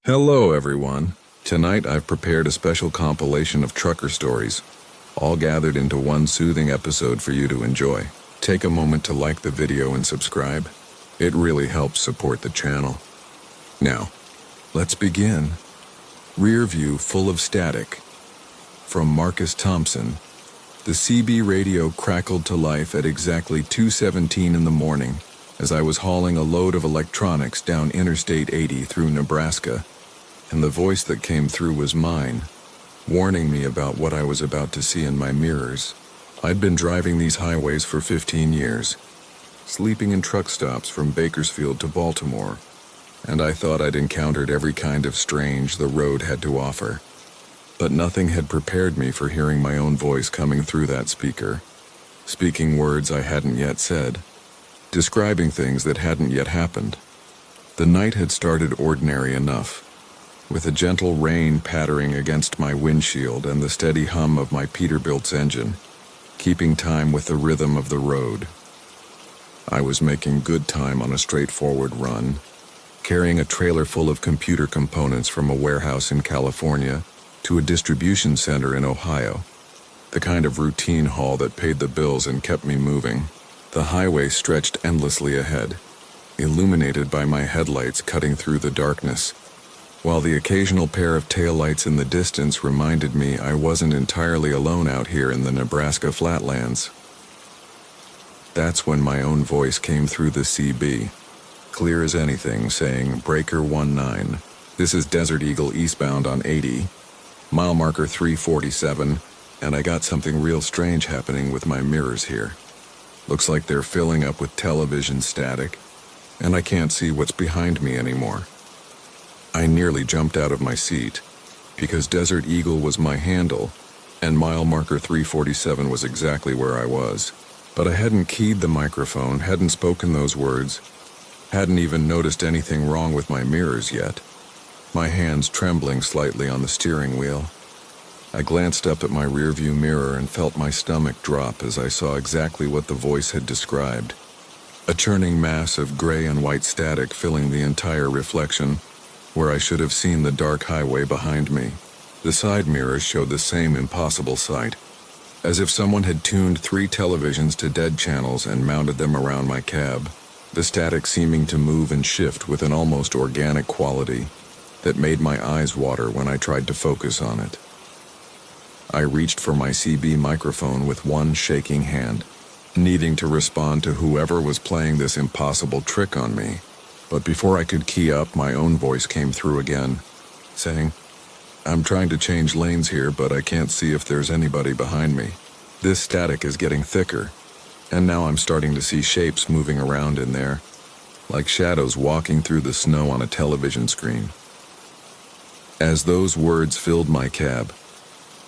Hello, everyone. Tonight I've prepared a special compilation of trucker stories, all gathered into one soothing episode for you to enjoy. Take a moment to like the video and subscribe. It really helps support the channel. Now, let's begin. Rear view full of static. From Marcus Thompson. The CB radio crackled to life at exactly 2:17 in the morning as I was hauling a load of electronics down Interstate 80 through Nebraska, and the voice that came through was mine, warning me about what I was about to see in my mirrors. I'd been driving these highways for 15 years, sleeping in truck stops from Bakersfield to Baltimore, and I thought I'd encountered every kind of strange the road had to offer. But nothing had prepared me for hearing my own voice coming through that speaker, speaking words I hadn't yet said, describing things that hadn't yet happened. The night had started ordinary enough, with a gentle rain pattering against my windshield and the steady hum of my Peterbilt's engine, keeping time with the rhythm of the road. I was making good time on a straightforward run, carrying a trailer full of computer components from a warehouse in California to a distribution center in Ohio, the kind of routine haul that paid the bills and kept me moving. The highway stretched endlessly ahead, illuminated by my headlights cutting through the darkness, while the occasional pair of taillights in the distance reminded me I wasn't entirely alone out here in the Nebraska flatlands. That's when my own voice came through the CB, clear as anything, saying, "Breaker 19, this is Desert Eagle eastbound on 80, mile marker 347, and I got something real strange happening with my mirrors here. Looks like they're filling up with television static, and I can't see what's behind me anymore." I nearly jumped out of my seat, because Desert Eagle was my handle, and mile marker 347 was exactly where I was. But I hadn't keyed the microphone, hadn't spoken those words, hadn't even noticed anything wrong with my mirrors yet, my hands trembling slightly on the steering wheel. I glanced up at my rearview mirror and felt my stomach drop as I saw exactly what the voice had described. A churning mass of gray and white static filling the entire reflection, where I should have seen the dark highway behind me. The side mirrors showed the same impossible sight, as if someone had tuned 3 televisions to dead channels and mounted them around my cab, the static seeming to move and shift with an almost organic quality that made my eyes water when I tried to focus on it. I reached for my CB microphone with one shaking hand, needing to respond to whoever was playing this impossible trick on me. But before I could key up, my own voice came through again, saying, "I'm trying to change lanes here, but I can't see if there's anybody behind me. This static is getting thicker, and now I'm starting to see shapes moving around in there, like shadows walking through the snow on a television screen." As those words filled my cab,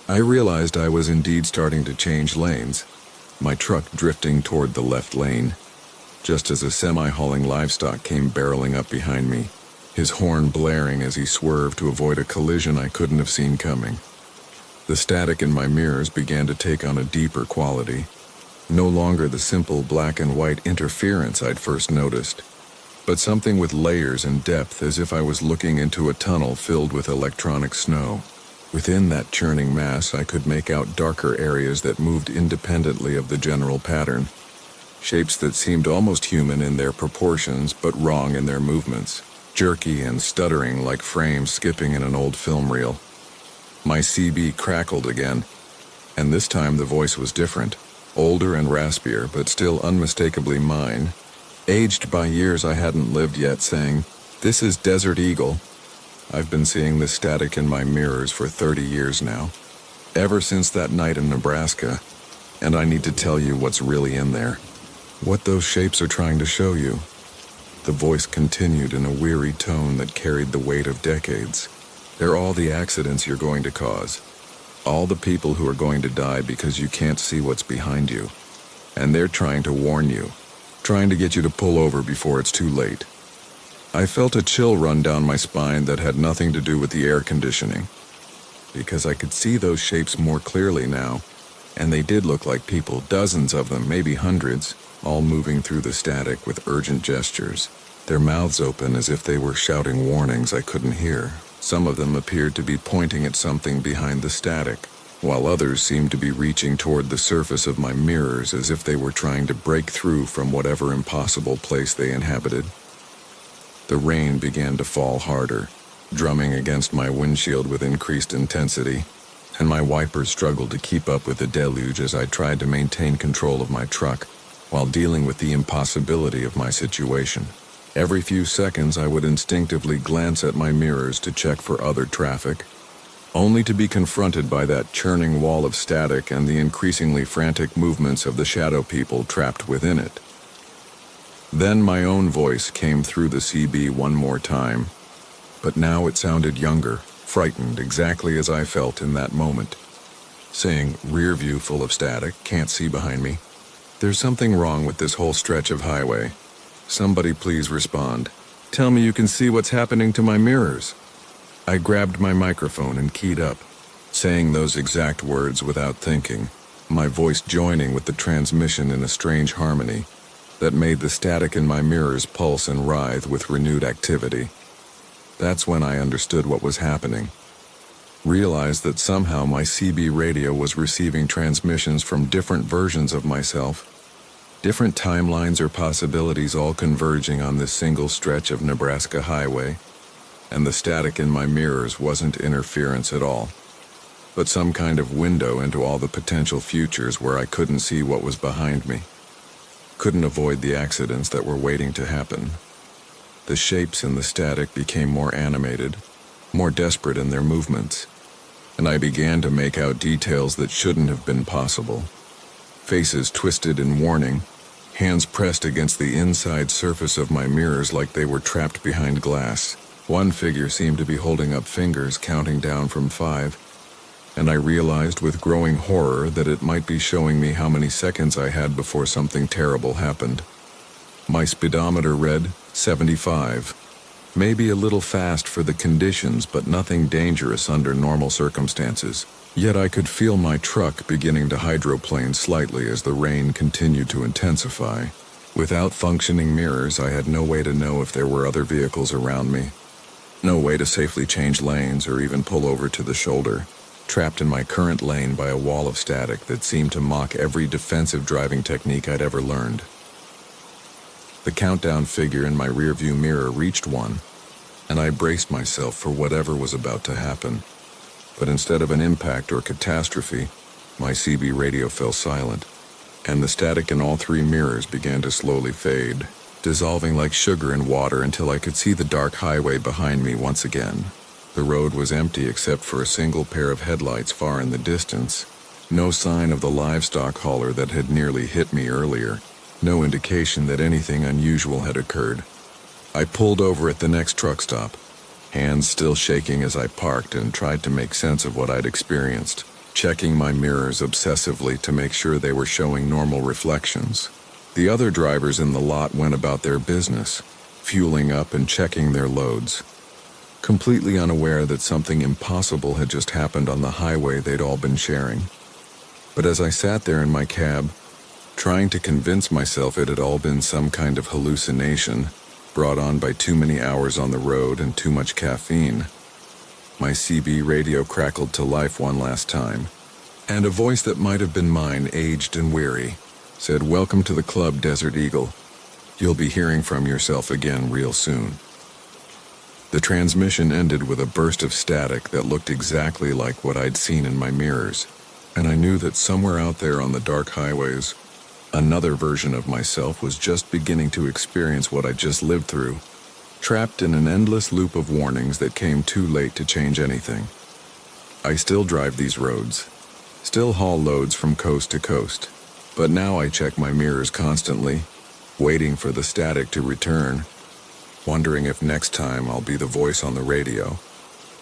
I realized I was indeed starting to change lanes, my truck drifting toward the left lane, just as a semi hauling livestock came barreling up behind me, his horn blaring as he swerved to avoid a collision I couldn't have seen coming. The static in my mirrors began to take on a deeper quality, no longer the simple black and white interference I'd first noticed, but something with layers and depth, as if I was looking into a tunnel filled with electronic snow. Within that churning mass, I could make out darker areas that moved independently of the general pattern, shapes that seemed almost human in their proportions but wrong in their movements, jerky and stuttering like frames skipping in an old film reel. My CB crackled again, and this time the voice was different, older and raspier, but still unmistakably mine, aged by years I hadn't lived yet, saying, "This is Desert Eagle. I've been seeing this static in my mirrors for 30 years now, ever since that night in Nebraska, and I need to tell you what's really in there, what those shapes are trying to show you." The voice continued in a weary tone that carried the weight of decades. "They're all the accidents you're going to cause, all the people who are going to die because you can't see what's behind you, and they're trying to warn you, trying to get you to pull over before it's too late." I felt a chill run down my spine that had nothing to do with the air conditioning, because I could see those shapes more clearly now, and they did look like people, dozens of them, maybe hundreds, all moving through the static with urgent gestures, their mouths open as if they were shouting warnings I couldn't hear. Some of them appeared to be pointing at something behind the static, while others seemed to be reaching toward the surface of my mirrors as if they were trying to break through from whatever impossible place they inhabited. The rain began to fall harder, drumming against my windshield with increased intensity, and my wipers struggled to keep up with the deluge as I tried to maintain control of my truck while dealing with the impossibility of my situation. Every few seconds I would instinctively glance at my mirrors to check for other traffic, only to be confronted by that churning wall of static and the increasingly frantic movements of the shadow people trapped within it. Then my own voice came through the CB one more time, but now it sounded younger, frightened, exactly as I felt in that moment, saying, "Rear view full of static, can't see behind me. There's something wrong with this whole stretch of highway. Somebody please respond. Tell me you can see what's happening to my mirrors." I grabbed my microphone and keyed up, saying those exact words without thinking, my voice joining with the transmission in a strange harmony that made the static in my mirrors pulse and writhe with renewed activity. That's when I understood what was happening. Realized that somehow my CB radio was receiving transmissions from different versions of myself, different timelines or possibilities all converging on this single stretch of Nebraska highway, and the static in my mirrors wasn't interference at all, but some kind of window into all the potential futures where I couldn't see what was behind me, couldn't avoid the accidents that were waiting to happen. The shapes in the static became more animated, more desperate in their movements, and I began to make out details that shouldn't have been possible. Faces twisted in warning, hands pressed against the inside surface of my mirrors like they were trapped behind glass. One figure seemed to be holding up fingers counting down from 5, and I realized with growing horror that it might be showing me how many seconds I had before something terrible happened. My speedometer read 75. Maybe a little fast for the conditions, but nothing dangerous under normal circumstances. Yet I could feel my truck beginning to hydroplane slightly as the rain continued to intensify. Without functioning mirrors, I had no way to know if there were other vehicles around me. No way to safely change lanes or even pull over to the shoulder, trapped in my current lane by a wall of static that seemed to mock every defensive driving technique I'd ever learned. The countdown figure in my rearview mirror reached 1, and I braced myself for whatever was about to happen. But instead of an impact or catastrophe, my CB radio fell silent, and the static in all 3 mirrors began to slowly fade, dissolving like sugar in water until I could see the dark highway behind me once again. The road was empty except for a single pair of headlights far in the distance. No sign of the livestock hauler that had nearly hit me earlier. No indication that anything unusual had occurred. I pulled over at the next truck stop, hands still shaking as I parked and tried to make sense of what I'd experienced, checking my mirrors obsessively to make sure they were showing normal reflections. The other drivers in the lot went about their business, fueling up and checking their loads, completely unaware that something impossible had just happened on the highway they'd all been sharing. But as I sat there in my cab, trying to convince myself it had all been some kind of hallucination brought on by too many hours on the road and too much caffeine, my CB radio crackled to life one last time, and a voice that might have been mine, aged and weary, said, "Welcome to the club, Desert Eagle. You'll be hearing from yourself again real soon." The transmission ended with a burst of static that looked exactly like what I'd seen in my mirrors, and I knew that somewhere out there on the dark highways, another version of myself was just beginning to experience what I'd just lived through, trapped in an endless loop of warnings that came too late to change anything. I still drive these roads, still haul loads from coast to coast, but now I check my mirrors constantly, waiting for the static to return, wondering if next time I'll be the voice on the radio,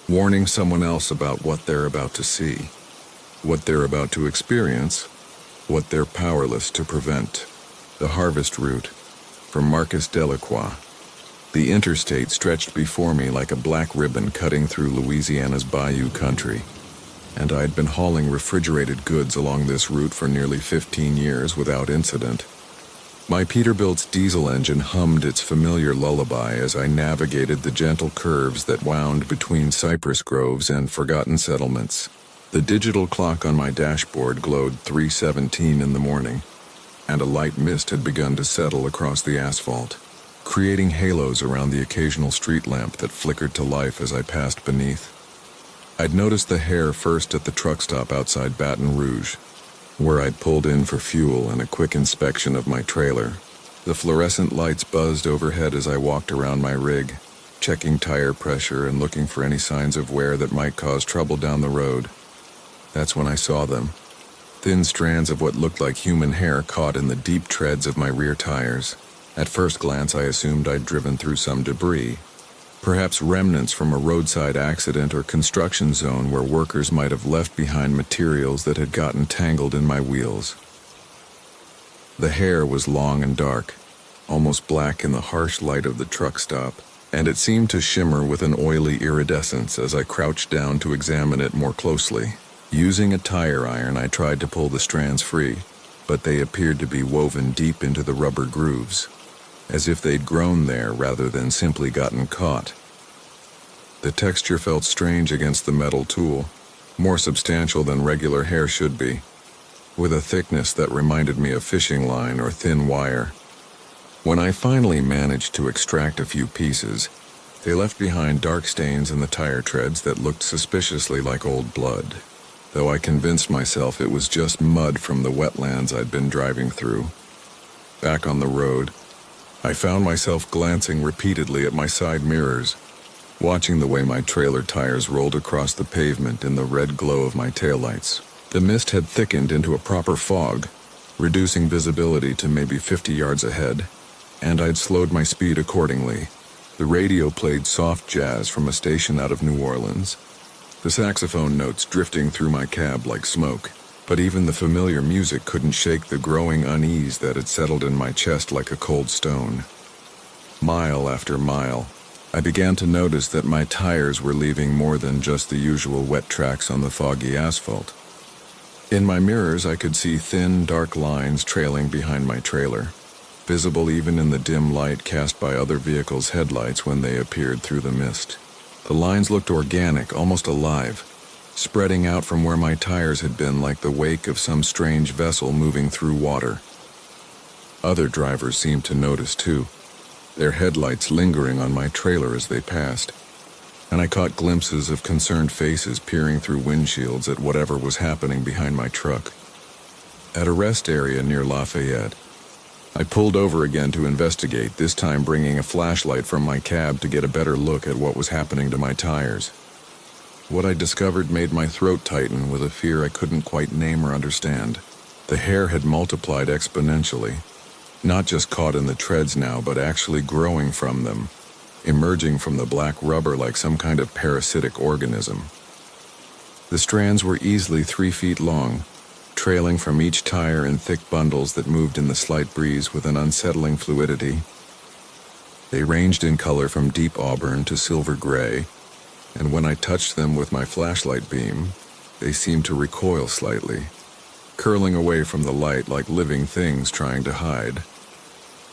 warning someone else about what they're about to see, what they're about to experience, what they're powerless to prevent. The harvest route from Marcus Delacroix. The interstate stretched before me like a black ribbon cutting through Louisiana's bayou country, and I'd been hauling refrigerated goods along this route for nearly 15 years without incident. My Peterbilt's diesel engine hummed its familiar lullaby as I navigated the gentle curves that wound between cypress groves and forgotten settlements. The digital clock on my dashboard glowed 3:17 in the morning, and a light mist had begun to settle across the asphalt, creating halos around the occasional street lamp that flickered to life as I passed beneath. I'd noticed the hair first at the truck stop outside Baton Rouge, where I'd pulled in for fuel and a quick inspection of my trailer. The fluorescent lights buzzed overhead as I walked around my rig, checking tire pressure and looking for any signs of wear that might cause trouble down the road. That's when I saw them. Thin strands of what looked like human hair caught in the deep treads of my rear tires. At first glance, I assumed I'd driven through some debris, perhaps remnants from a roadside accident or construction zone where workers might have left behind materials that had gotten tangled in my wheels. The hair was long and dark, almost black in the harsh light of the truck stop, and it seemed to shimmer with an oily iridescence as I crouched down to examine it more closely. Using a tire iron, I tried to pull the strands free, but they appeared to be woven deep into the rubber grooves, as if they'd grown there rather than simply gotten caught. The texture felt strange against the metal tool, more substantial than regular hair should be, with a thickness that reminded me of fishing line or thin wire. When I finally managed to extract a few pieces, they left behind dark stains in the tire treads that looked suspiciously like old blood, though I convinced myself it was just mud from the wetlands I'd been driving through. Back on the road, I found myself glancing repeatedly at my side mirrors, watching the way my trailer tires rolled across the pavement in the red glow of my taillights. The mist had thickened into a proper fog, reducing visibility to maybe 50 yards ahead, and I'd slowed my speed accordingly. The radio played soft jazz from a station out of New Orleans, the saxophone notes drifting through my cab like smoke. But even the familiar music couldn't shake the growing unease that had settled in my chest like a cold stone. Mile after mile, I began to notice that my tires were leaving more than just the usual wet tracks on the foggy asphalt. In my mirrors, I could see thin, dark lines trailing behind my trailer, visible even in the dim light cast by other vehicles' headlights when they appeared through the mist. The lines looked organic, almost alive, spreading out from where my tires had been like the wake of some strange vessel moving through water. Other drivers seemed to notice too, their headlights lingering on my trailer as they passed, and I caught glimpses of concerned faces peering through windshields at whatever was happening behind my truck. At a rest area near Lafayette, I pulled over again to investigate, this time bringing a flashlight from my cab to get a better look at what was happening to my tires. What I discovered made my throat tighten with a fear I couldn't quite name or understand. The hair had multiplied exponentially, not just caught in the treads now, but actually growing from them, emerging from the black rubber like some kind of parasitic organism. The strands were easily 3 feet long, trailing from each tire in thick bundles that moved in the slight breeze with an unsettling fluidity. They ranged in color from deep auburn to silver gray, and when I touched them with my flashlight beam, they seemed to recoil slightly, curling away from the light like living things trying to hide.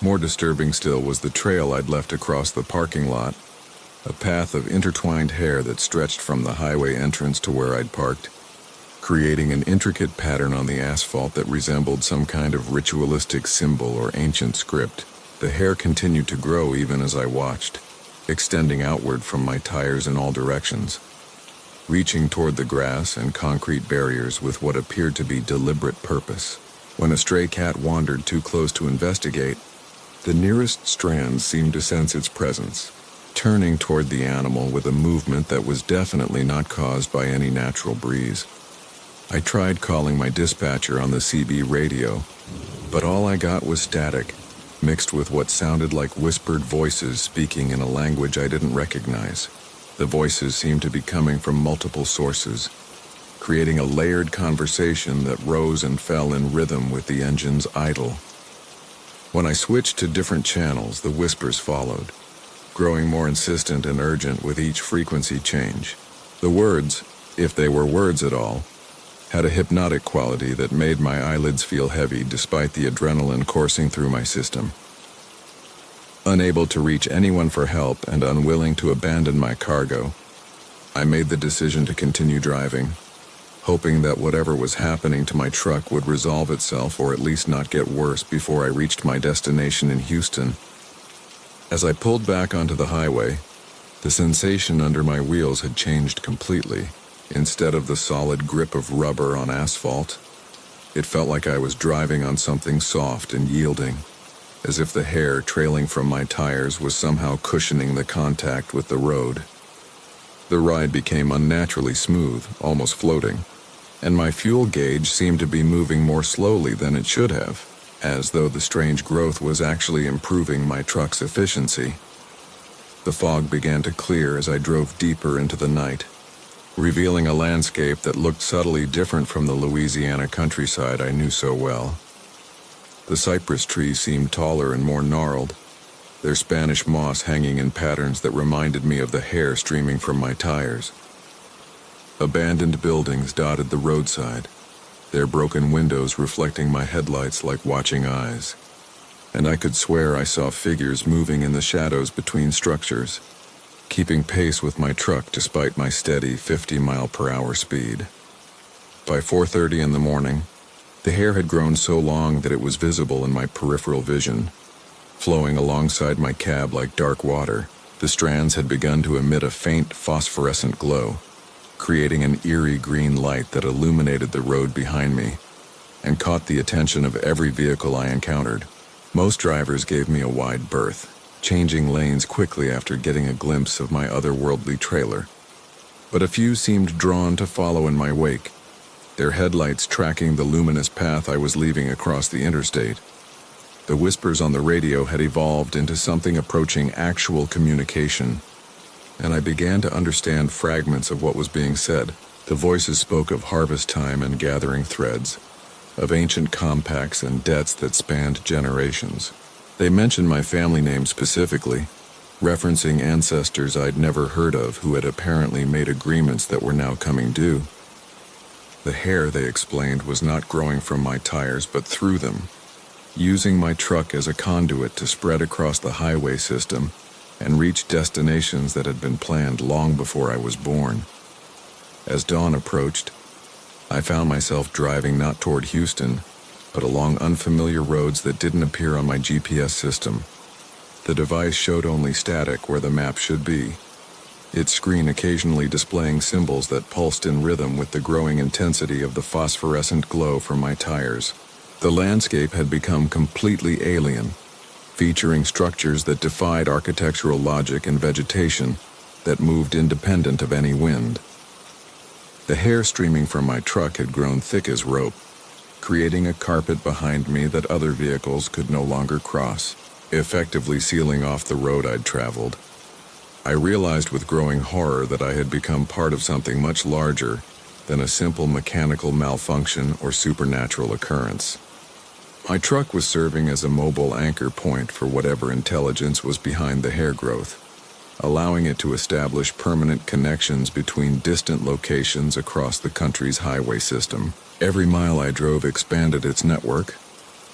More disturbing still was the trail I'd left across the parking lot, a path of intertwined hair that stretched from the highway entrance to where I'd parked, creating an intricate pattern on the asphalt that resembled some kind of ritualistic symbol or ancient script. The hair continued to grow even as I watched, extending outward from my tires in all directions, reaching toward the grass and concrete barriers with what appeared to be deliberate purpose. When a stray cat wandered too close to investigate, the nearest strands seemed to sense its presence, turning toward the animal with a movement that was definitely not caused by any natural breeze. I tried calling my dispatcher on the CB radio, but all I got was static, mixed with what sounded like whispered voices speaking in a language I didn't recognize. The voices seemed to be coming from multiple sources, creating a layered conversation that rose and fell in rhythm with the engine's idle. When I switched to different channels, the whispers followed, growing more insistent and urgent with each frequency change. The words, if they were words at all, had a hypnotic quality that made my eyelids feel heavy despite the adrenaline coursing through my system. Unable to reach anyone for help and unwilling to abandon my cargo, I made the decision to continue driving, hoping that whatever was happening to my truck would resolve itself or at least not get worse before I reached my destination in Houston. As I pulled back onto the highway, the sensation under my wheels had changed completely. Instead of the solid grip of rubber on asphalt, it felt like I was driving on something soft and yielding, as if the hair trailing from my tires was somehow cushioning the contact with the road. The ride became unnaturally smooth, almost floating, and my fuel gauge seemed to be moving more slowly than it should have, as though the strange growth was actually improving my truck's efficiency. The fog began to clear as I drove deeper into the night, revealing a landscape that looked subtly different from the Louisiana countryside I knew so well. The cypress trees seemed taller and more gnarled, their Spanish moss hanging in patterns that reminded me of the hair streaming from my tires. Abandoned buildings dotted the roadside, their broken windows reflecting my headlights like watching eyes, and I could swear I saw figures moving in the shadows between structures, keeping pace with my truck despite my steady 50-mile-per-hour speed. By 4:30 in the morning, the hair had grown so long that it was visible in my peripheral vision. Flowing alongside my cab like dark water, the strands had begun to emit a faint phosphorescent glow, creating an eerie green light that illuminated the road behind me and caught the attention of every vehicle I encountered. Most drivers gave me a wide berth, changing lanes quickly after getting a glimpse of my otherworldly trailer. But a few seemed drawn to follow in my wake, their headlights tracking the luminous path I was leaving across the interstate. The whispers on the radio had evolved into something approaching actual communication, and I began to understand fragments of what was being said. The voices spoke of harvest time and gathering threads, of ancient compacts and debts that spanned generations. They mentioned my family name specifically, referencing ancestors I'd never heard of who had apparently made agreements that were now coming due. The hair, they explained, was not growing from my tires but through them, using my truck as a conduit to spread across the highway system and reach destinations that had been planned long before I was born. As dawn approached, I found myself driving not toward Houston, but along unfamiliar roads that didn't appear on my GPS system. The device showed only static where the map should be, its screen occasionally displaying symbols that pulsed in rhythm with the growing intensity of the phosphorescent glow from my tires. The landscape had become completely alien, featuring structures that defied architectural logic and vegetation that moved independent of any wind. The hair streaming from my truck had grown thick as rope, creating a carpet behind me that other vehicles could no longer cross, effectively sealing off the road I'd traveled. I realized with growing horror that I had become part of something much larger than a simple mechanical malfunction or supernatural occurrence. My truck was serving as a mobile anchor point for whatever intelligence was behind the hair growth, allowing it to establish permanent connections between distant locations across the country's highway system. Every mile I drove expanded its network,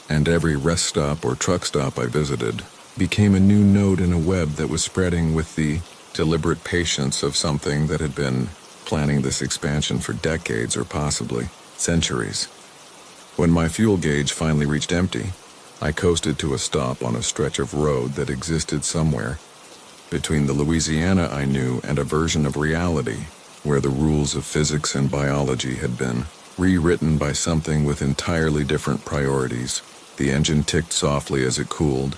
and every rest stop or truck stop I visited became a new node in a web that was spreading with the deliberate patience of something that had been planning this expansion for decades or possibly centuries. When my fuel gauge finally reached empty, I coasted to a stop on a stretch of road that existed somewhere between the Louisiana I knew and a version of reality where the rules of physics and biology had been rewritten by something with entirely different priorities. The engine ticked softly as it cooled,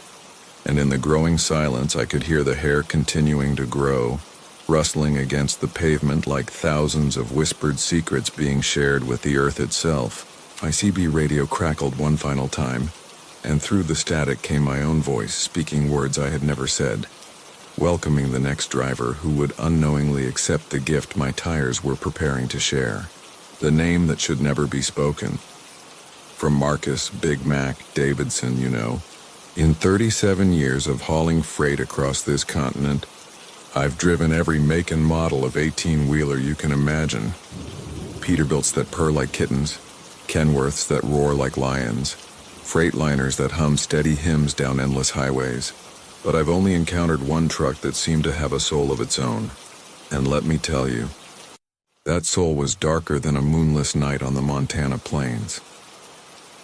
and in the growing silence I could hear the hair continuing to grow, rustling against the pavement like thousands of whispered secrets being shared with the earth itself. My CB radio crackled one final time, and through the static came my own voice speaking words I had never said, welcoming the next driver who would unknowingly accept the gift my tires were preparing to share. The name that should never be spoken. From Marcus Big Mac Davidson, you know. In 37 years of hauling freight across this continent, I've driven every make and model of 18-wheeler you can imagine. Peterbilts that purr like kittens, Kenworths that roar like lions, Freightliners that hum steady hymns down endless highways. But I've only encountered one truck that seemed to have a soul of its own. And let me tell you, that soul was darker than a moonless night on the Montana plains.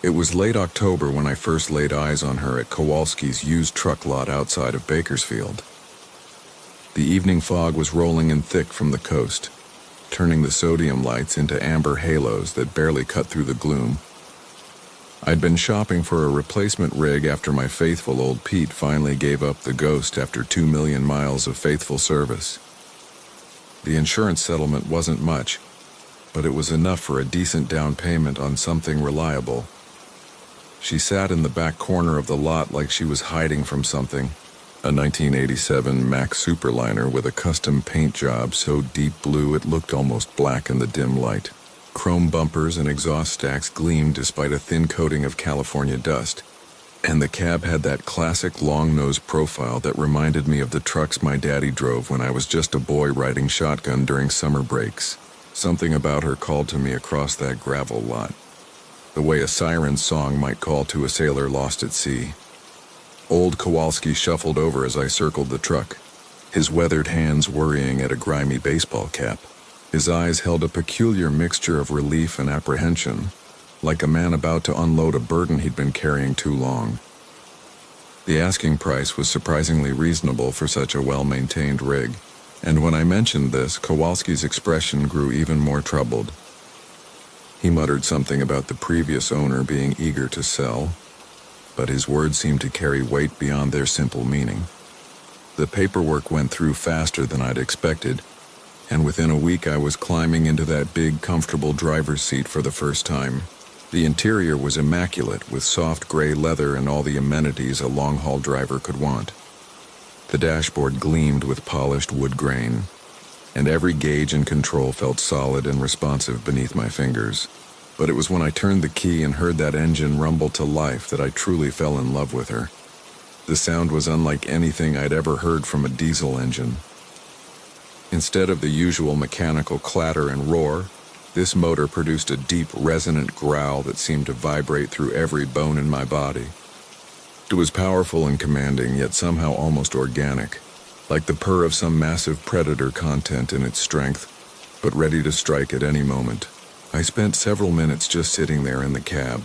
It was late October when I first laid eyes on her at Kowalski's used truck lot outside of Bakersfield. The evening fog was rolling in thick from the coast, turning the sodium lights into amber halos that barely cut through the gloom. I'd been shopping for a replacement rig after my faithful old Pete finally gave up the ghost after 2 million miles of faithful service. The insurance settlement wasn't much, but it was enough for a decent down payment on something reliable. She sat in the back corner of the lot like she was hiding from something, a 1987 Mack Superliner with a custom paint job so deep blue it looked almost black in the dim light. Chrome bumpers and exhaust stacks gleamed despite a thin coating of California dust, and the cab had that classic long-nosed profile that reminded me of the trucks my daddy drove when I was just a boy riding shotgun during summer breaks. Something about her called to me across that gravel lot, the way a siren's song might call to a sailor lost at sea. Old Kowalski shuffled over as I circled the truck, his weathered hands worrying at a grimy baseball cap. His eyes held a peculiar mixture of relief and apprehension, like a man about to unload a burden he'd been carrying too long. The asking price was surprisingly reasonable for such a well-maintained rig, and when I mentioned this, Kowalski's expression grew even more troubled. He muttered something about the previous owner being eager to sell, but his words seemed to carry weight beyond their simple meaning. The paperwork went through faster than I'd expected, and within a week I was climbing into that big, comfortable driver's seat for the first time. The interior was immaculate, with soft gray leather and all the amenities a long-haul driver could want. The dashboard gleamed with polished wood grain, and every gauge and control felt solid and responsive beneath my fingers. But it was when I turned the key and heard that engine rumble to life that I truly fell in love with her. The sound was unlike anything I'd ever heard from a diesel engine. Instead of the usual mechanical clatter and roar, this motor produced a deep, resonant growl that seemed to vibrate through every bone in my body. It was powerful and commanding, yet somehow almost organic, like the purr of some massive predator content in its strength, but ready to strike at any moment. I spent several minutes just sitting there in the cab,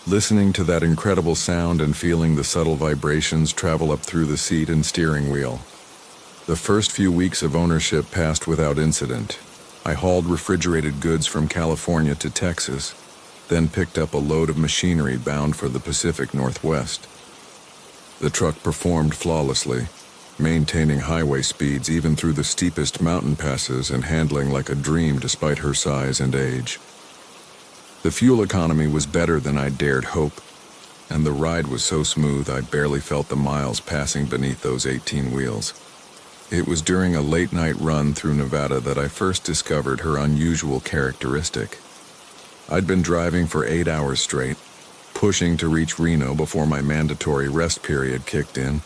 listening to that incredible sound and feeling the subtle vibrations travel up through the seat and steering wheel. The first few weeks of ownership passed without incident. I hauled refrigerated goods from California to Texas, then picked up a load of machinery bound for the Pacific Northwest. The truck performed flawlessly, maintaining highway speeds even through the steepest mountain passes and handling like a dream despite her size and age. The fuel economy was better than I dared hope, and the ride was so smooth I barely felt the miles passing beneath those 18 wheels. It was during a late-night run through Nevada that I first discovered her unusual characteristic. I'd been driving for 8 hours straight, pushing to reach Reno before my mandatory rest period kicked in,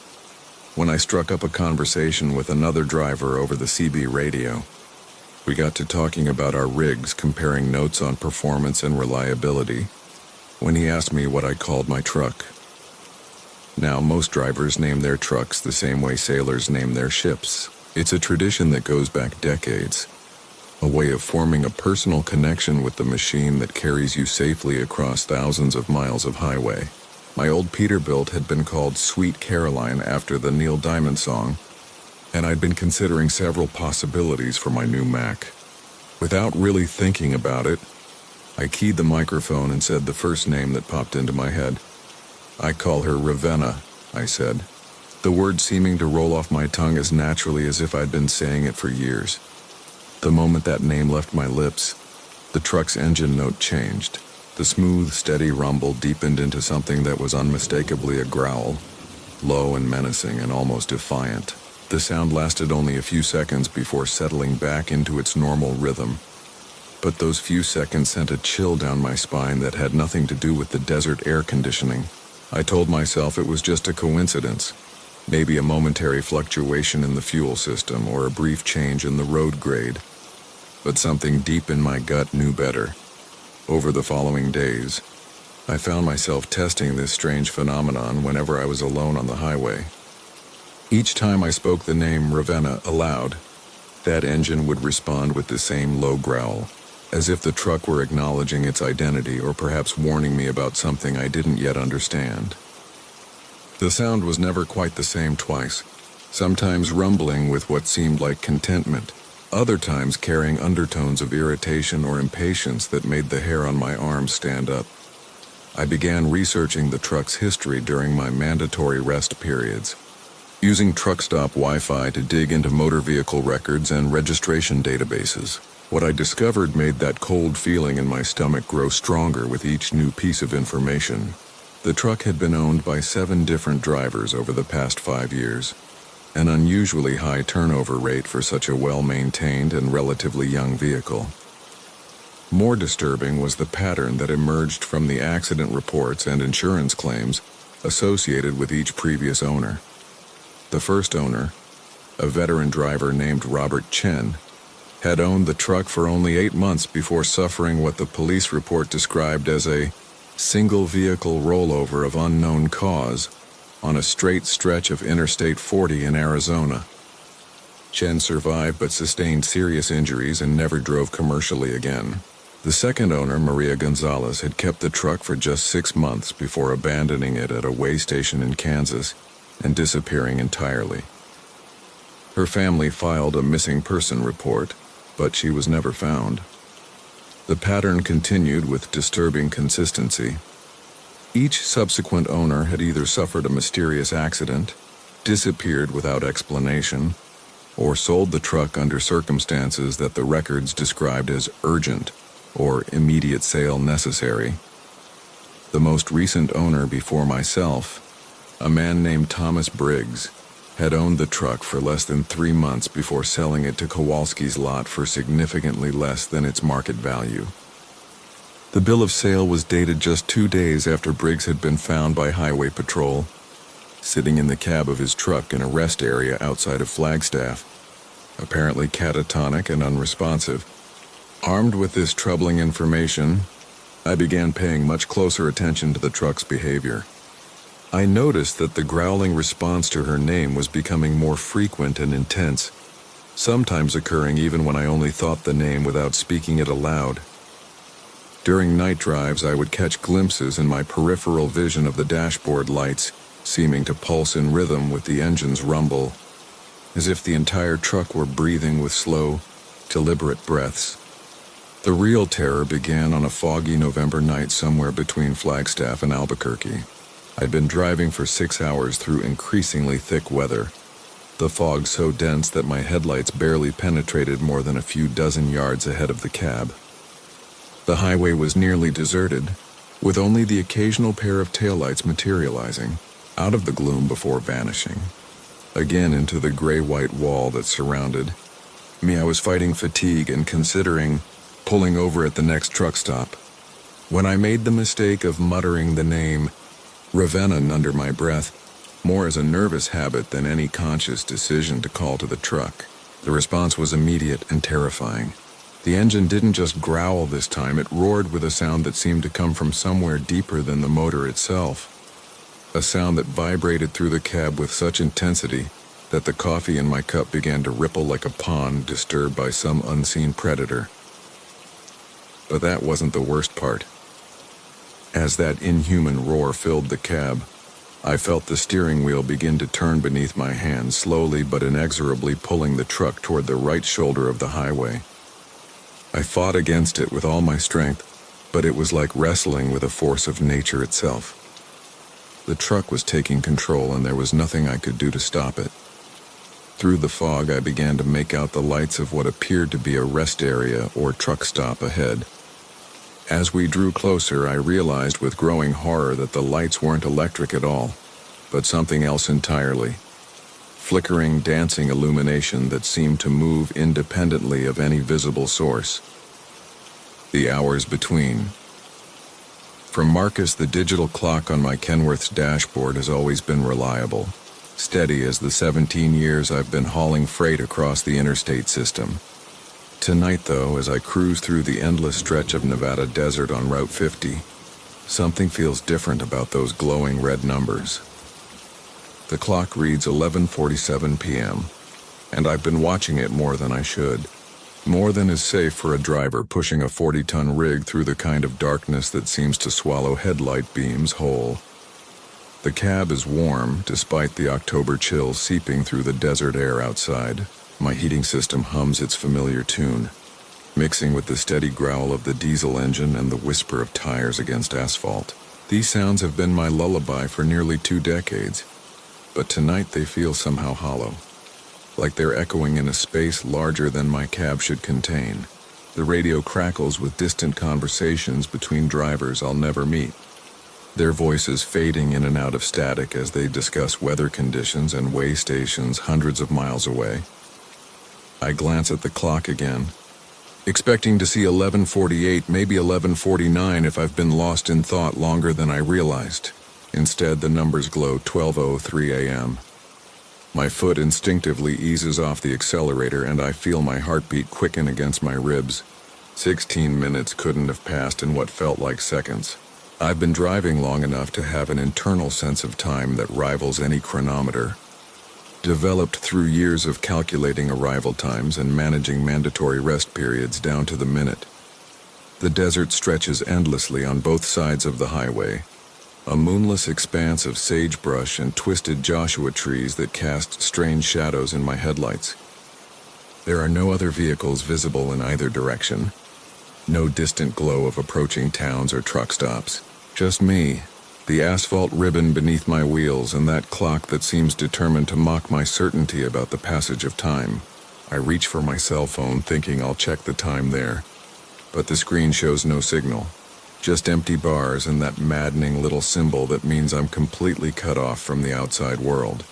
when I struck up a conversation with another driver over the CB radio. We got to talking about our rigs, comparing notes on performance and reliability, when he asked me what I called my truck. Now, most drivers name their trucks the same way sailors name their ships. It's a tradition that goes back decades, a way of forming a personal connection with the machine that carries you safely across thousands of miles of highway. My old Peterbilt had been called Sweet Caroline after the Neil Diamond song, and I'd been considering several possibilities for my new Mac. Without really thinking about it, I keyed the microphone and said the first name that popped into my head. "I call her Ravenna," I said, the word seeming to roll off my tongue as naturally as if I'd been saying it for years. The moment that name left my lips, the truck's engine note changed. The smooth, steady rumble deepened into something that was unmistakably a growl, low and menacing and almost defiant. The sound lasted only a few seconds before settling back into its normal rhythm. But those few seconds sent a chill down my spine that had nothing to do with the desert air conditioning. I told myself it was just a coincidence, maybe a momentary fluctuation in the fuel system or a brief change in the road grade. but something deep in my gut knew better. Over the following days, I found myself testing this strange phenomenon whenever I was alone on the highway. Each time I spoke the name Ravenna aloud, that engine would respond with the same low growl, as if the truck were acknowledging its identity or perhaps warning me about something I didn't yet understand. The sound was never quite the same twice, sometimes rumbling with what seemed like contentment, other times carrying undertones of irritation or impatience that made the hair on my arms stand up. I began researching the truck's history during my mandatory rest periods, using truck stop Wi-Fi to dig into motor vehicle records and registration databases. What I discovered made that cold feeling in my stomach grow stronger with each new piece of information. The truck had been owned by 7 different drivers over the past 5 years, an unusually high turnover rate for such a well-maintained and relatively young vehicle. More disturbing was the pattern that emerged from the accident reports and insurance claims associated with each previous owner. The first owner, a veteran driver named Robert Chen, had owned the truck for only 8 months before suffering what the police report described as a single vehicle rollover of unknown cause on a straight stretch of Interstate 40 in Arizona. Chen survived but sustained serious injuries and never drove commercially again. The second owner, Maria Gonzalez, had kept the truck for just 6 months before abandoning it at a way station in Kansas and disappearing entirely. Her family filed a missing person report, but she was never found. The pattern continued with disturbing consistency. Each subsequent owner had either suffered a mysterious accident, disappeared without explanation, or sold the truck under circumstances that the records described as urgent or immediate sale necessary. The most recent owner before myself, a man named Thomas Briggs, had owned the truck for less than 3 months before selling it to Kowalski's lot for significantly less than its market value. The bill of sale was dated just 2 days after Briggs had been found by Highway Patrol, sitting in the cab of his truck in a rest area outside of Flagstaff, apparently catatonic and unresponsive. Armed with this troubling information, I began paying much closer attention to the truck's behavior. I noticed that the growling response to her name was becoming more frequent and intense, sometimes occurring even when I only thought the name without speaking it aloud. During night drives, I would catch glimpses in my peripheral vision of the dashboard lights seeming to pulse in rhythm with the engine's rumble, as if the entire truck were breathing with slow, deliberate breaths. The real terror began on a foggy November night somewhere between Flagstaff and Albuquerque. I'd been driving for 6 hours through increasingly thick weather, the fog so dense that my headlights barely penetrated more than a few dozen yards ahead of the cab. The highway was nearly deserted, with only the occasional pair of taillights materializing out of the gloom before vanishing again into the gray-white wall that surrounded me. I was fighting fatigue and considering pulling over at the next truck stop when I made the mistake of muttering the name Ravenna under my breath, more as a nervous habit than any conscious decision to call to the truck. The response was immediate and terrifying. The engine didn't just growl this time, it roared with a sound that seemed to come from somewhere deeper than the motor itself. A sound that vibrated through the cab with such intensity that the coffee in my cup began to ripple like a pond disturbed by some unseen predator. But that wasn't the worst part. As that inhuman roar filled the cab, I felt the steering wheel begin to turn beneath my hand, slowly but inexorably pulling the truck toward the right shoulder of the highway. I fought against it with all my strength, but it was like wrestling with a force of nature itself. The truck was taking control, and there was nothing I could do to stop it. Through the fog, I began to make out the lights of what appeared to be a rest area or truck stop ahead. As we drew closer, I realized with growing horror that the lights weren't electric at all, but something else entirely. Flickering, dancing illumination that seemed to move independently of any visible source. The hours between. From Marcus, the digital clock on my Kenworth's dashboard has always been reliable, steady as the 17 years I've been hauling freight across the interstate system. Tonight, though, as I cruise through the endless stretch of Nevada desert on Route 50, something feels different about those glowing red numbers. The clock reads 11:47 p.m., and I've been watching it more than I should. More than is safe for a driver pushing a 40-ton rig through the kind of darkness that seems to swallow headlight beams whole. The cab is warm, despite the October chill seeping through the desert air outside. My heating system hums its familiar tune, mixing with the steady growl of the diesel engine and the whisper of tires against asphalt. These sounds have been my lullaby for nearly 2 decades, but tonight they feel somehow hollow, like they're echoing in a space larger than my cab should contain. The radio crackles with distant conversations between drivers I'll never meet, their voices fading in and out of static as they discuss weather conditions and way stations hundreds of miles away. I glance at the clock again, expecting to see 11:48, maybe 11:49 if I've been lost in thought longer than I realized. Instead, the numbers glow 12:03 a.m. My foot instinctively eases off the accelerator and I feel my heartbeat quicken against my ribs. 16 minutes couldn't have passed in what felt like seconds. I've been driving long enough to have an internal sense of time that rivals any chronometer, developed through years of calculating arrival times and managing mandatory rest periods down to the minute. The desert stretches endlessly on both sides of the highway, a moonless expanse of sagebrush and twisted Joshua trees that cast strange shadows in my headlights. There are no other vehicles visible in either direction, no distant glow of approaching towns or truck stops. Just me, the asphalt ribbon beneath my wheels, and that clock that seems determined to mock my certainty about the passage of time. I reach for my cell phone thinking I'll check the time there, but the screen shows no signal, just empty bars and that maddening little symbol that means I'm completely cut off from the outside world.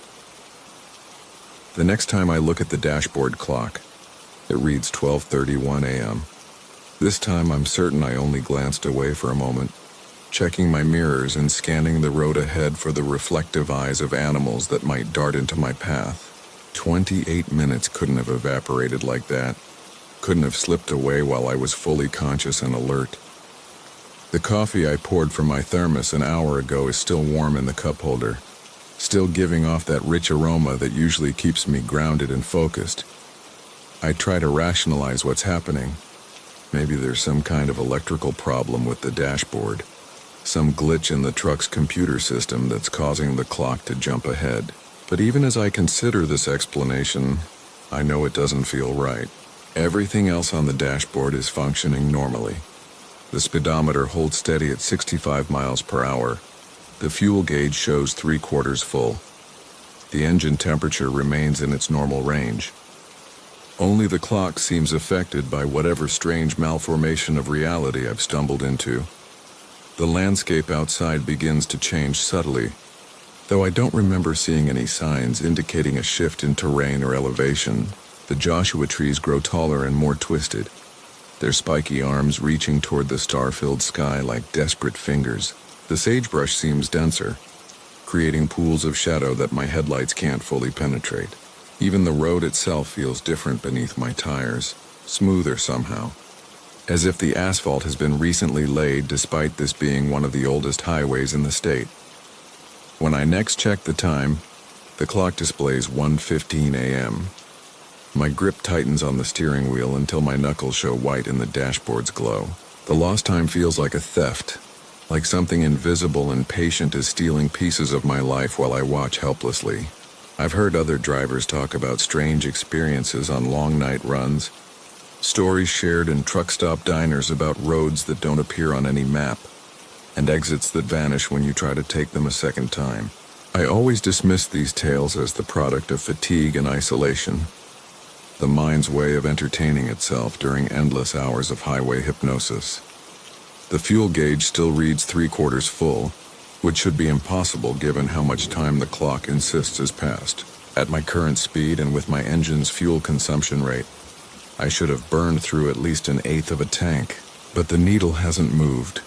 The next time I look at the dashboard clock, it reads 12:31 a.m. This time I'm certain I only glanced away for a moment, checking my mirrors and scanning the road ahead for the reflective eyes of animals that might dart into my path. 28 minutes couldn't have evaporated like that, couldn't have slipped away while I was fully conscious and alert. The coffee I poured from my thermos an hour ago is still warm in the cup holder, still giving off that rich aroma that usually keeps me grounded and focused. I try to rationalize what's happening. Maybe there's some kind of electrical problem with the dashboard, some glitch in the truck's computer system that's causing the clock to jump ahead. But even as I consider this explanation, I know it doesn't feel right. Everything else on the dashboard is functioning normally. The speedometer holds steady at 65 miles per hour. The fuel gauge shows 3/4 full. The engine temperature remains in its normal range. Only the clock seems affected by whatever strange malformation of reality I've stumbled into. The landscape outside begins to change subtly, though I don't remember seeing any signs indicating a shift in terrain or elevation. The Joshua trees grow taller and more twisted, their spiky arms reaching toward the star-filled sky like desperate fingers. The sagebrush seems denser, creating pools of shadow that my headlights can't fully penetrate. Even the road itself feels different beneath my tires, smoother somehow, as if the asphalt has been recently laid despite this being one of the oldest highways in the state. When I next check the time, the clock displays 1:15 a.m. My grip tightens on the steering wheel until my knuckles show white in the dashboard's glow. The lost time feels like a theft, like something invisible and patient is stealing pieces of my life while I watch helplessly. I've heard other drivers talk about strange experiences on long night runs, stories shared in truck stop diners about roads that don't appear on any map, and exits that vanish when you try to take them a second time. I always dismissed these tales as the product of fatigue and isolation, the mind's way of entertaining itself during endless hours of highway hypnosis. The fuel gauge still reads 3/4 full, which should be impossible given how much time the clock insists has passed. At my current speed and with my engine's fuel consumption rate, I should have burned through at least 1/8 of a tank, but the needle hasn't moved,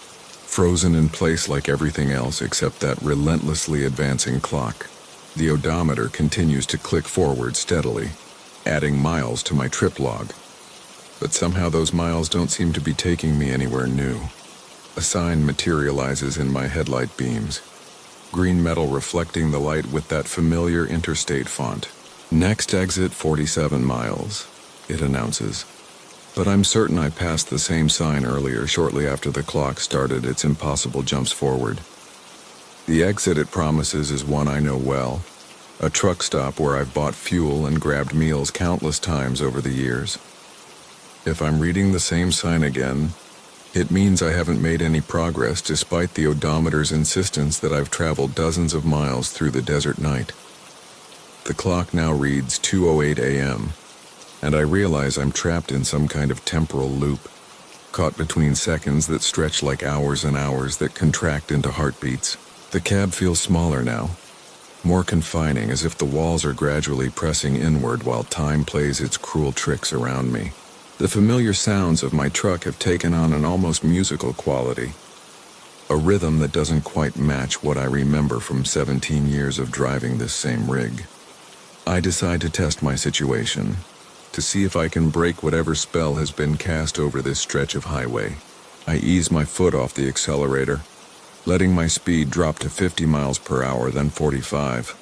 frozen in place like everything else except that relentlessly advancing clock. The odometer continues to click forward steadily, adding miles to my trip log. but somehow those miles don't seem to be taking me anywhere new. A sign materializes in my headlight beams, green metal reflecting the light with that familiar interstate font. Next exit 47 miles, it announces. But I'm certain I passed the same sign earlier, shortly after the clock started its impossible jumps forward. The exit it promises is one I know well, a truck stop where I've bought fuel and grabbed meals countless times over the years. If I'm reading the same sign again, it means I haven't made any progress despite the odometer's insistence that I've traveled dozens of miles through the desert night. The clock now reads 2:08 a.m., and I realize I'm trapped in some kind of temporal loop, caught between seconds that stretch like hours and hours that contract into heartbeats. The cab feels smaller now, more confining, as if the walls are gradually pressing inward while time plays its cruel tricks around me. The familiar sounds of my truck have taken on an almost musical quality, a rhythm that doesn't quite match what I remember from 17 years of driving this same rig. I decide to test my situation, to see if I can break whatever spell has been cast over this stretch of highway. I ease my foot off the accelerator, letting my speed drop to 50 miles per hour, then 45.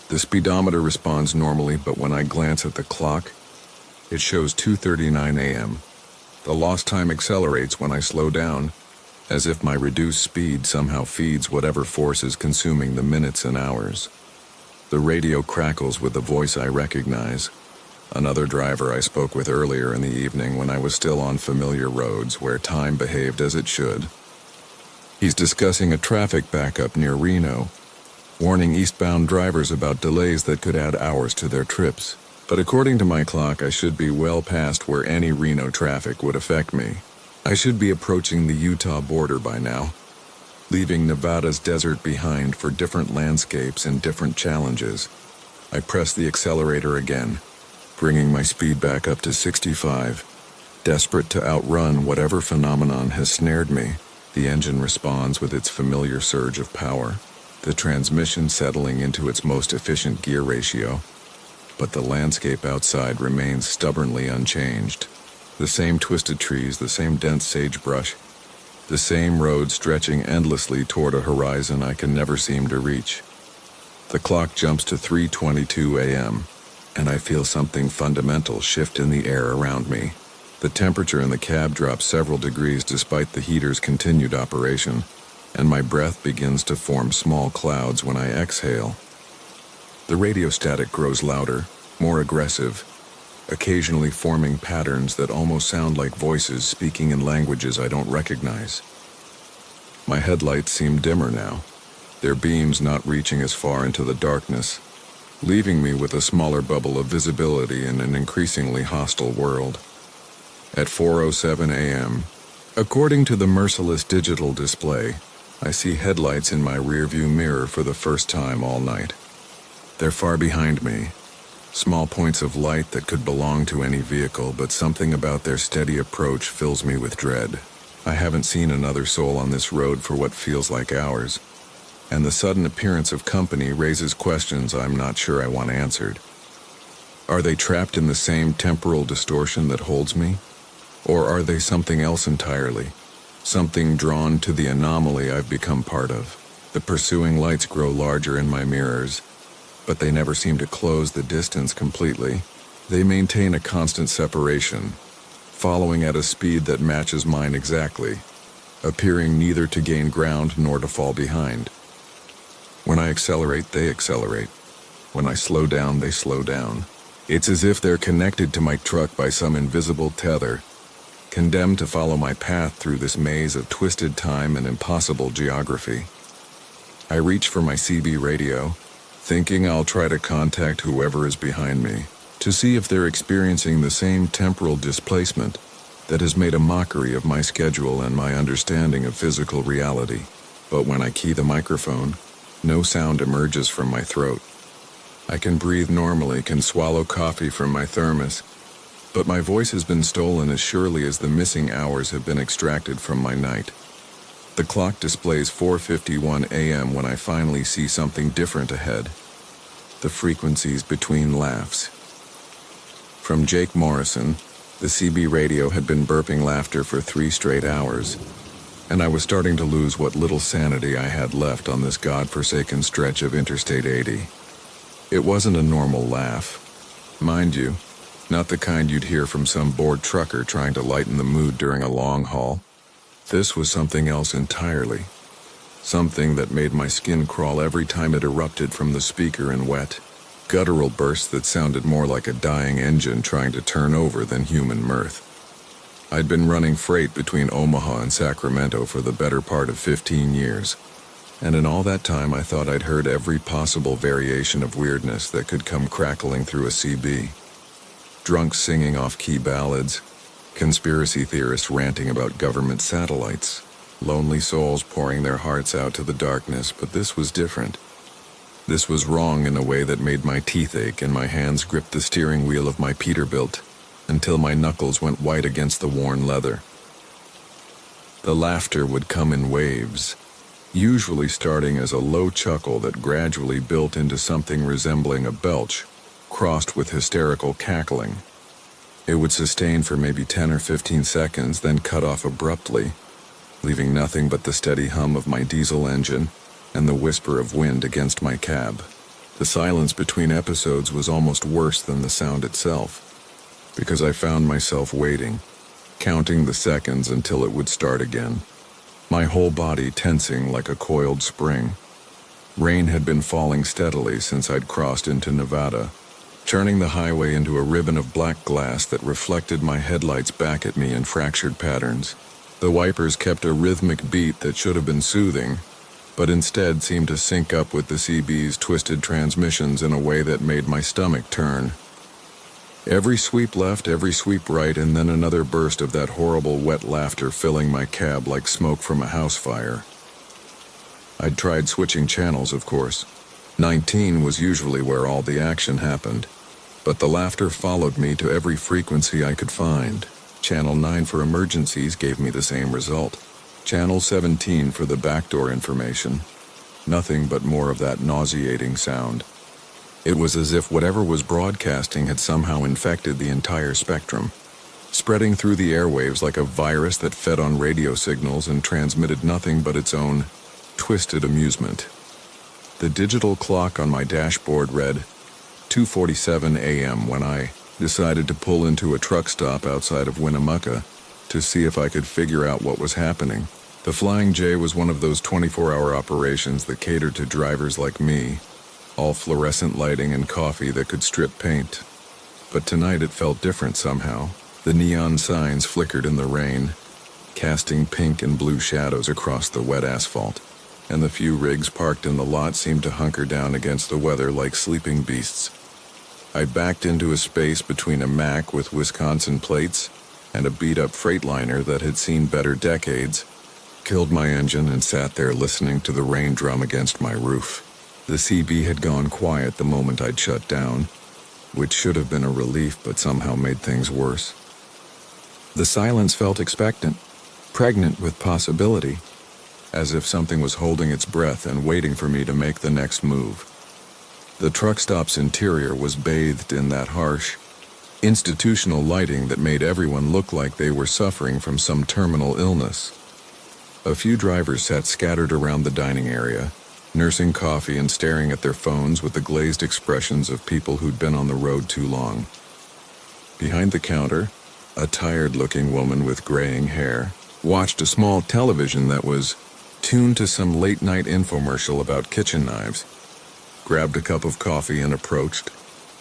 The speedometer responds normally, but when I glance at the clock, it shows 2:39 a.m. The lost time accelerates when I slow down, as if my reduced speed somehow feeds whatever force is consuming the minutes and hours. The radio crackles with the voice I recognize, another driver I spoke with earlier in the evening when I was still on familiar roads where time behaved as it should. He's discussing a traffic backup near Reno, warning eastbound drivers about delays that could add hours to their trips. But according to my clock, I should be well past where any Reno traffic would affect me. I should be approaching the Utah border by now, leaving Nevada's desert behind for different landscapes and different challenges. I press the accelerator again, bringing my speed back up to 65, desperate to outrun whatever phenomenon has snared me. The engine responds with its familiar surge of power, the transmission settling into its most efficient gear ratio. But the landscape outside remains stubbornly unchanged. The same twisted trees, the same dense sagebrush, the same road stretching endlessly toward a horizon I can never seem to reach. The clock jumps to 3:22 a.m., and I feel something fundamental shift in the air around me. The temperature in the cab drops several degrees despite the heater's continued operation, and my breath begins to form small clouds when I exhale. The radio static grows louder, more aggressive, occasionally forming patterns that almost sound like voices speaking in languages I don't recognize. My headlights seem dimmer now, their beams not reaching as far into the darkness, leaving me with a smaller bubble of visibility in an increasingly hostile world. At 4:07 a.m., according to the merciless digital display, I see headlights in my rearview mirror for the first time all night. They're far behind me, small points of light that could belong to any vehicle, but something about their steady approach fills me with dread. I haven't seen another soul on this road for what feels like hours, and the sudden appearance of company raises questions I'm not sure I want answered. Are they trapped in the same temporal distortion that holds me? Or are they something else entirely? Something drawn to the anomaly I've become part of. The pursuing lights grow larger in my mirrors, but they never seem to close the distance completely. They maintain a constant separation, following at a speed that matches mine exactly, appearing neither to gain ground nor to fall behind. When I accelerate, they accelerate. When I slow down, they slow down. It's as if they're connected to my truck by some invisible tether, condemned to follow my path through this maze of twisted time and impossible geography. I reach for my CB radio, thinking I'll try to contact whoever is behind me, to see if they're experiencing the same temporal displacement that has made a mockery of my schedule and my understanding of physical reality. But when I key the microphone, no sound emerges from my throat. I can breathe normally, can swallow coffee from my thermos, but my voice has been stolen as surely as the missing hours have been extracted from my night. The clock displays 4:51 a.m. when I finally see something different ahead. The frequencies between laughs. From Jake Morrison, The CB radio had been burping laughter for 3 straight hours, and I was starting to lose what little sanity I had left on this godforsaken stretch of Interstate 80. It wasn't a normal laugh. Mind you, not the kind you'd hear from some bored trucker trying to lighten the mood during a long haul. This was something else entirely. Something that made my skin crawl every time it erupted from the speaker in wet, guttural bursts that sounded more like a dying engine trying to turn over than human mirth. I'd been running freight between Omaha and Sacramento for the better part of 15 years, and in all that time I thought I'd heard every possible variation of weirdness that could come crackling through a CB. Drunks singing off-key ballads, conspiracy theorists ranting about government satellites, lonely souls pouring their hearts out to the darkness, but this was different. This was wrong in a way that made my teeth ache and my hands grip the steering wheel of my Peterbilt until my knuckles went white against the worn leather. The laughter would come in waves, usually starting as a low chuckle that gradually built into something resembling a belch, crossed with hysterical cackling. It would sustain for maybe 10 or 15 seconds, then cut off abruptly, leaving nothing but the steady hum of my diesel engine and the whisper of wind against my cab. The silence between episodes was almost worse than the sound itself, because I found myself waiting, counting the seconds until it would start again, my whole body tensing like a coiled spring. Rain had been falling steadily since I'd crossed into Nevada, turning the highway into a ribbon of black glass that reflected my headlights back at me in fractured patterns. The wipers kept a rhythmic beat that should have been soothing, but instead seemed to sync up with the CB's twisted transmissions in a way that made my stomach turn. Every sweep left, every sweep right, and then another burst of that horrible wet laughter filling my cab like smoke from a house fire. I'd tried switching channels, of course. 19 was usually where all the action happened, but the laughter followed me to every frequency I could find. Channel 9 for emergencies gave me the same result. Channel 17 for the backdoor information. Nothing but more of that nauseating sound. It was as if whatever was broadcasting had somehow infected the entire spectrum, spreading through the airwaves like a virus that fed on radio signals and transmitted nothing but its own twisted amusement. The digital clock on my dashboard read 2:47 a.m. when I decided to pull into a truck stop outside of Winnemucca to see if I could figure out what was happening. The Flying J was one of those 24-hour operations that catered to drivers like me, all fluorescent lighting and coffee that could strip paint. But tonight it felt different somehow. The neon signs flickered in the rain, casting pink and blue shadows across the wet asphalt, and the few rigs parked in the lot seemed to hunker down against the weather like sleeping beasts. I backed into a space between a Mack with Wisconsin plates and a beat-up Freightliner that had seen better decades, killed my engine, and sat there listening to the rain drum against my roof. The CB had gone quiet the moment I'd shut down, which should have been a relief but somehow made things worse. The silence felt expectant, pregnant with possibility, as if something was holding its breath and waiting for me to make the next move. The truck stop's interior was bathed in that harsh, institutional lighting that made everyone look like they were suffering from some terminal illness. A few drivers sat scattered around the dining area, nursing coffee and staring at their phones with the glazed expressions of people who'd been on the road too long. Behind the counter, a tired-looking woman with graying hair watched a small television that was tuned to some late-night infomercial about kitchen knives, grabbed a cup of coffee and approached.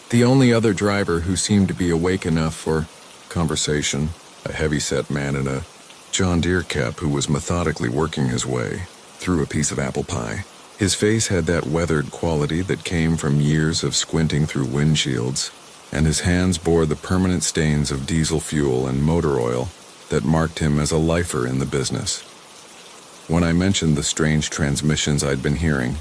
The only other driver who seemed to be awake enough for conversation, a heavy-set man in a John Deere cap who was methodically working his way through a piece of apple pie. His face had that weathered quality that came from years of squinting through windshields, and his hands bore the permanent stains of diesel fuel and motor oil that marked him as a lifer in the business. When I mentioned the strange transmissions I'd been hearing,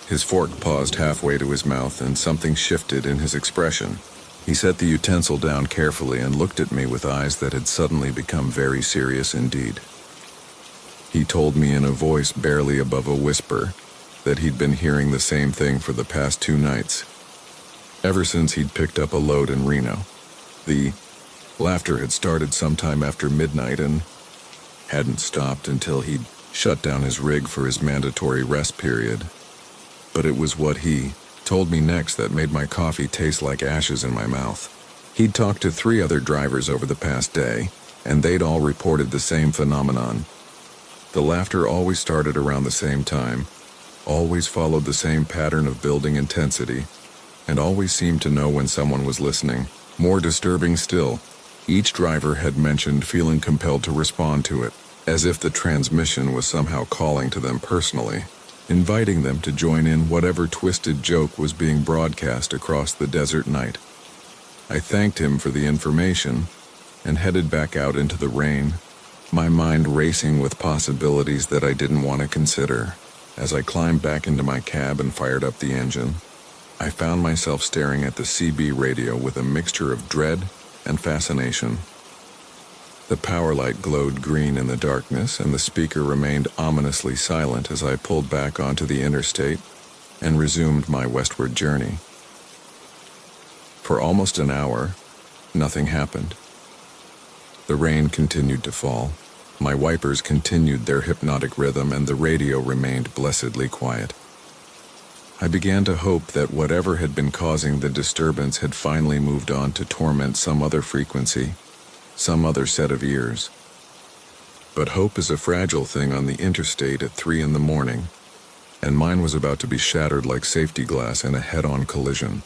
his fork paused halfway to his mouth and something shifted in his expression. He set the utensil down carefully and looked at me with eyes that had suddenly become very serious indeed. He told me in a voice barely above a whisper that he'd been hearing the same thing for the past 2 nights, ever since he'd picked up a load in Reno. The Laughter had started sometime after midnight and hadn't stopped until he'd shut down his rig for his mandatory rest period. But it was what he told me next that made my coffee taste like ashes in my mouth. He'd talked to 3 other drivers over the past day, and they'd all reported the same phenomenon. The laughter always started around the same time, always followed the same pattern of building intensity, and always seemed to know when someone was listening. More disturbing still, each driver had mentioned feeling compelled to respond to it, as if the transmission was somehow calling to them personally, inviting them to join in whatever twisted joke was being broadcast across the desert night. I thanked him for the information and headed back out into the rain, my mind racing with possibilities that I didn't want to consider. As I climbed back into my cab and fired up the engine, I found myself staring at the CB radio with a mixture of dread and fascination. The power light glowed green in the darkness, and the speaker remained ominously silent as I pulled back onto the interstate and resumed my westward journey. For almost an hour, nothing happened. The rain continued to fall, my wipers continued their hypnotic rhythm, and the radio remained blessedly quiet. I began to hope that whatever had been causing the disturbance had finally moved on to torment some other frequency, some other set of ears. But hope is a fragile thing on the interstate at 3 in the morning, and mine was about to be shattered like safety glass in a head-on collision.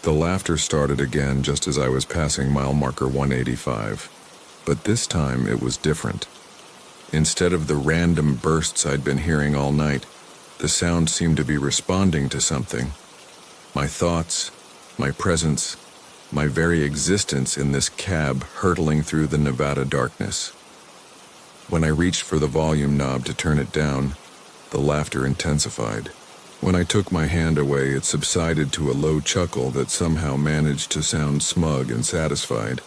The laughter started again just as I was passing mile marker 185, but this time it was different. Instead of the random bursts I'd been hearing all night, the sound seemed to be responding to something. My thoughts, my presence, my very existence in this cab hurtling through the Nevada darkness. When I reached for the volume knob to turn it down, the laughter intensified. When I took my hand away, it subsided to a low chuckle that somehow managed to sound smug and satisfied.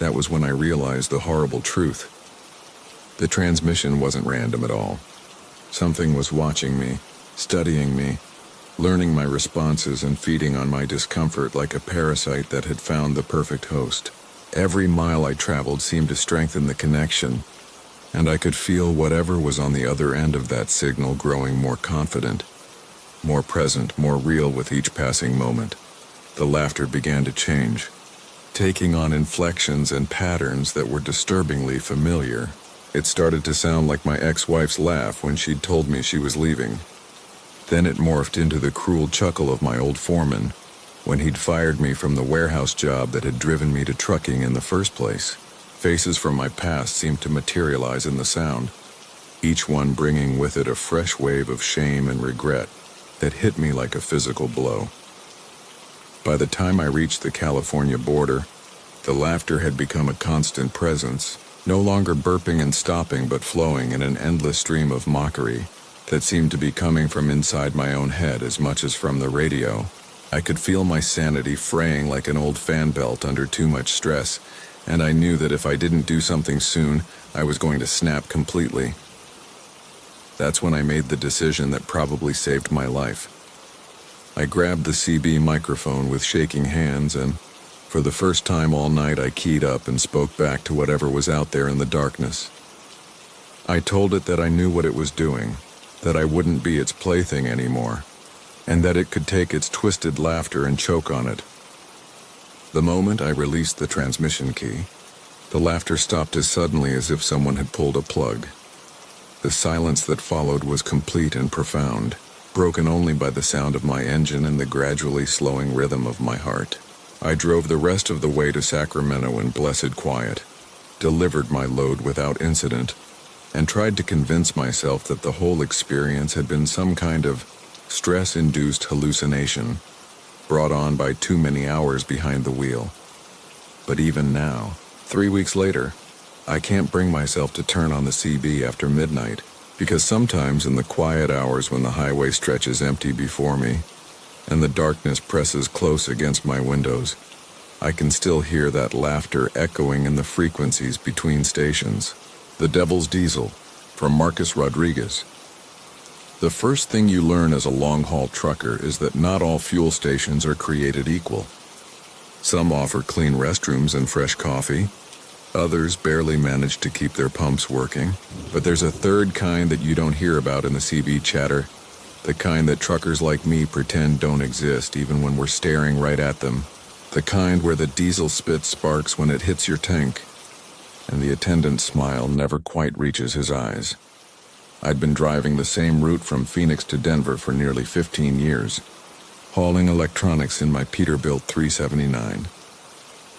That was when I realized the horrible truth. The transmission wasn't random at all. Something was watching me, studying me, learning my responses and feeding on my discomfort like a parasite that had found the perfect host. Every mile I traveled seemed to strengthen the connection, and I could feel whatever was on the other end of that signal growing more confident, more present, more real with each passing moment. The laughter began to change, taking on inflections and patterns that were disturbingly familiar. It started to sound like my ex-wife's laugh when she'd told me she was leaving. Then it morphed into the cruel chuckle of my old foreman when he'd fired me from the warehouse job that had driven me to trucking in the first place. Faces from my past seemed to materialize in the sound, each one bringing with it a fresh wave of shame and regret that hit me like a physical blow. By the time I reached the California border, the laughter had become a constant presence, no longer burping and stopping but flowing in an endless stream of mockery that seemed to be coming from inside my own head as much as from the radio. I could feel my sanity fraying like an old fan belt under too much stress, and I knew that if I didn't do something soon, I was going to snap completely. That's when I made the decision that probably saved my life. I grabbed the CB microphone with shaking hands, and for the first time all night I keyed up and spoke back to whatever was out there in the darkness. I told it that I knew what it was doing, that I wouldn't be its plaything anymore, and that it could take its twisted laughter and choke on it. The moment I released the transmission key, the laughter stopped as suddenly as if someone had pulled a plug. The silence that followed was complete and profound, broken only by the sound of my engine and the gradually slowing rhythm of my heart. I drove the rest of the way to Sacramento in blessed quiet, delivered my load without incident, and tried to convince myself that the whole experience had been some kind of stress-induced hallucination, brought on by too many hours behind the wheel. But even now, 3 weeks later, I can't bring myself to turn on the CB after midnight, because sometimes in the quiet hours when the highway stretches empty before me, and the darkness presses close against my windows, I can still hear that laughter echoing in the frequencies between stations. The Devil's Diesel, from Marcus Rodriguez. The first thing you learn as a long-haul trucker is that not all fuel stations are created equal. Some offer clean restrooms and fresh coffee. Others barely manage to keep their pumps working. But there's a third kind that you don't hear about in the CB chatter. The kind that truckers like me pretend don't exist even when we're staring right at them. The kind where the diesel spit sparks when it hits your tank, and the attendant's smile never quite reaches his eyes. I'd been driving the same route from Phoenix to Denver for nearly 15 years, hauling electronics in my Peterbilt 379.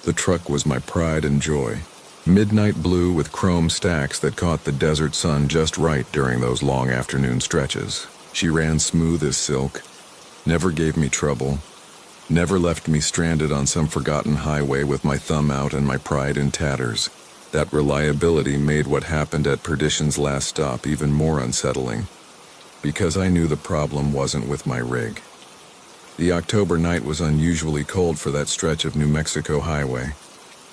The truck was my pride and joy. Midnight blue with chrome stacks that caught the desert sun just right during those long afternoon stretches. She ran smooth as silk, never gave me trouble, never left me stranded on some forgotten highway with my thumb out and my pride in tatters. That reliability made what happened at Perdition's last stop even more unsettling, because I knew the problem wasn't with my rig. The October night was unusually cold for that stretch of New Mexico highway.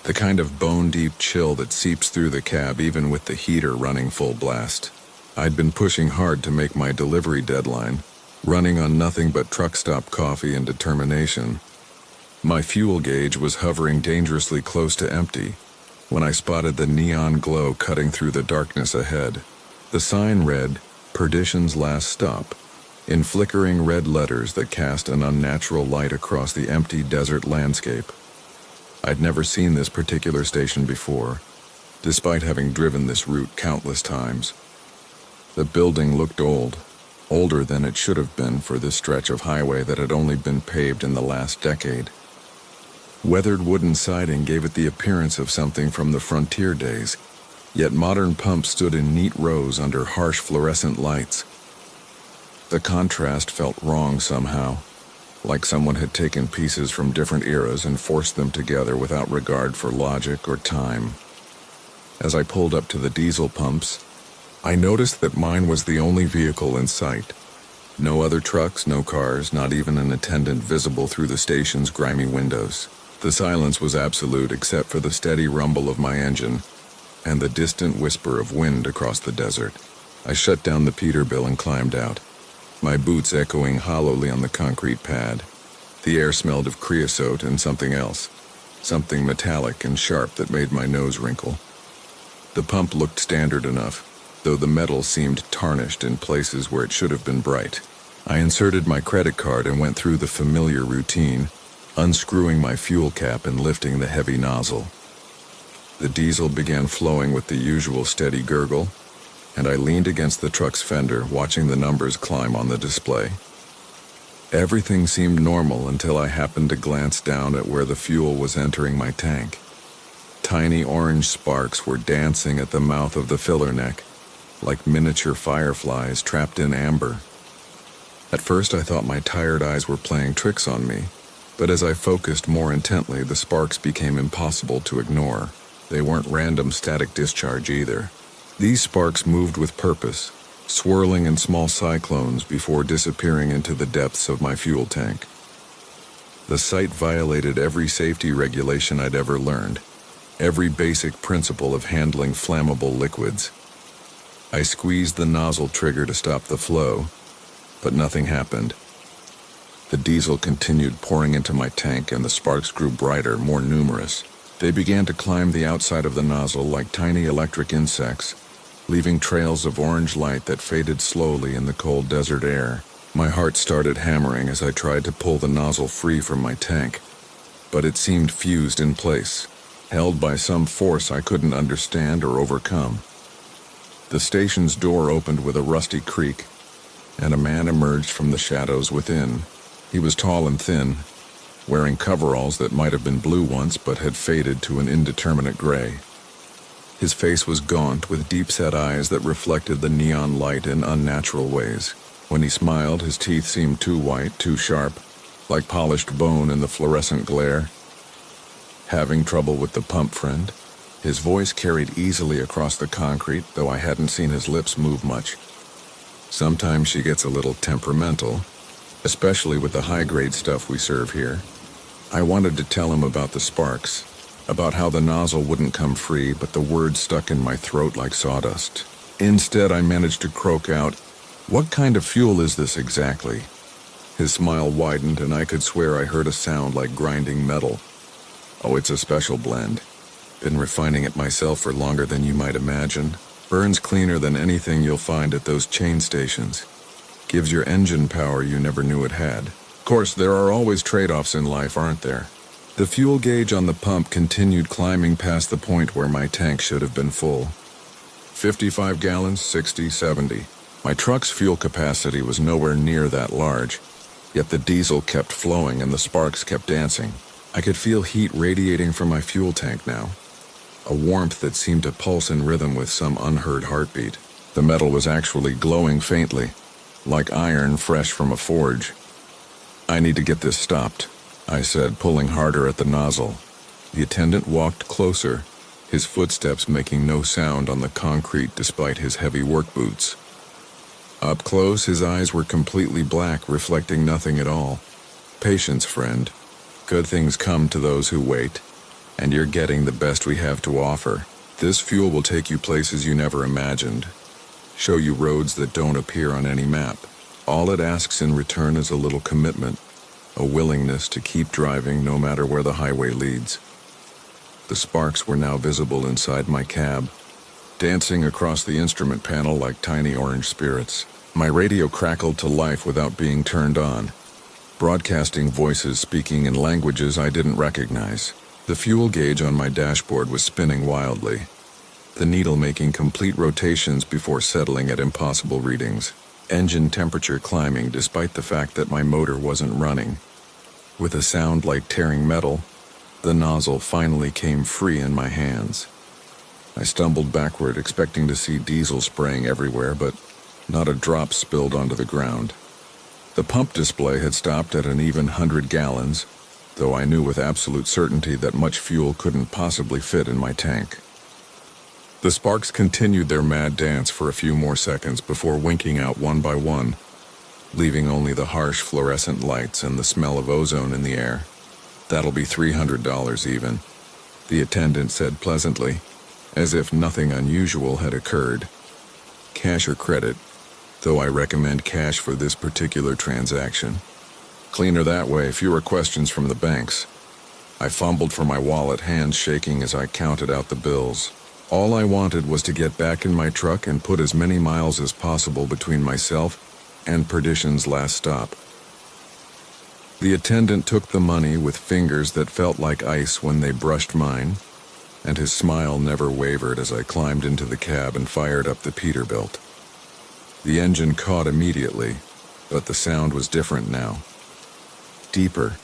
The kind of bone-deep chill that seeps through the cab even with the heater running full blast. I'd been pushing hard to make my delivery deadline, running on nothing but truck stop coffee and determination. My fuel gauge was hovering dangerously close to empty when I spotted the neon glow cutting through the darkness ahead. The sign read, "Perdition's Last Stop," in flickering red letters that cast an unnatural light across the empty desert landscape. I'd never seen this particular station before, despite having driven this route countless times. The building looked old, older than it should have been for this stretch of highway that had only been paved in the last decade. Weathered wooden siding gave it the appearance of something from the frontier days, yet modern pumps stood in neat rows under harsh fluorescent lights. The contrast felt wrong somehow, like someone had taken pieces from different eras and forced them together without regard for logic or time. As I pulled up to the diesel pumps, I noticed that mine was the only vehicle in sight. No other trucks, no cars, not even an attendant visible through the station's grimy windows. The silence was absolute except for the steady rumble of my engine and the distant whisper of wind across the desert. I shut down the Peterbilt and climbed out, my boots echoing hollowly on the concrete pad. The air smelled of creosote and something else, something metallic and sharp that made my nose wrinkle. The pump looked standard enough, though the metal seemed tarnished in places where it should have been bright. I inserted my credit card and went through the familiar routine, unscrewing my fuel cap and lifting the heavy nozzle. The diesel began flowing with the usual steady gurgle, and I leaned against the truck's fender, watching the numbers climb on the display. Everything seemed normal until I happened to glance down at where the fuel was entering my tank. Tiny orange sparks were dancing at the mouth of the filler neck, like miniature fireflies trapped in amber. At first I thought my tired eyes were playing tricks on me, but as I focused more intently, the sparks became impossible to ignore. They weren't random static discharge either. These sparks moved with purpose, swirling in small cyclones before disappearing into the depths of my fuel tank. The sight violated every safety regulation I'd ever learned, every basic principle of handling flammable liquids. I squeezed the nozzle trigger to stop the flow, but nothing happened. The diesel continued pouring into my tank and the sparks grew brighter, more numerous. They began to climb the outside of the nozzle like tiny electric insects, leaving trails of orange light that faded slowly in the cold desert air. My heart started hammering as I tried to pull the nozzle free from my tank, but it seemed fused in place, held by some force I couldn't understand or overcome. The station's door opened with a rusty creak, and a man emerged from the shadows within. He was tall and thin, wearing coveralls that might have been blue once but had faded to an indeterminate gray. His face was gaunt with deep-set eyes that reflected the neon light in unnatural ways. When he smiled, his teeth seemed too white, too sharp, like polished bone in the fluorescent glare. Having trouble with the pump, friend? His voice carried easily across the concrete, though I hadn't seen his lips move much. Sometimes she gets a little temperamental, especially with the high-grade stuff we serve here. I wanted to tell him about the sparks, about how the nozzle wouldn't come free, but the words stuck in my throat like sawdust. Instead, I managed to croak out, "What kind of fuel is this exactly?" His smile widened, and I could swear I heard a sound like grinding metal. Oh, it's a special blend. Been refining it myself for longer than you might imagine. Burns cleaner than anything you'll find at those chain stations. Gives your engine power you never knew it had. Of course, there are always trade-offs in life, aren't there? The fuel gauge on the pump continued climbing past the point where my tank should have been full. 55 gallons, 60, 70. My truck's fuel capacity was nowhere near that large, yet the diesel kept flowing and the sparks kept dancing. I could feel heat radiating from my fuel tank now, a warmth that seemed to pulse in rhythm with some unheard heartbeat. The metal was actually glowing faintly, like iron fresh from a forge. "I need to get this stopped," I said, pulling harder at the nozzle. The attendant walked closer, his footsteps making no sound on the concrete despite his heavy work boots. Up close, his eyes were completely black, reflecting nothing at all. "Patience, friend. Good things come to those who wait, and you're getting the best we have to offer. This fuel will take you places you never imagined, show you roads that don't appear on any map. All it asks in return is a little commitment, a willingness to keep driving no matter where the highway leads." The sparks were now visible inside my cab, dancing across the instrument panel like tiny orange spirits. My radio crackled to life without being turned on, broadcasting voices speaking in languages I didn't recognize. The fuel gauge on my dashboard was spinning wildly, the needle making complete rotations before settling at impossible readings. Engine temperature climbing despite the fact that my motor wasn't running. With a sound like tearing metal, the nozzle finally came free in my hands. I stumbled backward, expecting to see diesel spraying everywhere, but not a drop spilled onto the ground. The pump display had stopped at an even 100 gallons, though I knew with absolute certainty that much fuel couldn't possibly fit in my tank. The sparks continued their mad dance for a few more seconds before winking out one by one, leaving only the harsh fluorescent lights and the smell of ozone in the air. "That'll be $300 even," the attendant said pleasantly, as if nothing unusual had occurred. "Cash or credit, though I recommend cash for this particular transaction. Cleaner that way, fewer questions from the banks." I fumbled for my wallet, hands shaking as I counted out the bills. All I wanted was to get back in my truck and put as many miles as possible between myself and perdition's last stop. The attendant took the money with fingers that felt like ice when they brushed mine, and his smile never wavered as I climbed into the cab and fired up the Peterbilt. The engine caught immediately, but the sound was different now. Deeper,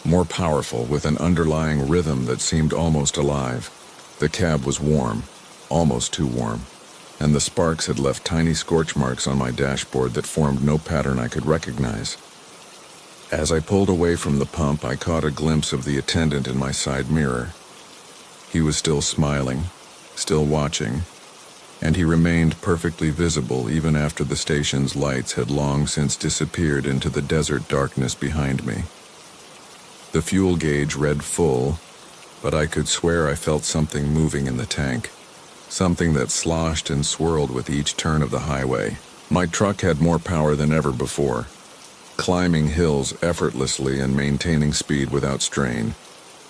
more powerful, with an underlying rhythm that seemed almost alive. The cab was warm, almost too warm, and the sparks had left tiny scorch marks on my dashboard that formed no pattern I could recognize. As I pulled away from the pump, I caught a glimpse of the attendant in my side mirror. He was still smiling, still watching, and he remained perfectly visible even after the station's lights had long since disappeared into the desert darkness behind me. The fuel gauge read full, but I could swear I felt something moving in the tank, something that sloshed and swirled with each turn of the highway. My truck had more power than ever before, climbing hills effortlessly and maintaining speed without strain.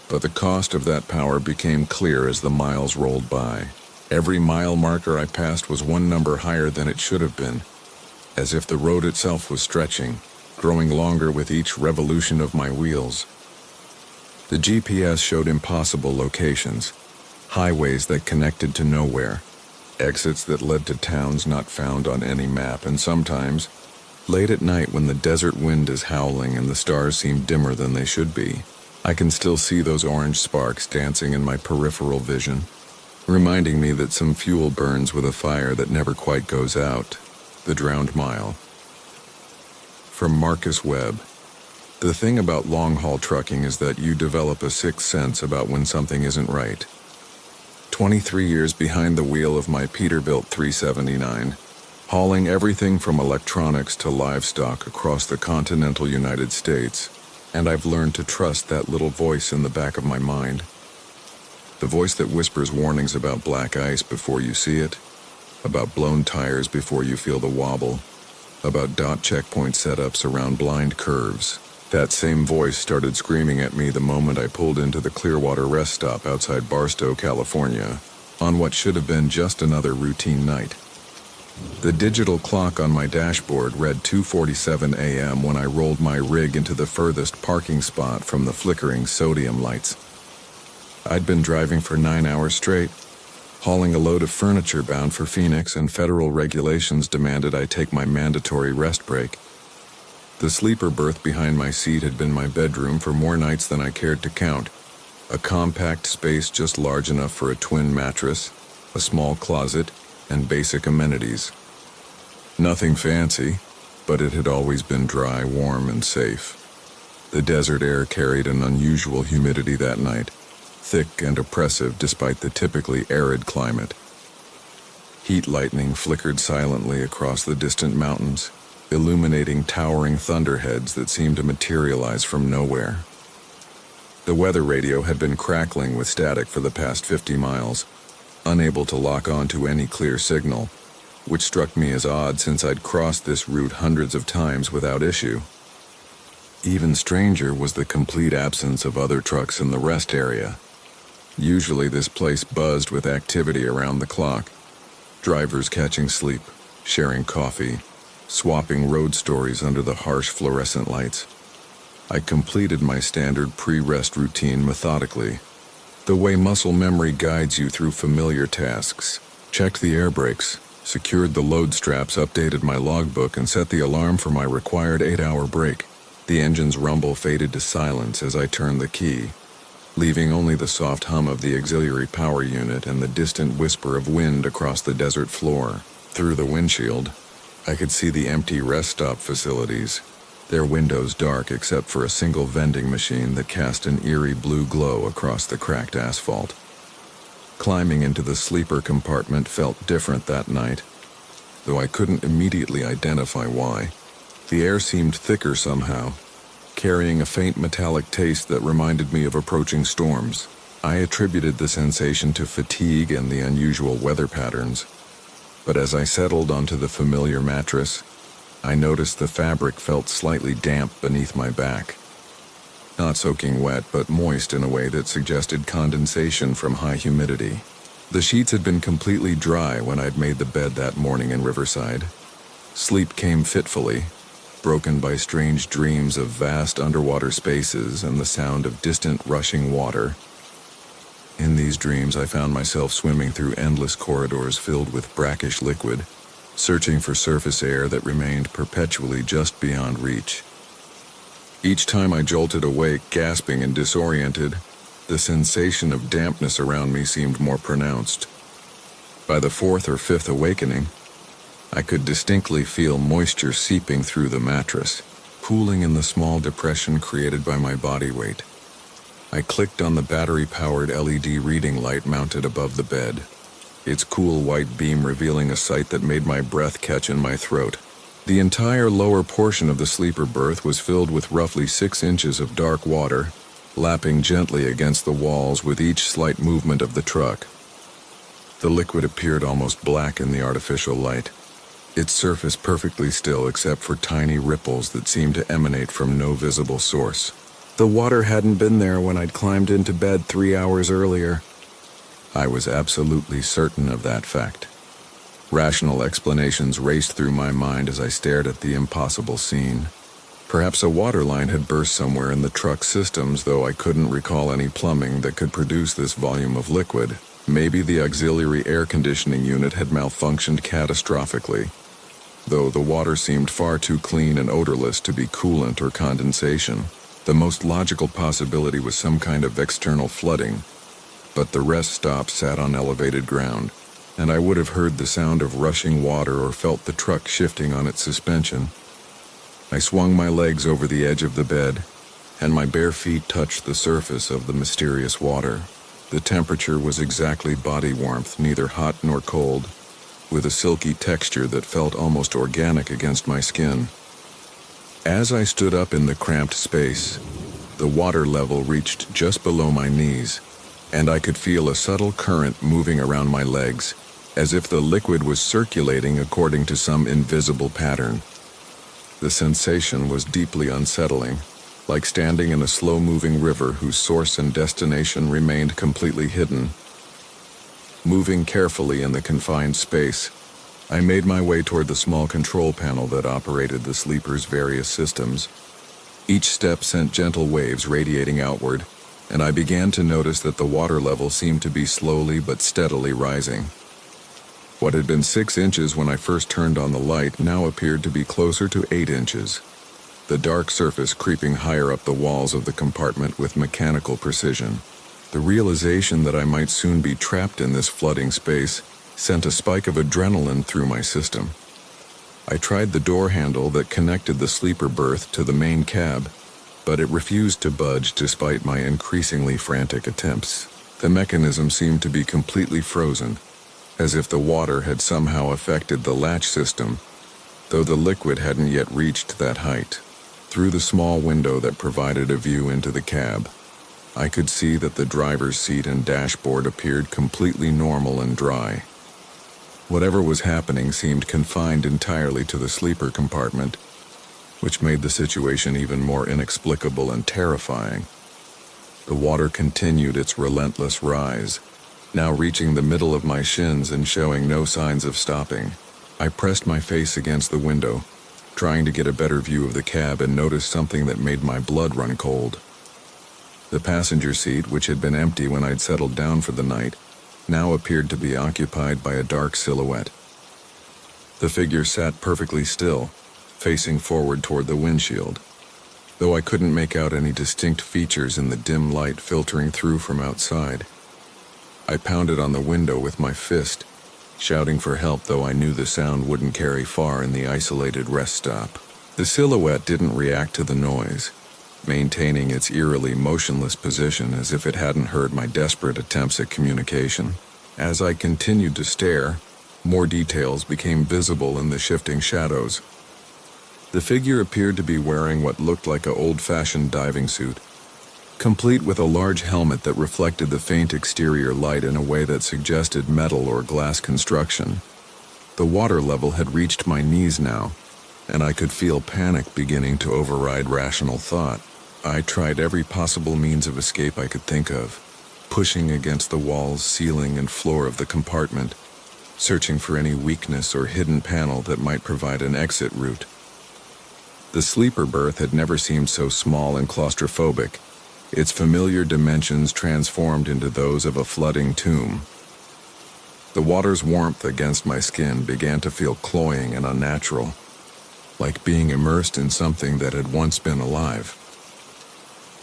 But the cost of that power became clear as the miles rolled by. Every mile marker I passed was one number higher than it should have been, as if the road itself was stretching, growing longer with each revolution of my wheels. The GPS showed impossible locations, highways that connected to nowhere, exits that led to towns not found on any map, and sometimes, late at night when the desert wind is howling and the stars seem dimmer than they should be, I can still see those orange sparks dancing in my peripheral vision, reminding me that some fuel burns with a fire that never quite goes out. The Drowned Mile. From Marcus Webb. The thing about long-haul trucking is that you develop a sixth sense about when something isn't right. 23 years behind the wheel of my Peterbilt 379, hauling everything from electronics to livestock across the continental United States, and I've learned to trust that little voice in the back of my mind. The voice that whispers warnings about black ice before you see it, about blown tires before you feel the wobble, about dot checkpoint setups around blind curves. That same voice started screaming at me the moment I pulled into the Clearwater rest stop outside Barstow, California, on what should have been just another routine night. The digital clock on my dashboard read 2:47 a.m. when I rolled my rig into the furthest parking spot from the flickering sodium lights. I'd been driving for 9 hours straight, hauling a load of furniture bound for Phoenix, and federal regulations demanded I take my mandatory rest break. The sleeper berth behind my seat had been my bedroom for more nights than I cared to count. A compact space just large enough for a twin mattress, a small closet, and basic amenities. Nothing fancy, but it had always been dry, warm, and safe. The desert air carried an unusual humidity that night, thick and oppressive despite the typically arid climate. Heat lightning flickered silently across the distant mountains, illuminating towering thunderheads that seemed to materialize from nowhere. The weather radio had been crackling with static for the past 50 miles, unable to lock on to any clear signal, which struck me as odd since I'd crossed this route hundreds of times without issue. Even stranger was the complete absence of other trucks in the rest area. Usually this place buzzed with activity around the clock, drivers catching sleep, sharing coffee, swapping road stories under the harsh fluorescent lights. I completed my standard pre-rest routine methodically, the way muscle memory guides you through familiar tasks. Checked the air brakes, secured the load straps, updated my logbook, and set the alarm for my required 8-hour break. The engine's rumble faded to silence as I turned the key, leaving only the soft hum of the auxiliary power unit and the distant whisper of wind across the desert floor. Through the windshield, I could see the empty rest stop facilities, their windows dark except for a single vending machine that cast an eerie blue glow across the cracked asphalt. Climbing into the sleeper compartment felt different that night, though I couldn't immediately identify why. The air seemed thicker somehow, carrying a faint metallic taste that reminded me of approaching storms. I attributed the sensation to fatigue and the unusual weather patterns, but as I settled onto the familiar mattress, I noticed the fabric felt slightly damp beneath my back. Not soaking wet, but moist in a way that suggested condensation from high humidity. The sheets had been completely dry when I'd made the bed that morning in Riverside. Sleep came fitfully, broken by strange dreams of vast underwater spaces and the sound of distant rushing water. In these dreams, I found myself swimming through endless corridors filled with brackish liquid, searching for surface air that remained perpetually just beyond reach. Each time I jolted awake, gasping and disoriented, the sensation of dampness around me seemed more pronounced. By the fourth or fifth awakening, I could distinctly feel moisture seeping through the mattress, pooling in the small depression created by my body weight. I clicked on the battery-powered LED reading light mounted above the bed, its cool white beam revealing a sight that made my breath catch in my throat. The entire lower portion of the sleeper berth was filled with roughly 6 inches of dark water, lapping gently against the walls with each slight movement of the truck. The liquid appeared almost black in the artificial light, its surface perfectly still except for tiny ripples that seemed to emanate from no visible source. The water hadn't been there when I'd climbed into bed 3 hours earlier. I was absolutely certain of that fact. Rational explanations raced through my mind as I stared at the impossible scene. Perhaps a water line had burst somewhere in the truck's systems, though I couldn't recall any plumbing that could produce this volume of liquid. Maybe the auxiliary air conditioning unit had malfunctioned catastrophically, though the water seemed far too clean and odorless to be coolant or condensation. The most logical possibility was some kind of external flooding, but the rest stop sat on elevated ground, and I would have heard the sound of rushing water or felt the truck shifting on its suspension. I swung my legs over the edge of the bed, and my bare feet touched the surface of the mysterious water. The temperature was exactly body warmth, neither hot nor cold, with a silky texture that felt almost organic against my skin. As I stood up in the cramped space, the water level reached just below my knees, and I could feel a subtle current moving around my legs, as if the liquid was circulating according to some invisible pattern. The sensation was deeply unsettling, like standing in a slow-moving river whose source and destination remained completely hidden. Moving carefully in the confined space, I made my way toward the small control panel that operated the sleeper's various systems. Each step sent gentle waves radiating outward, and I began to notice that the water level seemed to be slowly but steadily rising. What had been 6 inches when I first turned on the light now appeared to be closer to 8 inches, the dark surface creeping higher up the walls of the compartment with mechanical precision. The realization that I might soon be trapped in this flooding space sent a spike of adrenaline through my system. I tried the door handle that connected the sleeper berth to the main cab, but it refused to budge despite my increasingly frantic attempts. The mechanism seemed to be completely frozen, as if the water had somehow affected the latch system, though the liquid hadn't yet reached that height. Through the small window that provided a view into the cab, I could see that the driver's seat and dashboard appeared completely normal and dry. Whatever was happening seemed confined entirely to the sleeper compartment, which made the situation even more inexplicable and terrifying. The water continued its relentless rise, now reaching the middle of my shins and showing no signs of stopping. I pressed my face against the window, trying to get a better view of the cab, and noticed something that made my blood run cold. The passenger seat, which had been empty when I'd settled down for the night, now appeared to be occupied by a dark silhouette. The figure sat perfectly still, facing forward toward the windshield, though I couldn't make out any distinct features in the dim light filtering through from outside. I pounded on the window with my fist, shouting for help, though I knew the sound wouldn't carry far in the isolated rest stop. The silhouette didn't react to the noise, maintaining its eerily motionless position as if it hadn't heard my desperate attempts at communication. As I continued to stare, more details became visible in the shifting shadows. The figure appeared to be wearing what looked like an old-fashioned diving suit, complete with a large helmet that reflected the faint exterior light in a way that suggested metal or glass construction. The water level had reached my knees now, and I could feel panic beginning to override rational thought. I tried every possible means of escape I could think of, pushing against the walls, ceiling, and floor of the compartment, searching for any weakness or hidden panel that might provide an exit route. The sleeper berth had never seemed so small and claustrophobic, its familiar dimensions transformed into those of a flooding tomb. The water's warmth against my skin began to feel cloying and unnatural, like being immersed in something that had once been alive.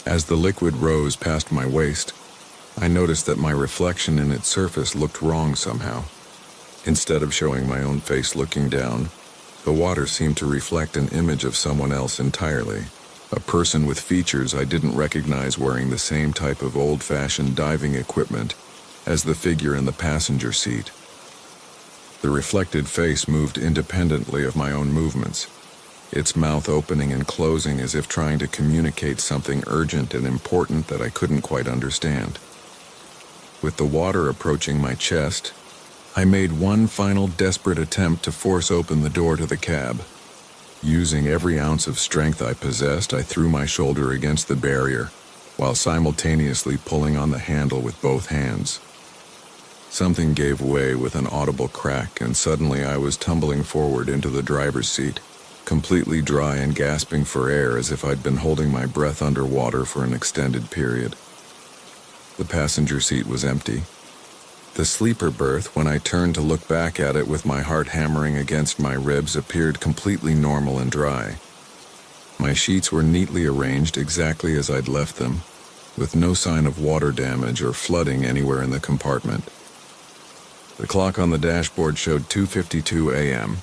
As the liquid rose past my waist, I noticed that my reflection in its surface looked wrong somehow. Instead of showing my own face looking down, the water seemed to reflect an image of someone else entirely. A person with features I didn't recognize, wearing the same type of old-fashioned diving equipment as the figure in the passenger seat. The reflected face moved independently of my own movements, its mouth opening and closing as if trying to communicate something urgent and important that I couldn't quite understand. With the water approaching my chest, I made one final desperate attempt to force open the door to the cab. Using every ounce of strength I possessed, I threw my shoulder against the barrier, while simultaneously pulling on the handle with both hands. Something gave way with an audible crack, and suddenly I was tumbling forward into the driver's seat, completely dry and gasping for air as if I'd been holding my breath underwater for an extended period. The passenger seat was empty. The sleeper berth, when I turned to look back at it with my heart hammering against my ribs, appeared completely normal and dry. My sheets were neatly arranged exactly as I'd left them, with no sign of water damage or flooding anywhere in the compartment. The clock on the dashboard showed 2:52 a.m.,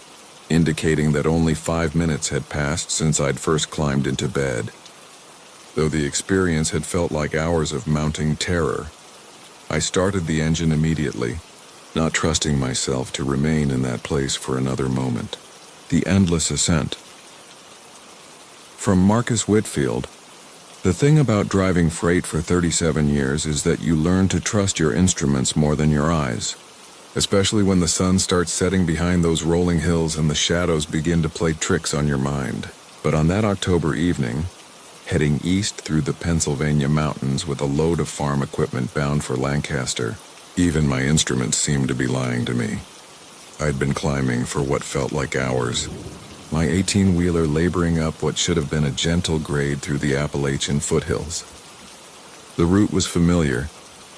indicating that only 5 minutes had passed since I'd first climbed into bed. Though the experience had felt like hours of mounting terror, I started the engine immediately, not trusting myself to remain in that place for another moment. The endless ascent. From Marcus Whitfield, the thing about driving freight for 37 years is that you learn to trust your instruments more than your eyes, especially when the sun starts setting behind those rolling hills and the shadows begin to play tricks on your mind. But on that October evening, heading east through the Pennsylvania mountains with a load of farm equipment bound for Lancaster. Even my instruments seemed to be lying to me. I'd been climbing for what felt like hours, my 18-wheeler laboring up what should have been a gentle grade through the Appalachian foothills. The route was familiar,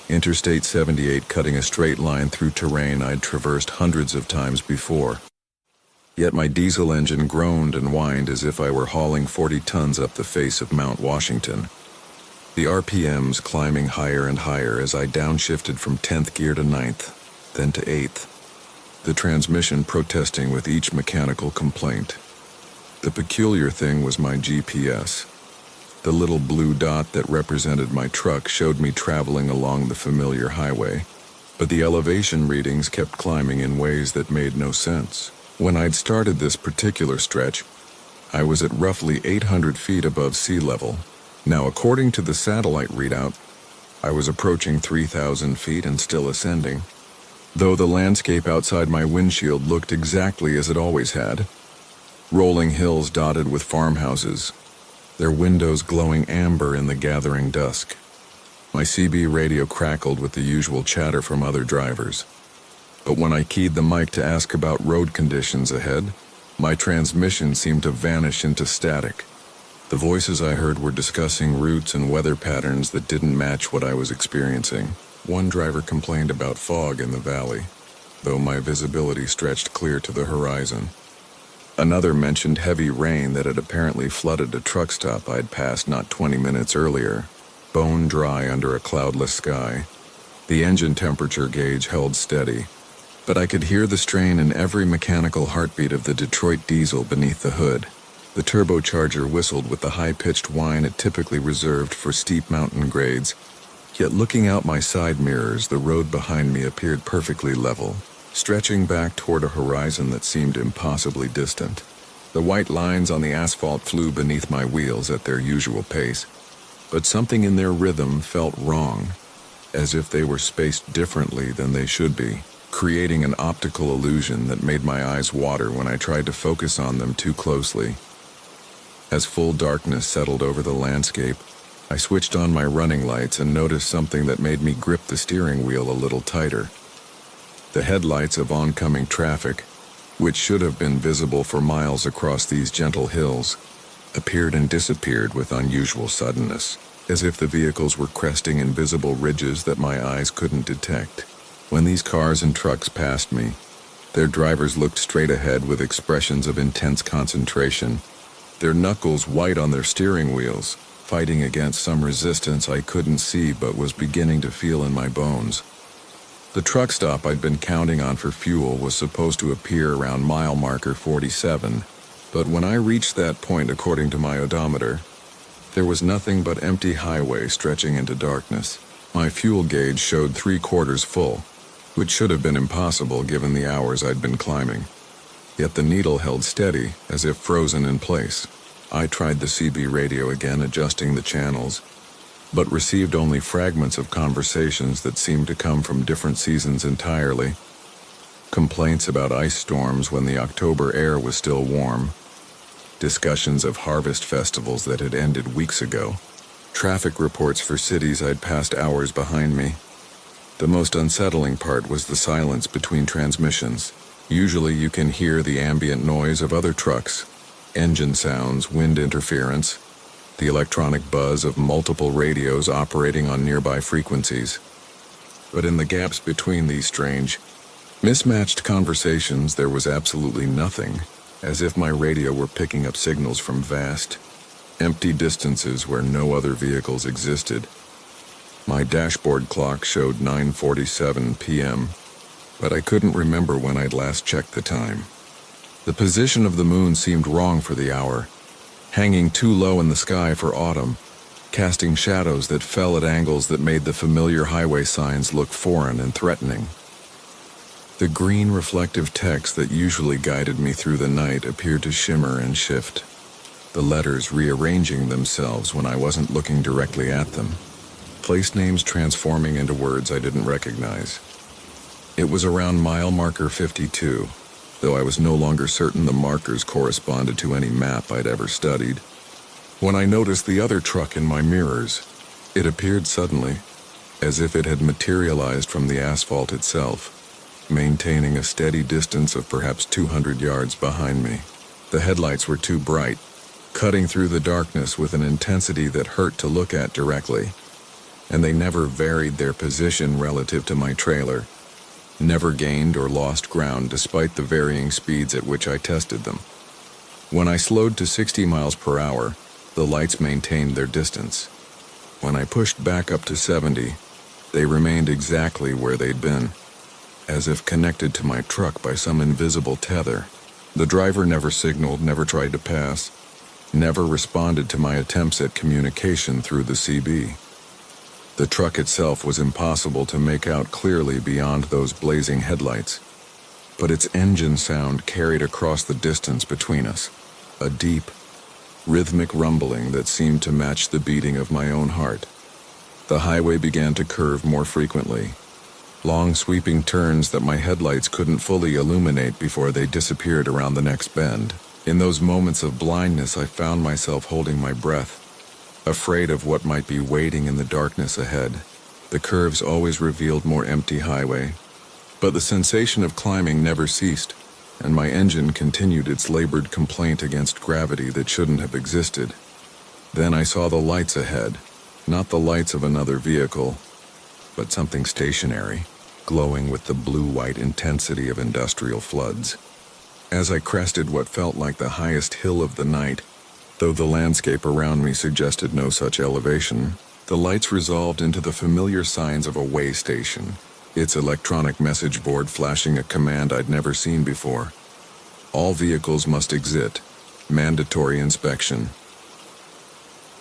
Interstate 78 cutting a straight line through terrain I'd traversed hundreds of times before. Yet my diesel engine groaned and whined as if I were hauling 40 tons up the face of Mount Washington. The RPMs climbing higher and higher as I downshifted from 10th gear to 9th, then to 8th. The transmission protesting with each mechanical complaint. The peculiar thing was my GPS. The little blue dot that represented my truck showed me traveling along the familiar highway, but the elevation readings kept climbing in ways that made no sense. When I'd started this particular stretch, I was at roughly 800 feet above sea level. Now, according to the satellite readout, I was approaching 3,000 feet and still ascending, though the landscape outside my windshield looked exactly as it always had. Rolling hills dotted with farmhouses, their windows glowing amber in the gathering dusk. My CB radio crackled with the usual chatter from other drivers. But when I keyed the mic to ask about road conditions ahead, my transmission seemed to vanish into static. The voices I heard were discussing routes and weather patterns that didn't match what I was experiencing. One driver complained about fog in the valley, though my visibility stretched clear to the horizon. Another mentioned heavy rain that had apparently flooded a truck stop I'd passed not 20 minutes earlier, bone dry under a cloudless sky. The engine temperature gauge held steady, but I could hear the strain in every mechanical heartbeat of the Detroit diesel beneath the hood. The turbocharger whistled with the high-pitched whine it typically reserved for steep mountain grades, yet looking out my side mirrors, the road behind me appeared perfectly level, stretching back toward a horizon that seemed impossibly distant. The white lines on the asphalt flew beneath my wheels at their usual pace, but something in their rhythm felt wrong, as if they were spaced differently than they should be, creating an optical illusion that made my eyes water when I tried to focus on them too closely. As full darkness settled over the landscape, I switched on my running lights and noticed something that made me grip the steering wheel a little tighter. The headlights of oncoming traffic, which should have been visible for miles across these gentle hills, appeared and disappeared with unusual suddenness, as if the vehicles were cresting invisible ridges that my eyes couldn't detect. When these cars and trucks passed me, their drivers looked straight ahead with expressions of intense concentration, their knuckles white on their steering wheels, fighting against some resistance I couldn't see but was beginning to feel in my bones. The truck stop I'd been counting on for fuel was supposed to appear around mile marker 47, but when I reached that point, according to my odometer, there was nothing but empty highway stretching into darkness. My fuel gauge showed 3/4 full, which should have been impossible given the hours I'd been climbing. Yet the needle held steady, as if frozen in place. I tried the CB radio again, adjusting the channels, but received only fragments of conversations that seemed to come from different seasons entirely. Complaints about ice storms when the October air was still warm. Discussions of harvest festivals that had ended weeks ago. Traffic reports for cities I'd passed hours behind me. The most unsettling part was the silence between transmissions. Usually you can hear the ambient noise of other trucks, engine sounds, wind interference, the electronic buzz of multiple radios operating on nearby frequencies. But in the gaps between these strange, mismatched conversations, there was absolutely nothing, as if my radio were picking up signals from vast, empty distances where no other vehicles existed. My dashboard clock showed 9:47 p.m., but I couldn't remember when I'd last checked the time. The position of the moon seemed wrong for the hour, hanging too low in the sky for autumn, casting shadows that fell at angles that made the familiar highway signs look foreign and threatening. The green reflective text that usually guided me through the night appeared to shimmer and shift, the letters rearranging themselves when I wasn't looking directly at them, place names transforming into words I didn't recognize. It was around mile marker 52, though I was no longer certain the markers corresponded to any map I'd ever studied, When I noticed the other truck in my mirrors, it appeared suddenly, as if it had materialized from the asphalt itself, maintaining a steady distance of perhaps 200 yards behind me. The headlights were too bright, cutting through the darkness with an intensity that hurt to look at directly, and they never varied their position relative to my trailer, never gained or lost ground despite the varying speeds at which I tested them. When I slowed to 60 miles per hour, the lights maintained their distance. When I pushed back up to 70, they remained exactly where they'd been, as if connected to my truck by some invisible tether. The driver never signaled, never tried to pass, never responded to my attempts at communication through the CB. The truck itself was impossible to make out clearly beyond those blazing headlights, but its engine sound carried across the distance between us, a deep, rhythmic rumbling that seemed to match the beating of my own heart. The highway began to curve more frequently, long sweeping turns that my headlights couldn't fully illuminate before they disappeared around the next bend. In those moments of blindness, I found myself holding my breath, afraid of what might be waiting in the darkness ahead. The curves always revealed more empty highway, but the sensation of climbing never ceased, and my engine continued its labored complaint against gravity that shouldn't have existed. Then I saw the lights ahead, not the lights of another vehicle, but something stationary, glowing with the blue-white intensity of industrial floods. As I crested what felt like the highest hill of the night, though the landscape around me suggested no such elevation, the lights resolved into the familiar signs of a way station, its electronic message board flashing a command I'd never seen before. All vehicles must exit. Mandatory inspection.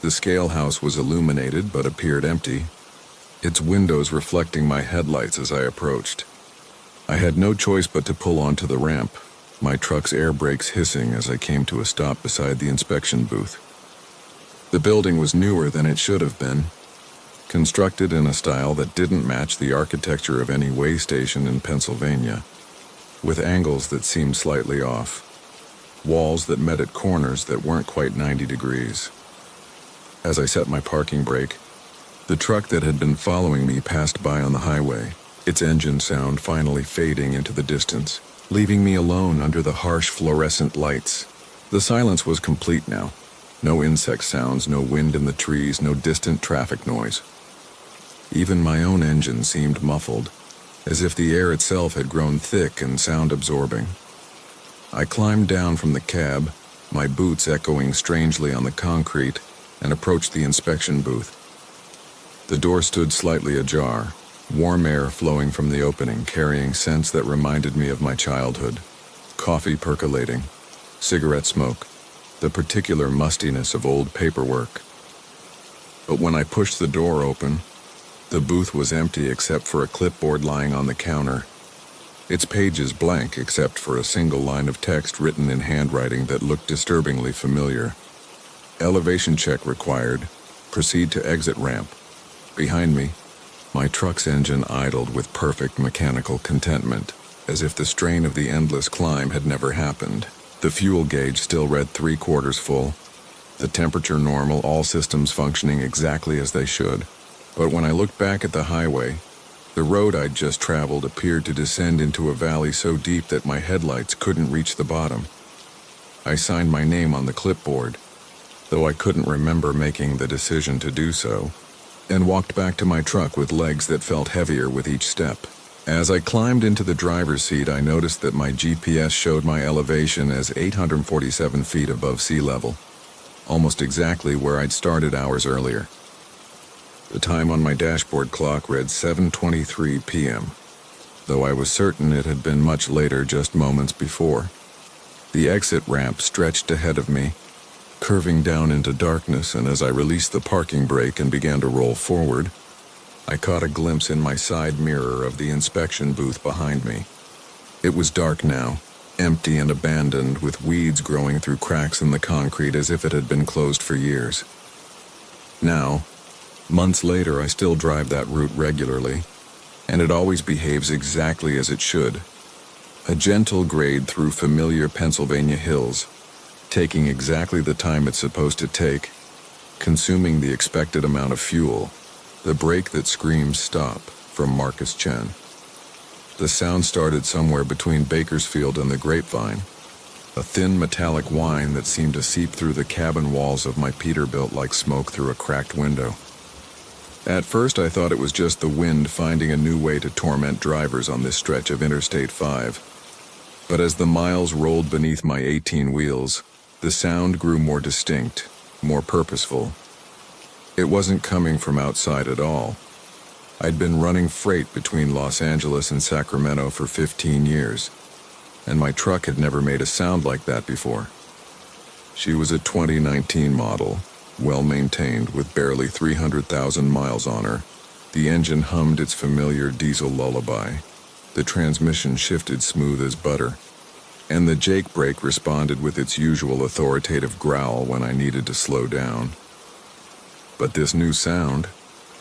The scale house was illuminated but appeared empty, its windows reflecting my headlights as I approached. I had no choice but to pull onto the ramp, my truck's air brakes hissing as I came to a stop beside the inspection booth. The building was newer than it should have been, constructed in a style that didn't match the architecture of any way station in Pennsylvania, with angles that seemed slightly off, walls that met at corners that weren't quite 90 degrees. As I set my parking brake, the truck that had been following me passed by on the highway, its engine sound finally fading into the distance, leaving me alone under the harsh fluorescent lights. The silence was complete now. No insect sounds, no wind in the trees, no distant traffic noise. Even my own engine seemed muffled, as if the air itself had grown thick and sound-absorbing. I climbed down from the cab, my boots echoing strangely on the concrete, and approached the inspection booth. The door stood slightly ajar, warm air flowing from the opening, carrying scents that reminded me of my childhood. Coffee percolating, cigarette smoke, the particular mustiness of old paperwork. But when I pushed the door open, the booth was empty except for a clipboard lying on the counter, its pages blank except for a single line of text written in handwriting that looked disturbingly familiar. Elevation check required. Proceed to exit ramp. Behind me, my truck's engine idled with perfect mechanical contentment, as if the strain of the endless climb had never happened. The fuel gauge still read 3/4 full, the temperature normal, all systems functioning exactly as they should. But when I looked back at the highway, the road I'd just traveled appeared to descend into a valley so deep that my headlights couldn't reach the bottom. I signed my name on the clipboard, though I couldn't remember making the decision to do so, and walked back to my truck with legs that felt heavier with each step. As I climbed into the driver's seat, I noticed that my GPS showed my elevation as 847 feet above sea level, almost exactly where I'd started hours earlier. The time on my dashboard clock read 7:23 p.m., though I was certain it had been much later just moments before. The exit ramp stretched ahead of me, curving down into darkness, and as I released the parking brake and began to roll forward, I caught a glimpse in my side mirror of the inspection booth behind me. It was dark now, empty and abandoned, with weeds growing through cracks in the concrete as if it had been closed for years. Now, months later, I still drive that route regularly, and it always behaves exactly as it should. A gentle grade through familiar Pennsylvania hills, taking exactly the time it's supposed to take, consuming the expected amount of fuel. The brake that screams stop, from Marcus Chen. The sound started somewhere between Bakersfield and the Grapevine, a thin metallic whine that seemed to seep through the cabin walls of my Peterbilt like smoke through a cracked window. At first I thought it was just the wind finding a new way to torment drivers on this stretch of Interstate 5. But as the miles rolled beneath my 18 wheels, the sound grew more distinct, more purposeful. It wasn't coming from outside at all. I'd been running freight between Los Angeles and Sacramento for 15 years, and my truck had never made a sound like that before. She was a 2019 model, well-maintained with barely 300,000 miles on her. The engine hummed its familiar diesel lullaby. The transmission shifted smooth as butter, and the Jake brake responded with its usual authoritative growl when I needed to slow down. But this new sound,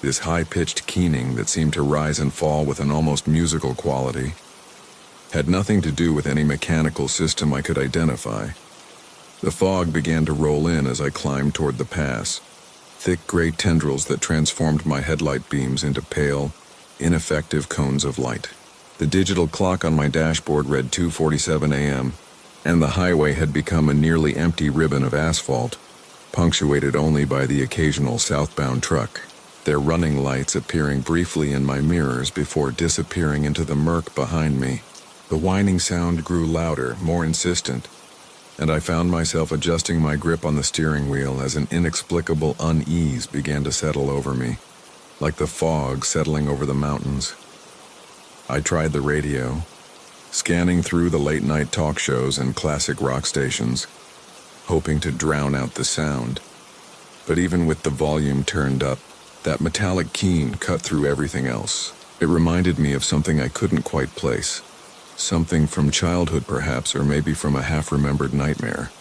this high-pitched keening that seemed to rise and fall with an almost musical quality, had nothing to do with any mechanical system I could identify. The fog began to roll in as I climbed toward the pass, thick gray tendrils that transformed my headlight beams into pale, ineffective cones of light. The digital clock on my dashboard read 2:47 a.m., and the highway had become a nearly empty ribbon of asphalt, punctuated only by the occasional southbound truck, their running lights appearing briefly in my mirrors before disappearing into the murk behind me. The whining sound grew louder, more insistent, and I found myself adjusting my grip on the steering wheel as an inexplicable unease began to settle over me, like the fog settling over the mountains. I tried the radio, scanning through the late-night talk shows and classic rock stations, hoping to drown out the sound. But even with the volume turned up, that metallic keen cut through everything else. It reminded me of something I couldn't quite place. Something from childhood perhaps, or maybe from a half-remembered nightmare.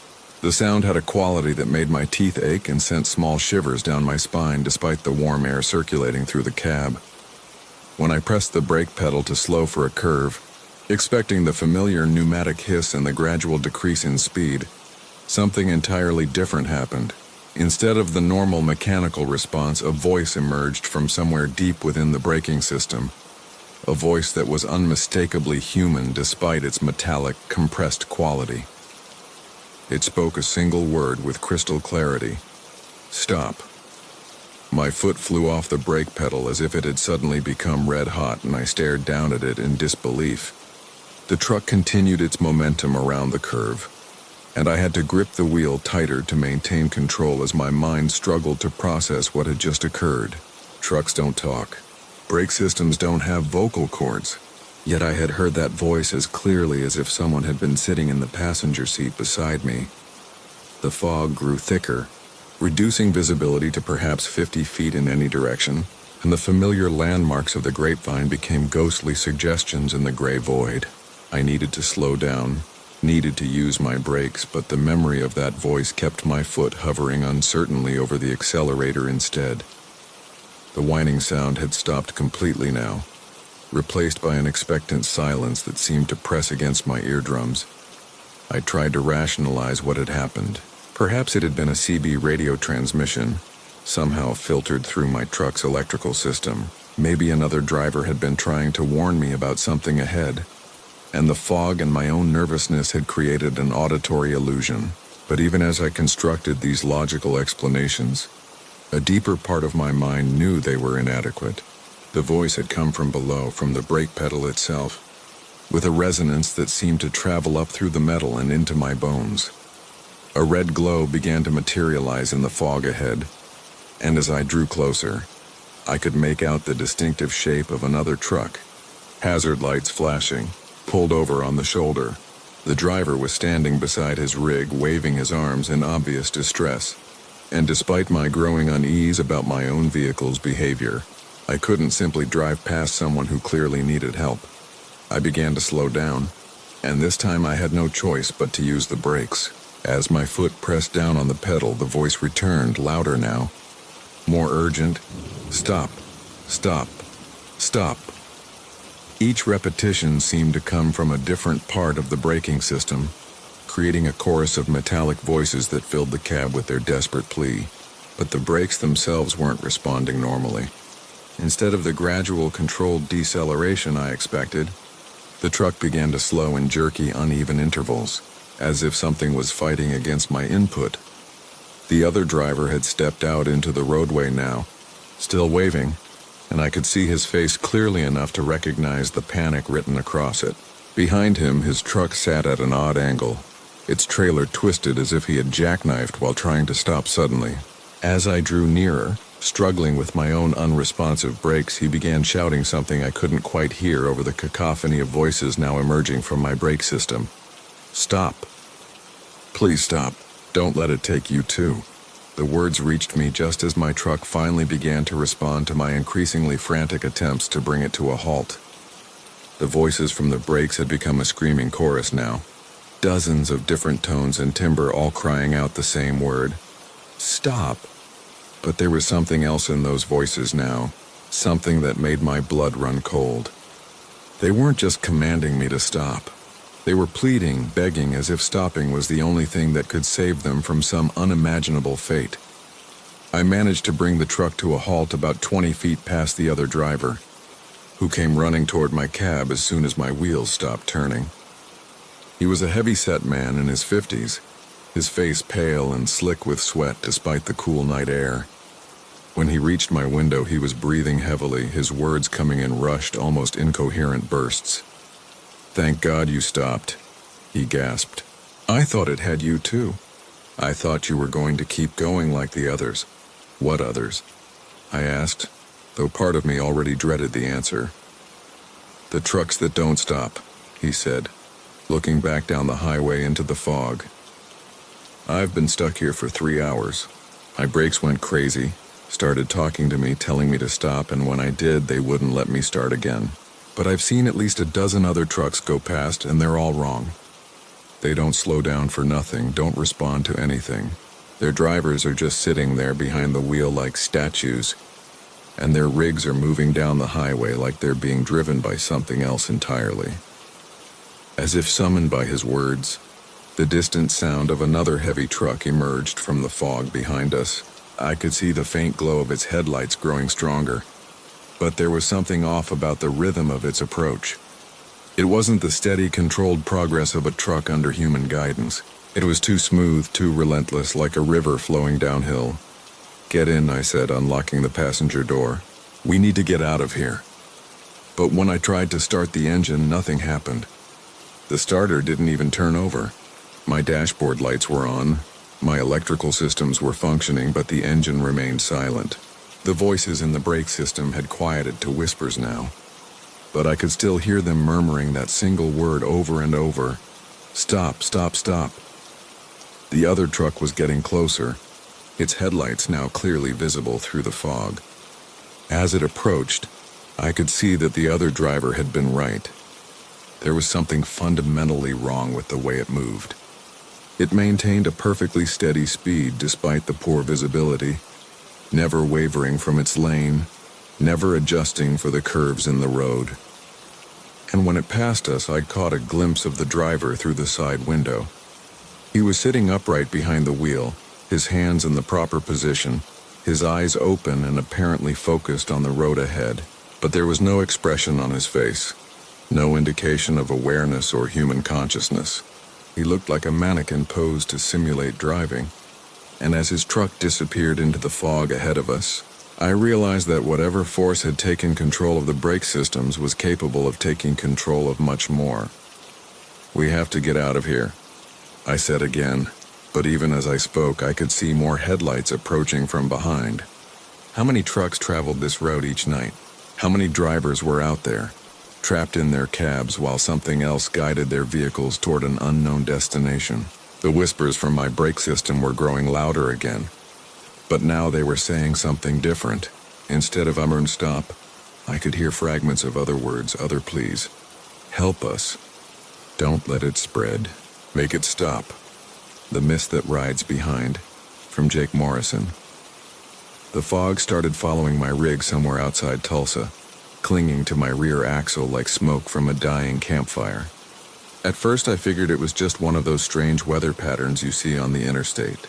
The sound had a quality that made my teeth ache and sent small shivers down my spine despite the warm air circulating through the cab. When I pressed the brake pedal to slow for a curve, expecting the familiar pneumatic hiss and the gradual decrease in speed, something entirely different happened. Instead of the normal mechanical response, a voice emerged from somewhere deep within the braking system. A voice that was unmistakably human despite its metallic, compressed quality. It spoke a single word with crystal clarity. Stop. My foot flew off the brake pedal as if it had suddenly become red hot, and I stared down at it in disbelief. The truck continued its momentum around the curve, and I had to grip the wheel tighter to maintain control as my mind struggled to process what had just occurred. Trucks don't talk. Brake systems don't have vocal cords. Yet I had heard that voice as clearly as if someone had been sitting in the passenger seat beside me. The fog grew thicker, reducing visibility to perhaps 50 feet in any direction, and the familiar landmarks of the Grapevine became ghostly suggestions in the gray void. I needed to slow down, needed to use my brakes, but the memory of that voice kept my foot hovering uncertainly over the accelerator instead. The whining sound had stopped completely now, replaced by an expectant silence that seemed to press against my eardrums. I tried to rationalize what had happened. Perhaps it had been a CB radio transmission, somehow filtered through my truck's electrical system. Maybe another driver had been trying to warn me about something ahead, and the fog and my own nervousness had created an auditory illusion. But even as I constructed these logical explanations, a deeper part of my mind knew they were inadequate. The voice had come from below, from the brake pedal itself, with a resonance that seemed to travel up through the metal and into my bones. A red glow began to materialize in the fog ahead, and as I drew closer, I could make out the distinctive shape of another truck, hazard lights flashing, pulled over on the shoulder. The driver was standing beside his rig, waving his arms in obvious distress, and despite my growing unease about my own vehicle's behavior, I couldn't simply drive past someone who clearly needed help. I began to slow down, and this time I had no choice but to use the brakes. As my foot pressed down on the pedal, the voice returned, louder now, more urgent. Stop, stop, stop. Each repetition seemed to come from a different part of the braking system, creating a chorus of metallic voices that filled the cab with their desperate plea. but the brakes themselves weren't responding normally. Instead of the gradual, controlled deceleration I expected, the truck began to slow in jerky, uneven intervals, as if something was fighting against my input. The other driver had stepped out into the roadway now, still waving, and I could see his face clearly enough to recognize the panic written across it. Behind him, his truck sat at an odd angle, its trailer twisted as if he had jackknifed while trying to stop suddenly. As I drew nearer, struggling with my own unresponsive brakes, he began shouting something I couldn't quite hear over the cacophony of voices now emerging from my brake system. "Stop. Please stop. Don't let it take you too." The words reached me just as my truck finally began to respond to my increasingly frantic attempts to bring it to a halt. The voices from the brakes had become a screaming chorus now. Dozens of different tones and timbre all crying out the same word. Stop. But there was something else in those voices now, something that made my blood run cold. They weren't just commanding me to stop. They were pleading, begging, as if stopping was the only thing that could save them from some unimaginable fate. I managed to bring the truck to a halt about 20 feet past the other driver, who came running toward my cab as soon as my wheels stopped turning. He was a heavy-set man in his 50s, his face pale and slick with sweat despite the cool night air. When he reached my window, he was breathing heavily, his words coming in rushed, almost incoherent bursts. "Thank God you stopped," he gasped. "I thought it had you too. I thought you were going to keep going like the others." "What others?" I asked, though part of me already dreaded the answer. "The trucks that don't stop," he said, looking back down the highway into the fog. "I've been stuck here for 3 hours. My brakes went crazy, started talking to me, telling me to stop, and when I did, they wouldn't let me start again. But I've seen at least a dozen other trucks go past, and they're all wrong. They don't slow down for nothing, don't respond to anything. Their drivers are just sitting there behind the wheel like statues, and their rigs are moving down the highway like they're being driven by something else entirely." As if summoned by his words, the distant sound of another heavy truck emerged from the fog behind us. I could see the faint glow of its headlights growing stronger, but there was something off about the rhythm of its approach. It wasn't the steady, controlled progress of a truck under human guidance. It was too smooth, too relentless, like a river flowing downhill. "Get in," I said, unlocking the passenger door. "We need to get out of here." But when I tried to start the engine, nothing happened. The starter didn't even turn over. My dashboard lights were on, my electrical systems were functioning, but the engine remained silent. The voices in the brake system had quieted to whispers now, but I could still hear them murmuring that single word over and over. "Stop, stop, stop." The other truck was getting closer, its headlights now clearly visible through the fog. As it approached, I could see that the other driver had been right. There was something fundamentally wrong with the way it moved. It maintained a perfectly steady speed despite the poor visibility, never wavering from its lane, never adjusting for the curves in the road. And when it passed us, I caught a glimpse of the driver through the side window. He was sitting upright behind the wheel, his hands in the proper position, his eyes open and apparently focused on the road ahead, but there was no expression on his face, no indication of awareness or human consciousness. He looked like a mannequin posed to simulate driving. And as his truck disappeared into the fog ahead of us, I realized that whatever force had taken control of the brake systems was capable of taking control of much more. "We have to get out of here," I said again, but even as I spoke, I could see more headlights approaching from behind. How many trucks traveled this road each night? How many drivers were out there, trapped in their cabs while something else guided their vehicles toward an unknown destination? The whispers from my brake system were growing louder again, but now they were saying something different. Instead of stop, I could hear fragments of other words, other pleas. "Help us. Don't let it spread. Make it stop. The mist that rides behind," from Jake Morrison. The fog started following my rig somewhere outside Tulsa, clinging to my rear axle like smoke from a dying campfire. At first I figured it was just one of those strange weather patterns you see on the interstate.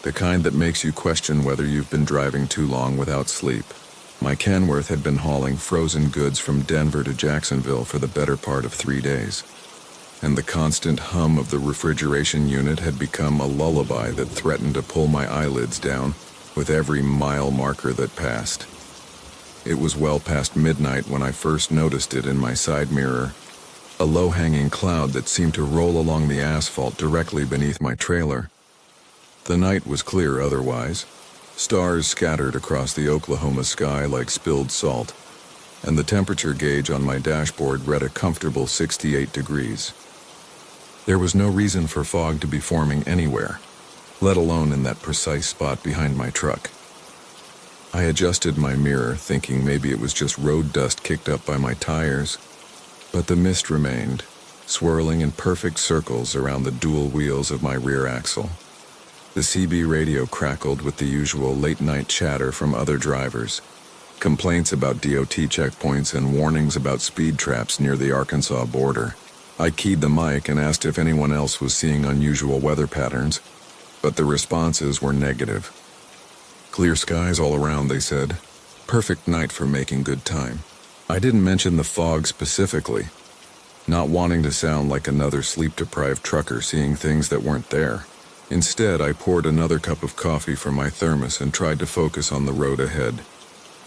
The kind that makes you question whether you've been driving too long without sleep. My Kenworth had been hauling frozen goods from Denver to Jacksonville for the better part of 3 days, and the constant hum of the refrigeration unit had become a lullaby that threatened to pull my eyelids down with every mile marker that passed. It was well past midnight when I first noticed it in my side mirror, a low-hanging cloud that seemed to roll along the asphalt directly beneath my trailer. The night was clear otherwise. Stars scattered across the Oklahoma sky like spilled salt, and the temperature gauge on my dashboard read a comfortable 68 degrees. There was no reason for fog to be forming anywhere, let alone in that precise spot behind my truck. I adjusted my mirror, thinking maybe it was just road dust kicked up by my tires, but the mist remained, swirling in perfect circles around the dual wheels of my rear axle. The CB radio crackled with the usual late-night chatter from other drivers, complaints about DOT checkpoints and warnings about speed traps near the Arkansas border. I keyed the mic and asked if anyone else was seeing unusual weather patterns, but the responses were negative. Clear skies all around, they said. Perfect night for making good time. I didn't mention the fog specifically, not wanting to sound like another sleep-deprived trucker seeing things that weren't there. Instead, I poured another cup of coffee from my thermos and tried to focus on the road ahead.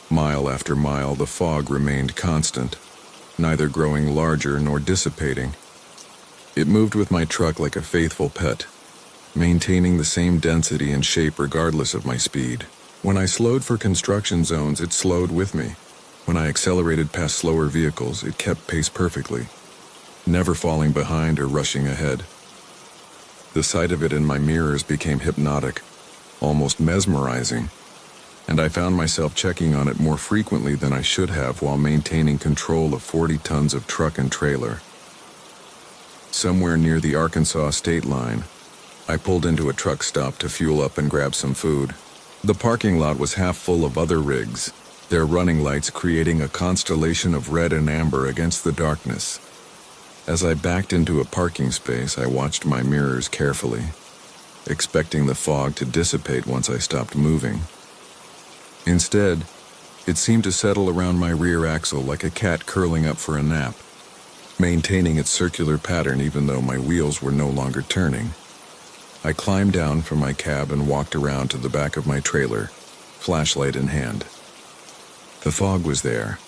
Mile after mile, the fog remained constant, neither growing larger nor dissipating. It moved with my truck like a faithful pet, maintaining the same density and shape regardless of my speed. When I slowed for construction zones, it slowed with me. When I accelerated past slower vehicles, it kept pace perfectly, never falling behind or rushing ahead. The sight of it in my mirrors became hypnotic, almost mesmerizing, and I found myself checking on it more frequently than I should have while maintaining control of 40 tons of truck and trailer. Somewhere near the Arkansas state line, I pulled into a truck stop to fuel up and grab some food. The parking lot was half full of other rigs, their running lights creating a constellation of red and amber against the darkness. As I backed into a parking space, I watched my mirrors carefully, expecting the fog to dissipate once I stopped moving. Instead, it seemed to settle around my rear axle like a cat curling up for a nap, maintaining its circular pattern even though my wheels were no longer turning. I climbed down from my cab and walked around to the back of my trailer, flashlight in hand. The fog was there,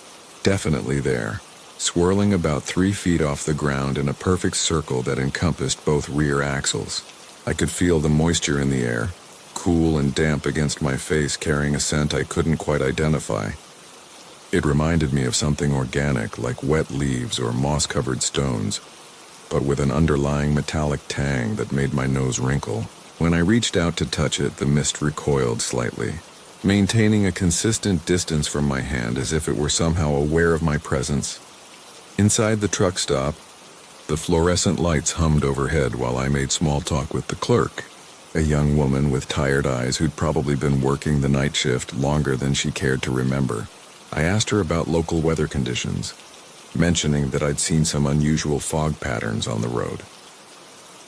definitely there, swirling about 3 feet off the ground in a perfect circle that encompassed both rear axles. I could feel the moisture in the air, cool and damp against my face, carrying a scent I couldn't quite identify. It reminded me of something organic, like wet leaves or moss-covered stones, but with an underlying metallic tang that made my nose wrinkle. When I reached out to touch it, the mist recoiled slightly, maintaining a consistent distance from my hand as if it were somehow aware of my presence. Inside the truck stop, the fluorescent lights hummed overhead while I made small talk with the clerk, a young woman with tired eyes who'd probably been working the night shift longer than she cared to remember. I asked her about local weather conditions, mentioning that I'd seen some unusual fog patterns on the road.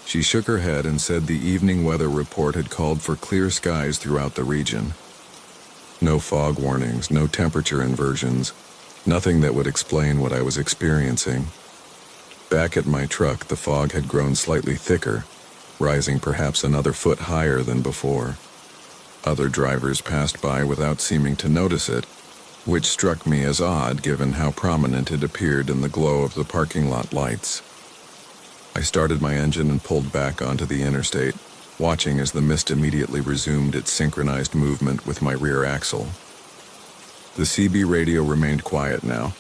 She shook her head and said the evening weather report had called for clear skies throughout the region. No fog warnings, no temperature inversions, nothing that would explain what I was experiencing. Back at my truck, the fog had grown slightly thicker, rising perhaps another foot higher than before. Other drivers passed by without seeming to notice it, which struck me as odd given how prominent it appeared in the glow of the parking lot lights. I started my engine and pulled back onto the interstate, watching as the mist immediately resumed its synchronized movement with my rear axle. The CB radio remained quiet now.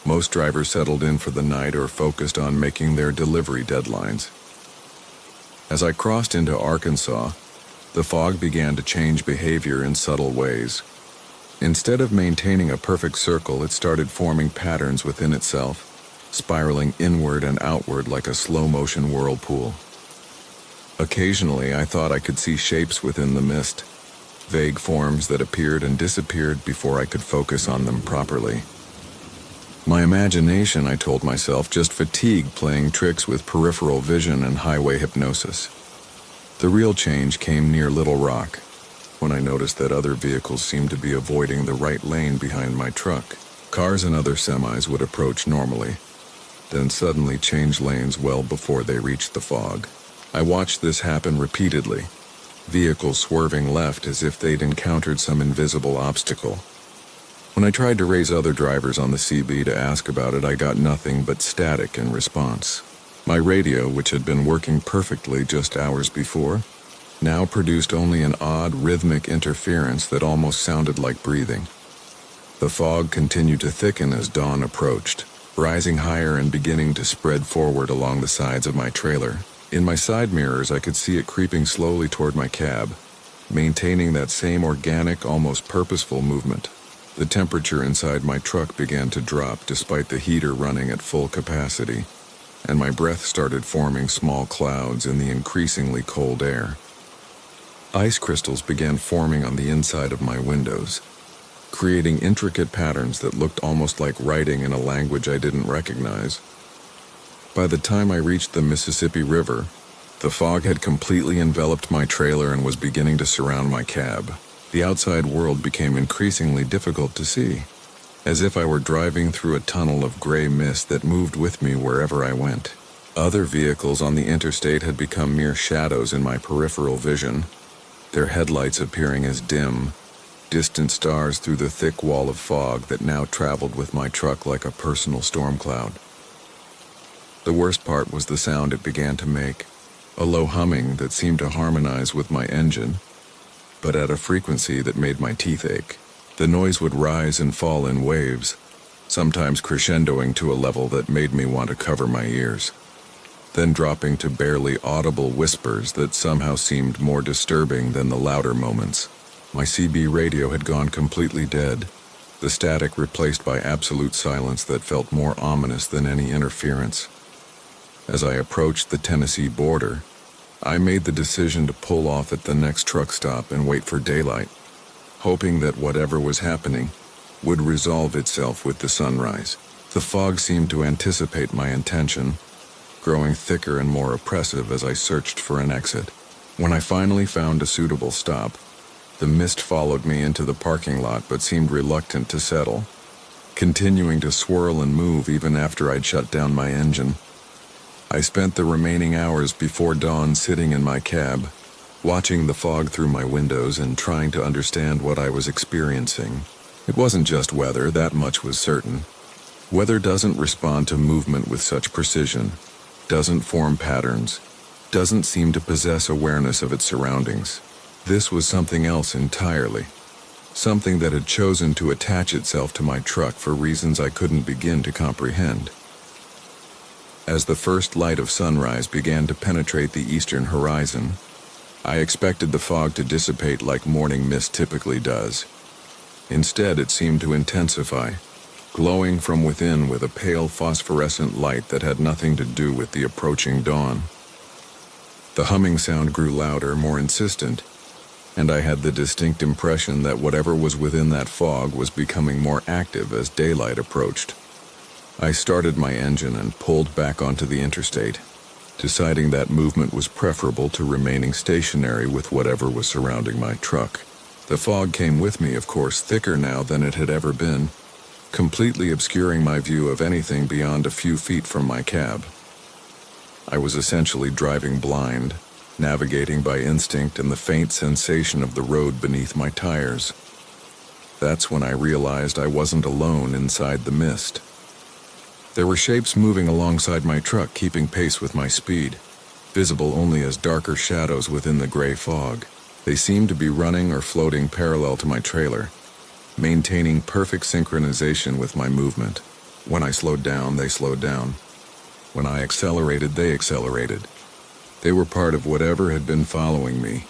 Most drivers settled in for the night or focused on making their delivery deadlines. As I crossed into Arkansas, the fog began to change behavior in subtle ways. Instead of maintaining a perfect circle, it started forming patterns within itself, spiraling inward and outward like a slow-motion whirlpool. Occasionally, I thought I could see shapes within the mist, vague forms that appeared and disappeared before I could focus on them properly. My imagination, I told myself, just fatigued playing tricks with peripheral vision and highway hypnosis. The real change came near Little Rock, when I noticed that other vehicles seemed to be avoiding the right lane behind my truck. Cars and other semis would approach normally, then suddenly change lanes well before they reached the fog. I watched this happen repeatedly, vehicles swerving left as if they'd encountered some invisible obstacle. When I tried to raise other drivers on the CB to ask about it, I got nothing but static in response. My radio, which had been working perfectly just hours before, now produced only an odd rhythmic interference that almost sounded like breathing. The fog continued to thicken as dawn approached, rising higher and beginning to spread forward along the sides of my trailer. In my side mirrors, I could see it creeping slowly toward my cab, maintaining that same organic, almost purposeful movement. The temperature inside my truck began to drop despite the heater running at full capacity, and my breath started forming small clouds in the increasingly cold air. Ice crystals began forming on the inside of my windows, creating intricate patterns that looked almost like writing in a language I didn't recognize. By the time I reached the Mississippi River, the fog had completely enveloped my trailer and was beginning to surround my cab. The outside world became increasingly difficult to see, as if I were driving through a tunnel of gray mist that moved with me wherever I went. Other vehicles on the interstate had become mere shadows in my peripheral vision, their headlights appearing as dim, distant stars through the thick wall of fog that now traveled with my truck like a personal storm cloud. The worst part was the sound it began to make, a low humming that seemed to harmonize with my engine, but at a frequency that made my teeth ache. The noise would rise and fall in waves, sometimes crescendoing to a level that made me want to cover my ears, then dropping to barely audible whispers that somehow seemed more disturbing than the louder moments. My CB radio had gone completely dead, the static replaced by absolute silence that felt more ominous than any interference. As I approached the Tennessee border, I made the decision to pull off at the next truck stop and wait for daylight, hoping that whatever was happening would resolve itself with the sunrise. The fog seemed to anticipate my intention, growing thicker and more oppressive as I searched for an exit. When I finally found a suitable stop, the mist followed me into the parking lot but seemed reluctant to settle, continuing to swirl and move even after I'd shut down my engine. I spent the remaining hours before dawn sitting in my cab, watching the fog through my windows and trying to understand what I was experiencing. It wasn't just weather, that much was certain. Weather doesn't respond to movement with such precision, doesn't form patterns, doesn't seem to possess awareness of its surroundings. This was something else entirely, something that had chosen to attach itself to my truck for reasons I couldn't begin to comprehend. As the first light of sunrise began to penetrate the eastern horizon, I expected the fog to dissipate like morning mist typically does. Instead, it seemed to intensify, glowing from within with a pale phosphorescent light that had nothing to do with the approaching dawn. The humming sound grew louder, more insistent, and I had the distinct impression that whatever was within that fog was becoming more active as daylight approached. I started my engine and pulled back onto the interstate, deciding that movement was preferable to remaining stationary with whatever was surrounding my truck. The fog came with me, of course, thicker now than it had ever been, completely obscuring my view of anything beyond a few feet from my cab. I was essentially driving blind, navigating by instinct and the faint sensation of the road beneath my tires. That's when I realized I wasn't alone inside the mist. There were shapes moving alongside my truck, keeping pace with my speed, visible only as darker shadows within the gray fog. They seemed to be running or floating parallel to my trailer, maintaining perfect synchronization with my movement. When I slowed down, they slowed down. When I accelerated, they accelerated. They were part of whatever had been following me,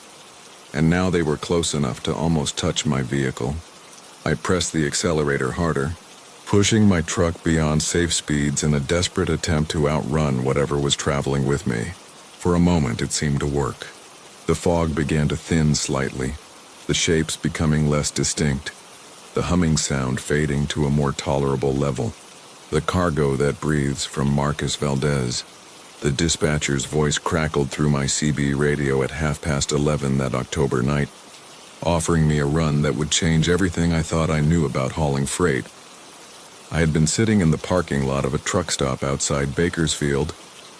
and now they were close enough to almost touch my vehicle. I pressed the accelerator harder, pushing my truck beyond safe speeds in a desperate attempt to outrun whatever was traveling with me. For a moment, it seemed to work. The fog began to thin slightly, the shapes becoming less distinct, the humming sound fading to a more tolerable level. The cargo that breathes from Marcus Valdez. The dispatcher's voice crackled through my CB radio at 11:30 that October night, offering me a run that would change everything I thought I knew about hauling freight. I had been sitting in the parking lot of a truck stop outside Bakersfield,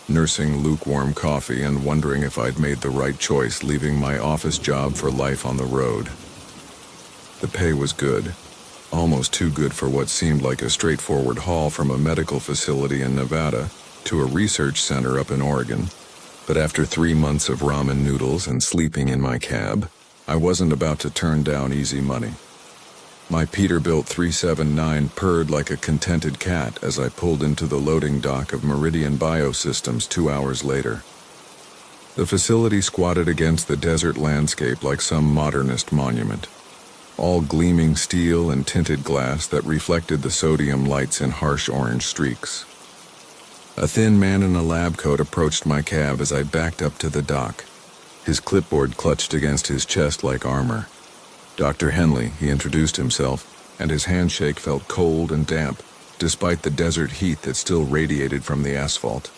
nursing lukewarm coffee and wondering if I'd made the right choice leaving my office job for life on the road. The pay was good, almost too good for what seemed like a straightforward haul from a medical facility in Nevada to a research center up in Oregon. But after 3 months of ramen noodles and sleeping in my cab, I wasn't about to turn down easy money. My Peterbilt 379 purred like a contented cat as I pulled into the loading dock of Meridian Biosystems 2 hours later. The facility squatted against the desert landscape like some modernist monument, all gleaming steel and tinted glass that reflected the sodium lights in harsh orange streaks. A thin man in a lab coat approached my cab as I backed up to the dock. His clipboard clutched against his chest like armor. Dr. Henley, he introduced himself, and his handshake felt cold and damp, despite the desert heat that still radiated from the asphalt.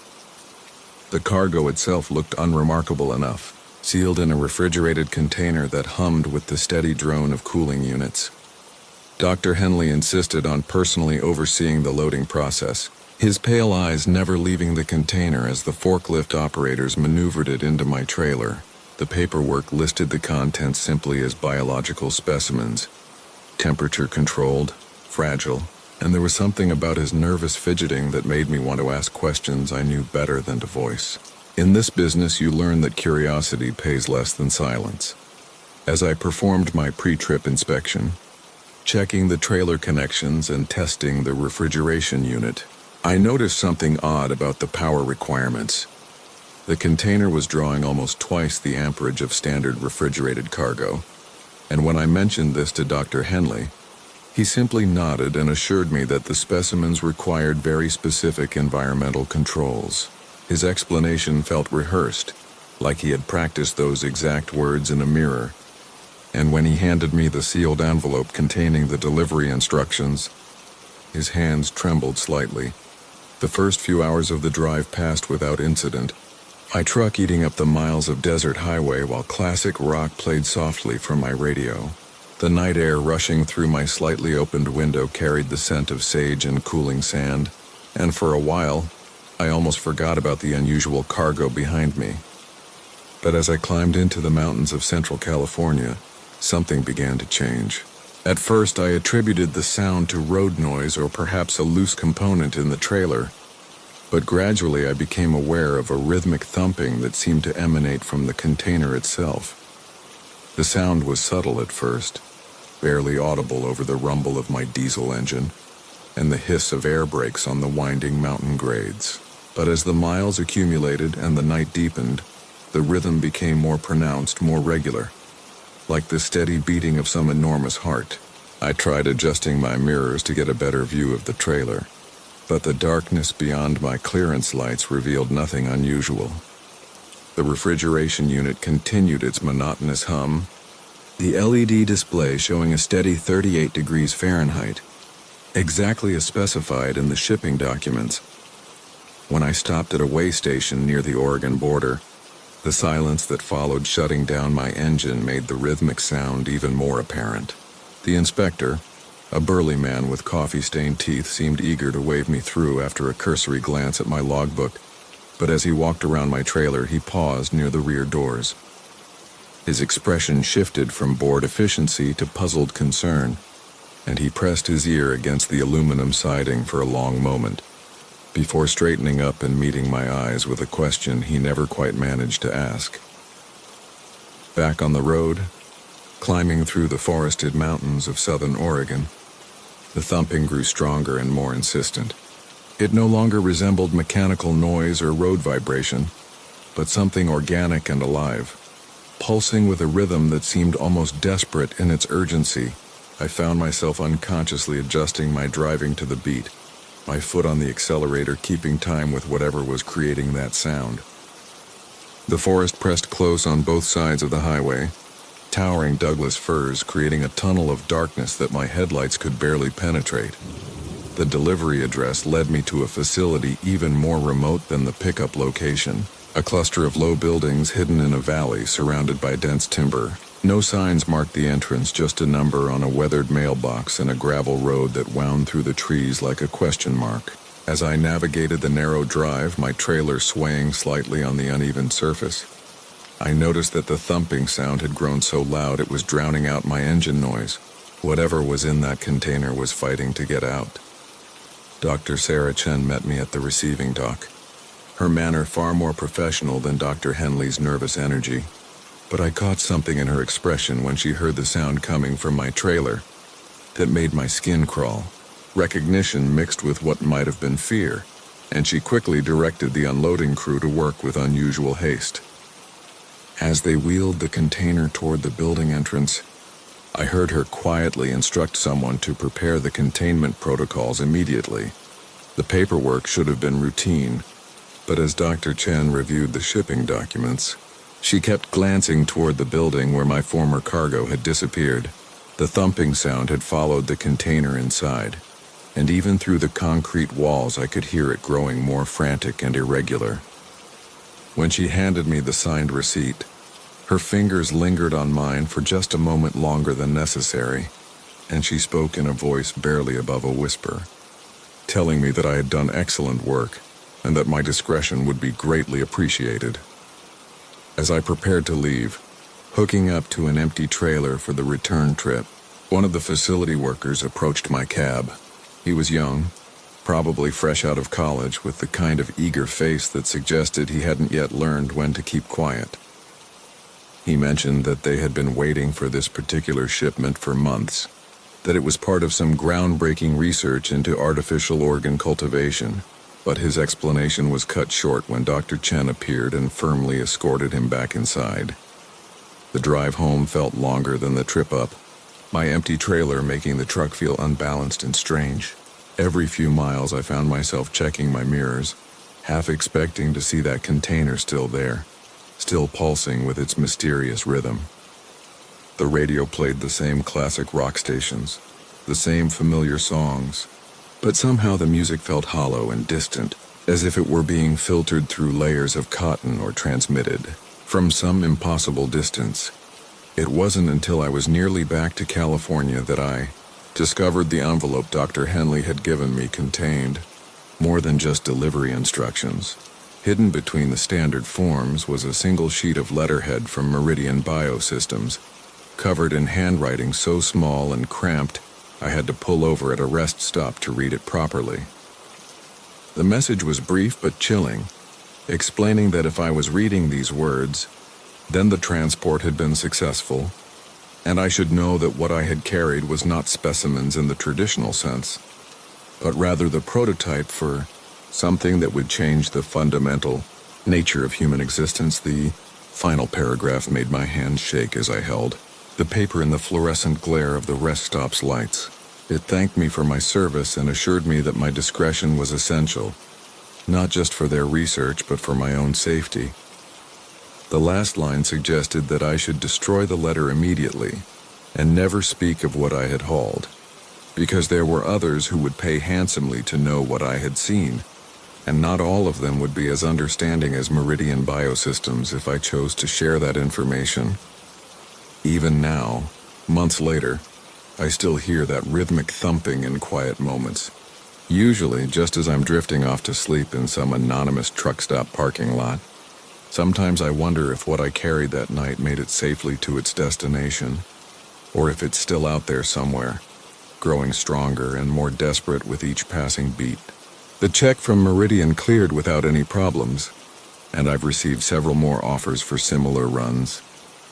The cargo itself looked unremarkable enough, sealed in a refrigerated container that hummed with the steady drone of cooling units. Dr. Henley insisted on personally overseeing the loading process, his pale eyes never leaving the container as the forklift operators maneuvered it into my trailer. The paperwork listed the contents simply as biological specimens, temperature-controlled, fragile, and there was something about his nervous fidgeting that made me want to ask questions I knew better than to voice. In this business, you learn that curiosity pays less than silence. As I performed my pre-trip inspection, checking the trailer connections and testing the refrigeration unit, I noticed something odd about the power requirements. The container was drawing almost twice the amperage of standard refrigerated cargo, and when I mentioned this to Dr. Henley, he simply nodded and assured me that the specimens required very specific environmental controls. His explanation felt rehearsed, like he had practiced those exact words in a mirror, and when he handed me the sealed envelope containing the delivery instructions, his hands trembled slightly. The first few hours of the drive passed without incident, my truck eating up the miles of desert highway while classic rock played softly from my radio. The night air rushing through my slightly opened window carried the scent of sage and cooling sand, and for a while, I almost forgot about the unusual cargo behind me. But as I climbed into the mountains of Central California, something began to change. At first, I attributed the sound to road noise or perhaps a loose component in the trailer, but gradually I became aware of a rhythmic thumping that seemed to emanate from the container itself. The sound was subtle at first, barely audible over the rumble of my diesel engine and the hiss of air brakes on the winding mountain grades. But as the miles accumulated and the night deepened, the rhythm became more pronounced, more regular, like the steady beating of some enormous heart. I tried adjusting my mirrors to get a better view of the trailer, but the darkness beyond my clearance lights revealed nothing unusual. The refrigeration unit continued its monotonous hum, the LED display showing a steady 38 degrees Fahrenheit, exactly as specified in the shipping documents. When I stopped at a way station near the Oregon border, the silence that followed shutting down my engine made the rhythmic sound even more apparent. The inspector, a burly man with coffee-stained teeth, seemed eager to wave me through after a cursory glance at my logbook, but as he walked around my trailer, he paused near the rear doors. His expression shifted from bored efficiency to puzzled concern, and he pressed his ear against the aluminum siding for a long moment, before straightening up and meeting my eyes with a question he never quite managed to ask. Back on the road, climbing through the forested mountains of southern Oregon, the thumping grew stronger and more insistent. It no longer resembled mechanical noise or road vibration, but something organic and alive. Pulsing with a rhythm that seemed almost desperate in its urgency, I found myself unconsciously adjusting my driving to the beat, my foot on the accelerator keeping time with whatever was creating that sound. The forest pressed close on both sides of the highway, towering Douglas firs creating a tunnel of darkness that my headlights could barely penetrate. The delivery address led me to a facility even more remote than the pickup location, a cluster of low buildings hidden in a valley surrounded by dense timber. No signs marked the entrance, just a number on a weathered mailbox and a gravel road that wound through the trees like a question mark. As I navigated the narrow drive, my trailer swaying slightly on the uneven surface, I noticed that the thumping sound had grown so loud it was drowning out my engine noise. Whatever was in that container was fighting to get out. Dr. Sarah Chen met me at the receiving dock, her manner far more professional than Dr. Henley's nervous energy. But I caught something in her expression when she heard the sound coming from my trailer that made my skin crawl. Recognition mixed with what might have been fear, and she quickly directed the unloading crew to work with unusual haste. As they wheeled the container toward the building entrance, I heard her quietly instruct someone to prepare the containment protocols immediately. The paperwork should have been routine, but as Dr. Chen reviewed the shipping documents, she kept glancing toward the building where my former cargo had disappeared. The thumping sound had followed the container inside, and even through the concrete walls I could hear it growing more frantic and irregular. When she handed me the signed receipt, her fingers lingered on mine for just a moment longer than necessary, and she spoke in a voice barely above a whisper, telling me that I had done excellent work and that my discretion would be greatly appreciated. As I prepared to leave, hooking up to an empty trailer for the return trip, one of the facility workers approached my cab. He was young, probably fresh out of college, with the kind of eager face that suggested he hadn't yet learned when to keep quiet. He mentioned that they had been waiting for this particular shipment for months, that it was part of some groundbreaking research into artificial organ cultivation, but his explanation was cut short when Dr. Chen appeared and firmly escorted him back inside. The drive home felt longer than the trip up, my empty trailer making the truck feel unbalanced and strange. Every few miles I found myself checking my mirrors, half expecting to see that container still there, still pulsing with its mysterious rhythm. The radio played the same classic rock stations, the same familiar songs, but somehow the music felt hollow and distant, as if it were being filtered through layers of cotton or transmitted from some impossible distance. It wasn't until I was nearly back to California that I discovered the envelope Dr. Henley had given me contained more than just delivery instructions. Hidden between the standard forms was a single sheet of letterhead from Meridian Biosystems, covered in handwriting so small and cramped I had to pull over at a rest stop to read it properly. The message was brief but chilling, explaining that if I was reading these words, then the transport had been successful, and I should know that what I had carried was not specimens in the traditional sense, but rather the prototype for something that would change the fundamental nature of human existence. The final paragraph made my hand shake as I held the paper in the fluorescent glare of the rest stop's lights. It thanked me for my service and assured me that my discretion was essential, not just for their research but for my own safety. The last line suggested that I should destroy the letter immediately and never speak of what I had hauled, because there were others who would pay handsomely to know what I had seen, and not all of them would be as understanding as Meridian Biosystems if I chose to share that information. Even now, months later, I still hear that rhythmic thumping in quiet moments, usually just as I'm drifting off to sleep in some anonymous truck stop parking lot. Sometimes I wonder if what I carried that night made it safely to its destination, or if it's still out there somewhere, growing stronger and more desperate with each passing beat. The check from Meridian cleared without any problems, and I've received several more offers for similar runs.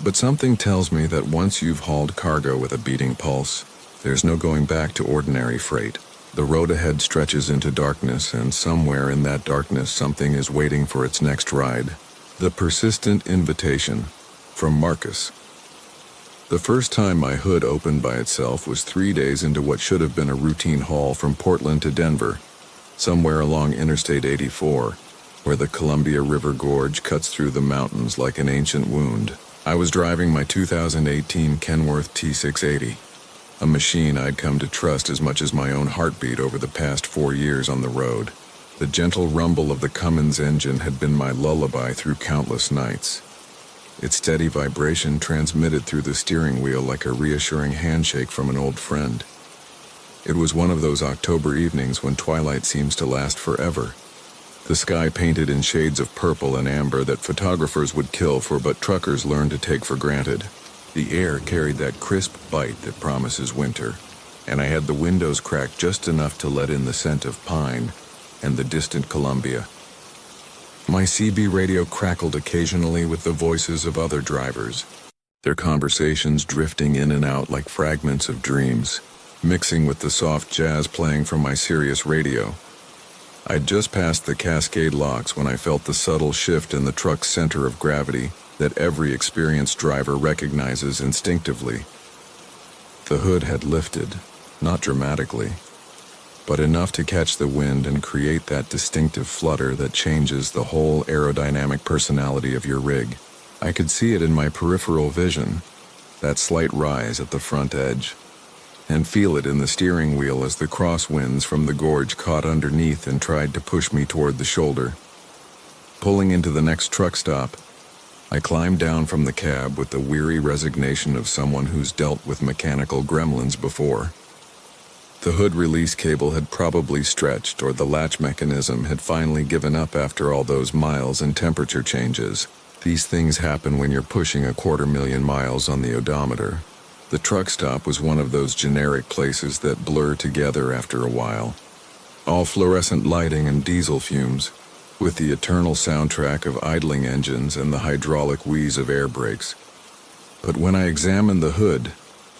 But something tells me that once you've hauled cargo with a beating pulse, there's no going back to ordinary freight. The road ahead stretches into darkness, and somewhere in that darkness something is waiting for its next ride. The persistent invitation from Marcus. The first time my hood opened by itself was 3 days into what should have been a routine haul from Portland to Denver, somewhere along Interstate 84, where the Columbia River Gorge cuts through the mountains like an ancient wound. I was driving my 2018 Kenworth T680, a machine I'd come to trust as much as my own heartbeat over the past 4 years on the road. The gentle rumble of the Cummins engine had been my lullaby through countless nights. Its steady vibration transmitted through the steering wheel like a reassuring handshake from an old friend. It was one of those October evenings when twilight seems to last forever. The sky painted in shades of purple and amber that photographers would kill for but truckers learned to take for granted. The air carried that crisp bite that promises winter, and I had the windows cracked just enough to let in the scent of pine and the distant Columbia. My CB radio crackled occasionally with the voices of other drivers, their conversations drifting in and out like fragments of dreams, mixing with the soft jazz playing from my Sirius radio. I'd just passed the Cascade locks when I felt the subtle shift in the truck's center of gravity that every experienced driver recognizes instinctively. The hood had lifted, not dramatically, but enough to catch the wind and create that distinctive flutter that changes the whole aerodynamic personality of your rig. I could see it in my peripheral vision, that slight rise at the front edge, and feel it in the steering wheel as the crosswinds from the gorge caught underneath and tried to push me toward the shoulder. Pulling into the next truck stop, I climbed down from the cab with the weary resignation of someone who's dealt with mechanical gremlins before. The hood release cable had probably stretched, or the latch mechanism had finally given up after all those miles and temperature changes. These things happen when you're pushing 250,000 miles on the odometer. The truck stop was one of those generic places that blur together after a while. All fluorescent lighting and diesel fumes, with the eternal soundtrack of idling engines and the hydraulic wheeze of air brakes. But when I examined the hood,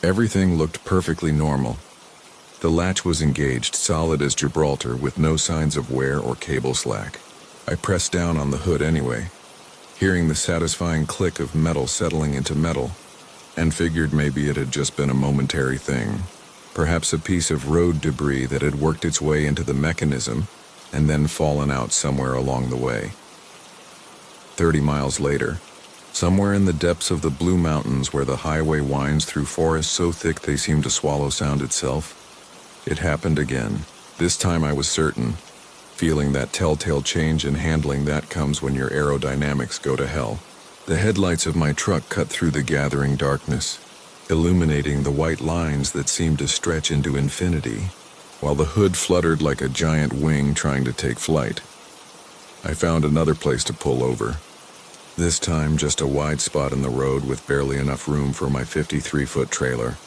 everything looked perfectly normal. The latch was engaged solid as Gibraltar with no signs of wear or cable slack. I pressed down on the hood anyway, hearing the satisfying click of metal settling into metal, and figured maybe it had just been a momentary thing. Perhaps a piece of road debris that had worked its way into the mechanism and then fallen out somewhere along the way. 30 miles later, somewhere in the depths of the Blue Mountains where the highway winds through forests so thick they seem to swallow sound itself, it happened again. This time I was certain, feeling that telltale change in handling that comes when your aerodynamics go to hell. The headlights of my truck cut through the gathering darkness, illuminating the white lines that seemed to stretch into infinity, while the hood fluttered like a giant wing trying to take flight. I found another place to pull over. This time just a wide spot in the road with barely enough room for my 53-foot trailer.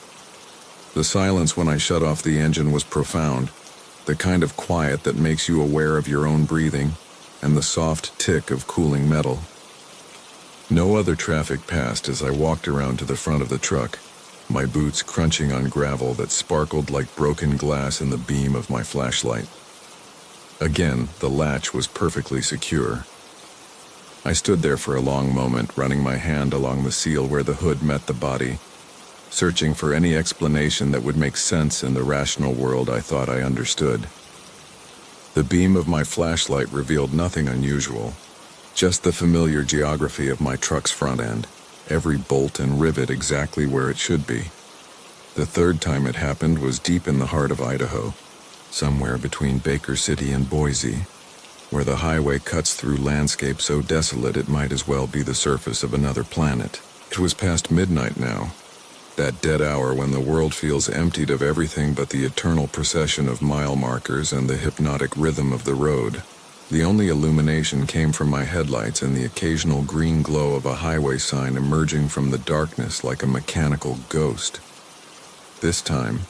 The silence when I shut off the engine was profound, the kind of quiet that makes you aware of your own breathing and the soft tick of cooling metal. No other traffic passed as I walked around to the front of the truck, my boots crunching on gravel that sparkled like broken glass in the beam of my flashlight. Again, the latch was perfectly secure. I stood there for a long moment, running my hand along the seal where the hood met the body, searching for any explanation that would make sense in the rational world I thought I understood. The beam of my flashlight revealed nothing unusual, just the familiar geography of my truck's front end, every bolt and rivet exactly where it should be. The third time it happened was deep in the heart of Idaho, somewhere between Baker City and Boise, where the highway cuts through landscape so desolate it might as well be the surface of another planet. It was past midnight now, that dead hour when the world feels emptied of everything but the eternal procession of mile markers and the hypnotic rhythm of the road. The only illumination came from my headlights and the occasional green glow of a highway sign emerging from the darkness like a mechanical ghost. This time,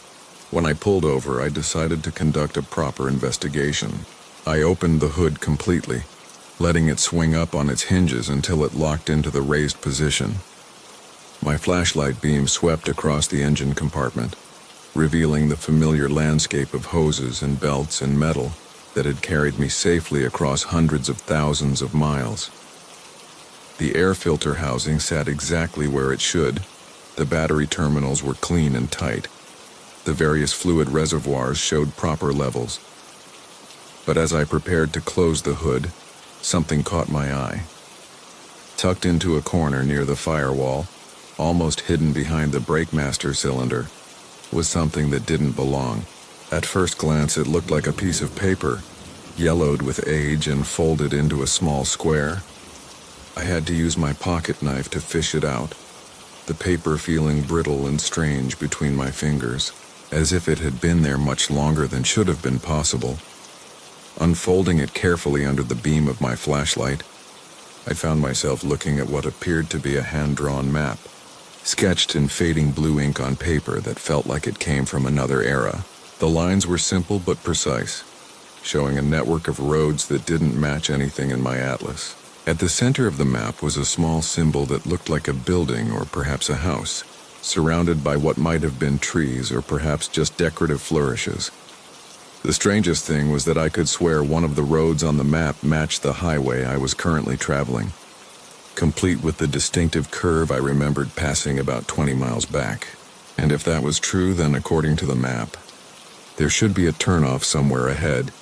when I pulled over, I decided to conduct a proper investigation. I opened the hood completely, letting it swing up on its hinges until it locked into the raised position. My flashlight beam swept across the engine compartment, revealing the familiar landscape of hoses and belts and metal that had carried me safely across hundreds of thousands of miles. The air filter housing sat exactly where it should. The battery terminals were clean and tight. The various fluid reservoirs showed proper levels. But as I prepared to close the hood, something caught my eye. Tucked into a corner near the firewall, almost hidden behind the brake master cylinder, was something that didn't belong. At first glance, it looked like a piece of paper, yellowed with age and folded into a small square. I had to use my pocket knife to fish it out, the paper feeling brittle and strange between my fingers, as if it had been there much longer than should have been possible. Unfolding it carefully under the beam of my flashlight, I found myself looking at what appeared to be a hand-drawn map, sketched in fading blue ink on paper that felt like it came from another era. The lines were simple but precise, showing a network of roads that didn't match anything in my atlas. At the center of the map was a small symbol that looked like a building or perhaps a house, surrounded by what might have been trees or perhaps just decorative flourishes. The strangest thing was that I could swear one of the roads on the map matched the highway I was currently traveling, complete with the distinctive curve I remembered passing about 20 miles back. And if that was true, then according to the map, there should be a turnoff somewhere ahead,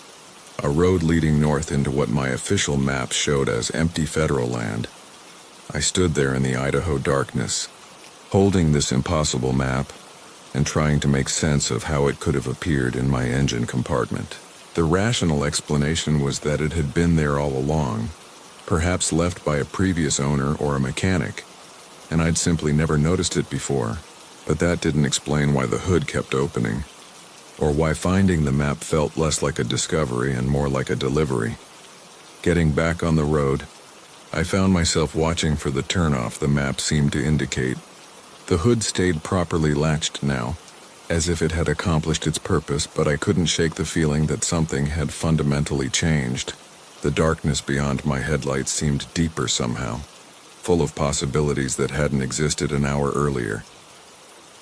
a road leading north into what my official map showed as empty federal land. I stood there in the Idaho darkness, holding this impossible map and trying to make sense of how it could have appeared in my engine compartment. The rational explanation was that it had been there all along, perhaps left by a previous owner or a mechanic, and I'd simply never noticed it before. But that didn't explain why the hood kept opening, or why finding the map felt less like a discovery and more like a delivery. Getting back on the road, I found myself watching for the turnoff the map seemed to indicate. The hood stayed properly latched now, as if it had accomplished its purpose, but I couldn't shake the feeling that something had fundamentally changed. The darkness beyond my headlights seemed deeper somehow, full of possibilities that hadn't existed an hour earlier.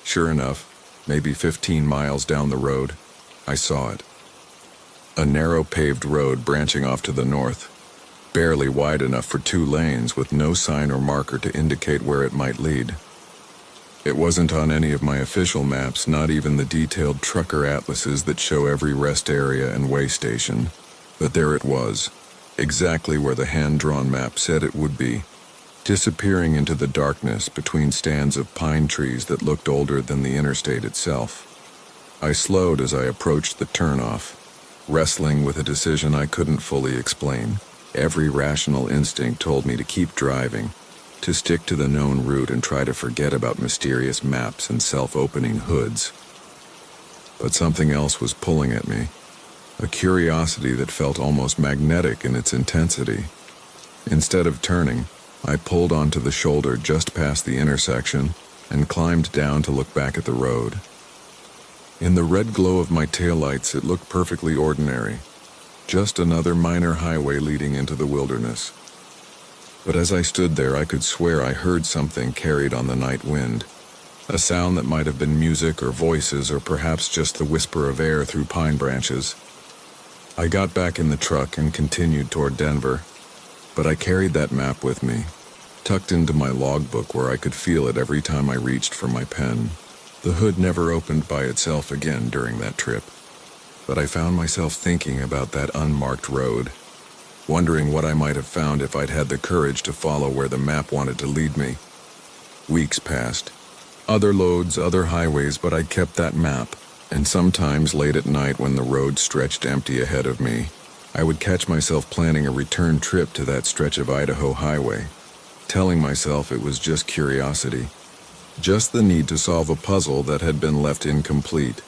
Sure enough, maybe 15 miles down the road, I saw it. A narrow paved road branching off to the north, barely wide enough for 2 lanes with no sign or marker to indicate where it might lead. It wasn't on any of my official maps, not even the detailed trucker atlases that show every rest area and way station. But there it was, exactly where the hand-drawn map said it would be, disappearing into the darkness between stands of pine trees that looked older than the interstate itself. I slowed as I approached the turnoff, wrestling with a decision I couldn't fully explain. Every rational instinct told me to keep driving, to stick to the known route and try to forget about mysterious maps and self-opening hoods. But something else was pulling at me, a curiosity that felt almost magnetic in its intensity. Instead of turning, I pulled onto the shoulder just past the intersection and climbed down to look back at the road. In the red glow of my taillights, it looked perfectly ordinary, just another minor highway leading into the wilderness. But as I stood there, I could swear I heard something carried on the night wind, a sound that might have been music or voices or perhaps just the whisper of air through pine branches. I got back in the truck and continued toward Denver, but I carried that map with me, tucked into my logbook where I could feel it every time I reached for my pen. The hood never opened by itself again during that trip, but I found myself thinking about that unmarked road, wondering what I might have found if I'd had the courage to follow where the map wanted to lead me. Weeks passed. Other loads, other highways, but I kept that map, and sometimes late at night when the road stretched empty ahead of me, I would catch myself planning a return trip to that stretch of Idaho highway, telling myself it was just curiosity, just the need to solve a puzzle that had been left incomplete,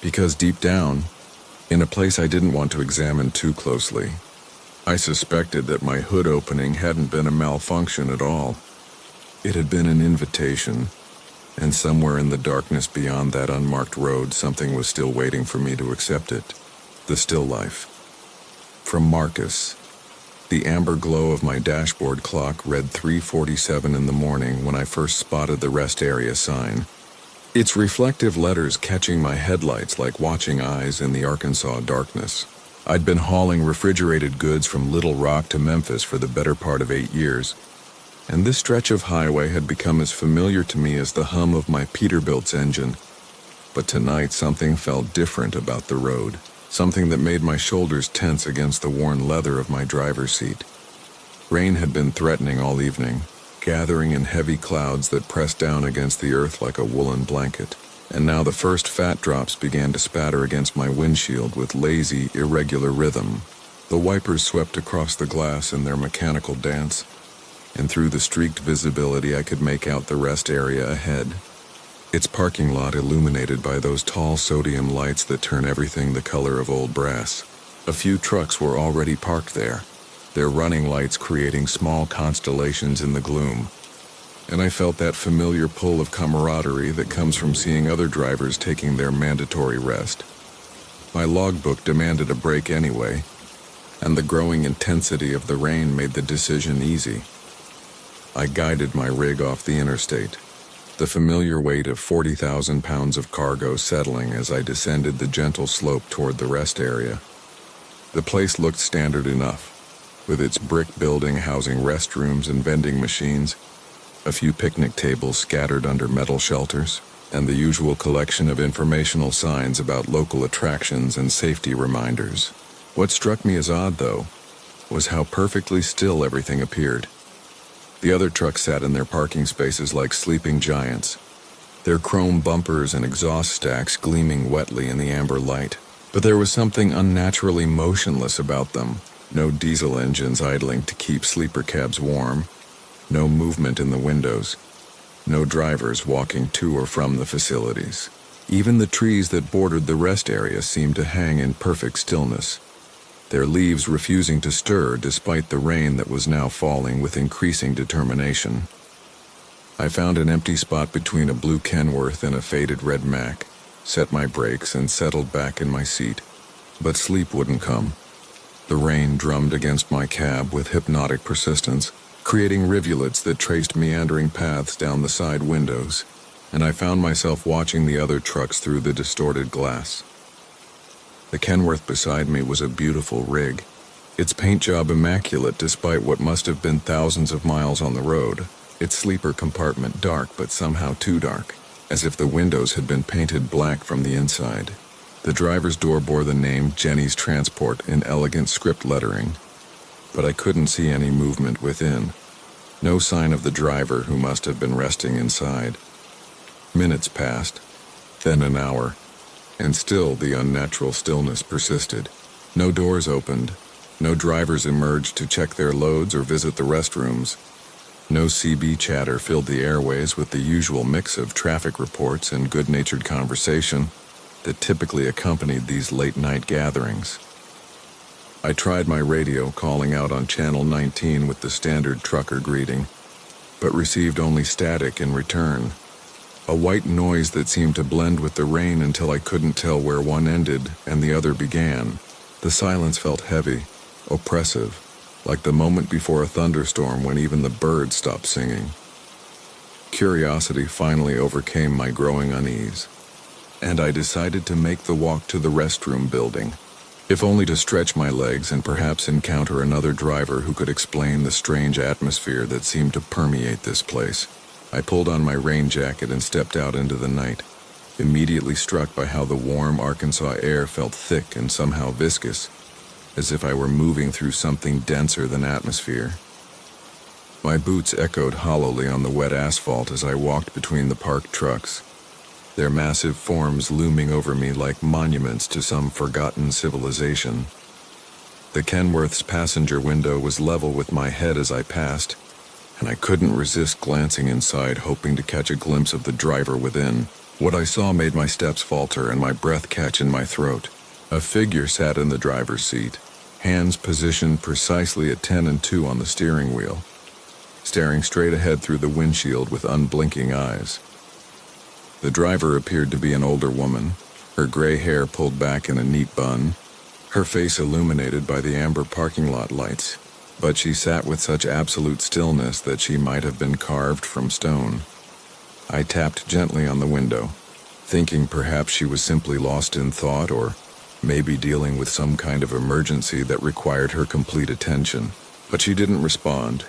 because deep down, in a place I didn't want to examine too closely, I suspected that my hood opening hadn't been a malfunction at all. It had been an invitation, and somewhere in the darkness beyond that unmarked road, something was still waiting for me to accept it. The still life. From Marcus. The amber glow of my dashboard clock read 3:47 in the morning when I first spotted the rest area sign, its reflective letters catching my headlights like watching eyes in the Arkansas darkness. I'd been hauling refrigerated goods from Little Rock to Memphis for the better part of 8 years, and this stretch of highway had become as familiar to me as the hum of my Peterbilt's engine. But tonight something felt different about the road, something that made my shoulders tense against the worn leather of my driver's seat. Rain had been threatening all evening, gathering in heavy clouds that pressed down against the earth like a woolen blanket. And now the first fat drops began to spatter against my windshield with lazy, irregular rhythm. The wipers swept across the glass in their mechanical dance, and through the streaked visibility I could make out the rest area ahead. Its parking lot illuminated by those tall sodium lights that turn everything the color of old brass. A few trucks were already parked there, their running lights creating small constellations in the gloom. And I felt that familiar pull of camaraderie that comes from seeing other drivers taking their mandatory rest. My logbook demanded a break anyway, and the growing intensity of the rain made the decision easy. I guided my rig off the interstate, the familiar weight of 40,000 pounds of cargo settling as I descended the gentle slope toward the rest area. The place looked standard enough, with its brick building housing restrooms and vending machines, a few picnic tables scattered under metal shelters, and the usual collection of informational signs about local attractions and safety reminders. What struck me as odd, though, was how perfectly still everything appeared. The other trucks sat in their parking spaces like sleeping giants, their chrome bumpers and exhaust stacks gleaming wetly in the amber light. But there was something unnaturally motionless about them. No diesel engines idling to keep sleeper cabs warm, no movement in the windows, no drivers walking to or from the facilities. Even the trees that bordered the rest area seemed to hang in perfect stillness, their leaves refusing to stir despite the rain that was now falling with increasing determination. I found an empty spot between a blue Kenworth and a faded red Mack, set my brakes and settled back in my seat. But sleep wouldn't come. The rain drummed against my cab with hypnotic persistence, creating rivulets that traced meandering paths down the side windows, and I found myself watching the other trucks through the distorted glass. The Kenworth beside me was a beautiful rig, its paint job immaculate despite what must have been thousands of miles on the road, its sleeper compartment dark but somehow too dark, as if the windows had been painted black from the inside. The driver's door bore the name Jenny's Transport in elegant script lettering, but I couldn't see any movement within. No sign of the driver, who must have been resting inside. Minutes passed, then an hour, and still the unnatural stillness persisted. No doors opened, no drivers emerged to check their loads or visit the restrooms. No CB chatter filled the airways with the usual mix of traffic reports and good-natured conversation that typically accompanied these late-night gatherings. I tried my radio, calling out on Channel 19 with the standard trucker greeting, but received only static in return. A white noise that seemed to blend with the rain until I couldn't tell where one ended and the other began. The silence felt heavy, oppressive, like the moment before a thunderstorm when even the birds stopped singing. Curiosity finally overcame my growing unease, and I decided to make the walk to the restroom building, if only to stretch my legs and perhaps encounter another driver who could explain the strange atmosphere that seemed to permeate this place. I pulled on my rain jacket and stepped out into the night, immediately struck by how the warm Arkansas air felt thick and somehow viscous, as if I were moving through something denser than atmosphere. My boots echoed hollowly on the wet asphalt as I walked between the parked trucks, their massive forms looming over me like monuments to some forgotten civilization. The Kenworth's passenger window was level with my head as I passed, and I couldn't resist glancing inside, hoping to catch a glimpse of the driver within. What I saw made my steps falter and my breath catch in my throat. A figure sat in the driver's seat, hands positioned precisely at 10 and 2 on the steering wheel, staring straight ahead through the windshield with unblinking eyes. The driver appeared to be an older woman, her gray hair pulled back in a neat bun, her face illuminated by the amber parking lot lights, but she sat with such absolute stillness that she might have been carved from stone. I tapped gently on the window, thinking perhaps she was simply lost in thought or maybe dealing with some kind of emergency that required her complete attention. But she didn't respond,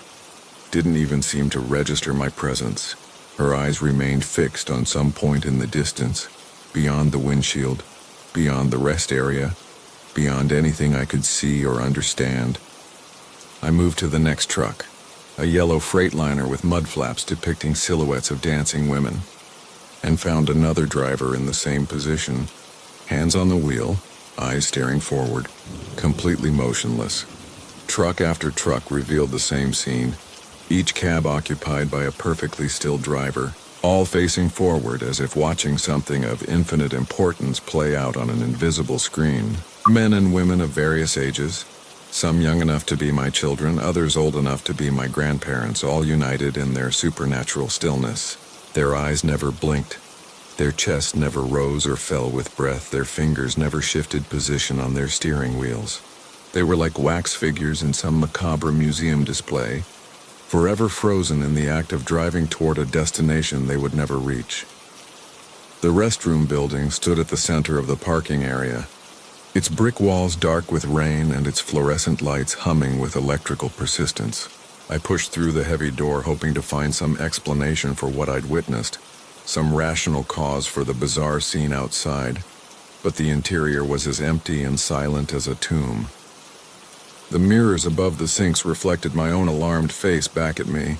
didn't even seem to register my presence. Her eyes remained fixed on some point in the distance, beyond the windshield, beyond the rest area, beyond anything I could see or understand. I moved to the next truck, a yellow Freightliner with mud flaps depicting silhouettes of dancing women. and found another driver in the same position, hands on the wheel, eyes staring forward, completely motionless. Truck after truck revealed the same scene, each cab occupied by a perfectly still driver, all facing forward as if watching something of infinite importance play out on an invisible screen. Men and women of various ages, some young enough to be my children, others old enough to be my grandparents, all united in their supernatural stillness. Their eyes never blinked. Their chests never rose or fell with breath. Their fingers never shifted position on their steering wheels. They were like wax figures in some macabre museum display, forever frozen in the act of driving toward a destination they would never reach. The restroom building stood at the center of the parking area, its brick walls dark with rain and its fluorescent lights humming with electrical persistence. I pushed through the heavy door hoping to find some explanation for what I'd witnessed, some rational cause for the bizarre scene outside, but the interior was as empty and silent as a tomb. The mirrors above the sinks reflected my own alarmed face back at me,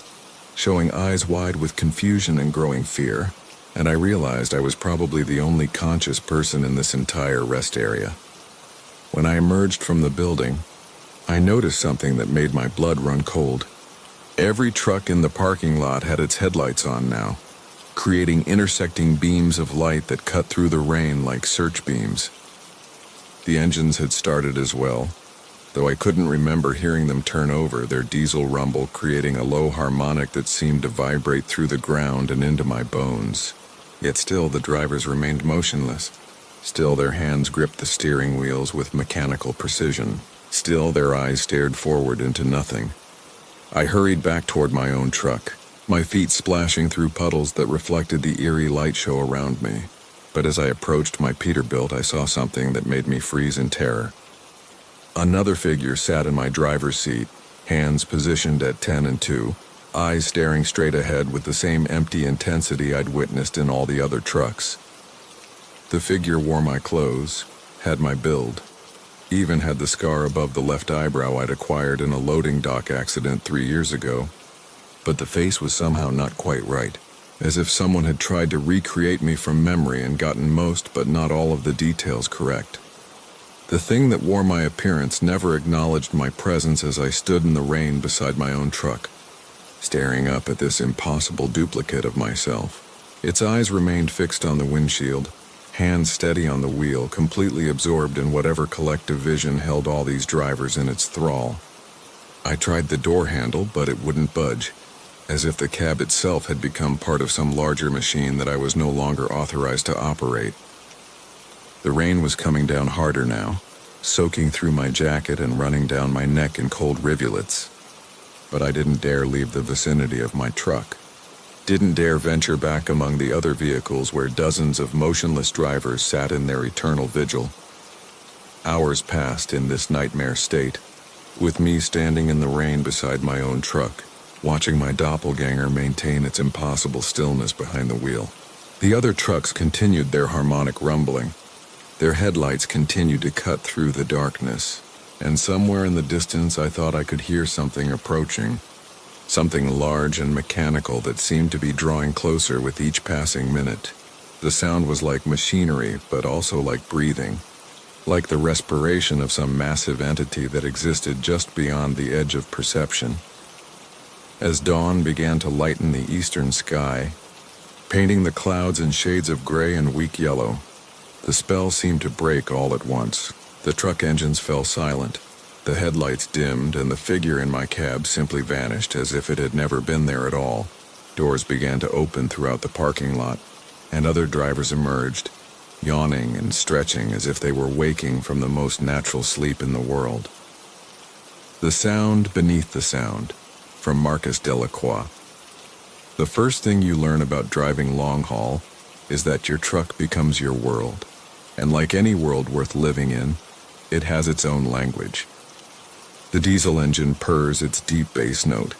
showing eyes wide with confusion and growing fear, and I realized I was probably the only conscious person in this entire rest area. When I emerged from the building, I noticed something that made my blood run cold. Every truck in the parking lot had its headlights on now, creating intersecting beams of light that cut through the rain like search beams. The engines had started as well, though I couldn't remember hearing them turn over, their diesel rumble creating a low harmonic that seemed to vibrate through the ground and into my bones. Yet still the drivers remained motionless. Still their hands gripped the steering wheels with mechanical precision. Still their eyes stared forward into nothing. I hurried back toward my own truck, my feet splashing through puddles that reflected the eerie light show around me. But as I approached my Peterbilt, I saw something that made me freeze in terror. Another figure sat in my driver's seat, hands positioned at 10 and 2, eyes staring straight ahead with the same empty intensity I'd witnessed in all the other trucks. The figure wore my clothes, had my build, even had the scar above the left eyebrow I'd acquired in a loading dock accident 3 years ago. But the face was somehow not quite right, as if someone had tried to recreate me from memory and gotten most but not all of the details correct. The thing that wore my appearance never acknowledged my presence as I stood in the rain beside my own truck, staring up at this impossible duplicate of myself. Its eyes remained fixed on the windshield, hands steady on the wheel, completely absorbed in whatever collective vision held all these drivers in its thrall. I tried the door handle, but it wouldn't budge, as if the cab itself had become part of some larger machine that I was no longer authorized to operate. The rain was coming down harder now, soaking through my jacket and running down my neck in cold rivulets. But I didn't dare leave the vicinity of my truck. Didn't dare venture back among the other vehicles where dozens of motionless drivers sat in their eternal vigil. Hours passed in this nightmare state, with me standing in the rain beside my own truck, watching my doppelganger maintain its impossible stillness behind the wheel. The other trucks continued their harmonic rumbling. Their headlights continued to cut through the darkness, and somewhere in the distance I thought I could hear something approaching, something large and mechanical that seemed to be drawing closer with each passing minute. The sound was like machinery, but also like breathing, like the respiration of some massive entity that existed just beyond the edge of perception. As dawn began to lighten the eastern sky, painting the clouds in shades of gray and weak yellow, the spell seemed to break all at once. The truck engines fell silent, the headlights dimmed, and the figure in my cab simply vanished as if it had never been there at all. Doors began to open throughout the parking lot, and other drivers emerged, yawning and stretching as if they were waking from the most natural sleep in the world. The Sound Beneath the Sound, from Marcus Delacroix. The first thing you learn about driving long haul is that your truck becomes your world. And like any world worth living in, it has its own language. The diesel engine purrs its deep bass note.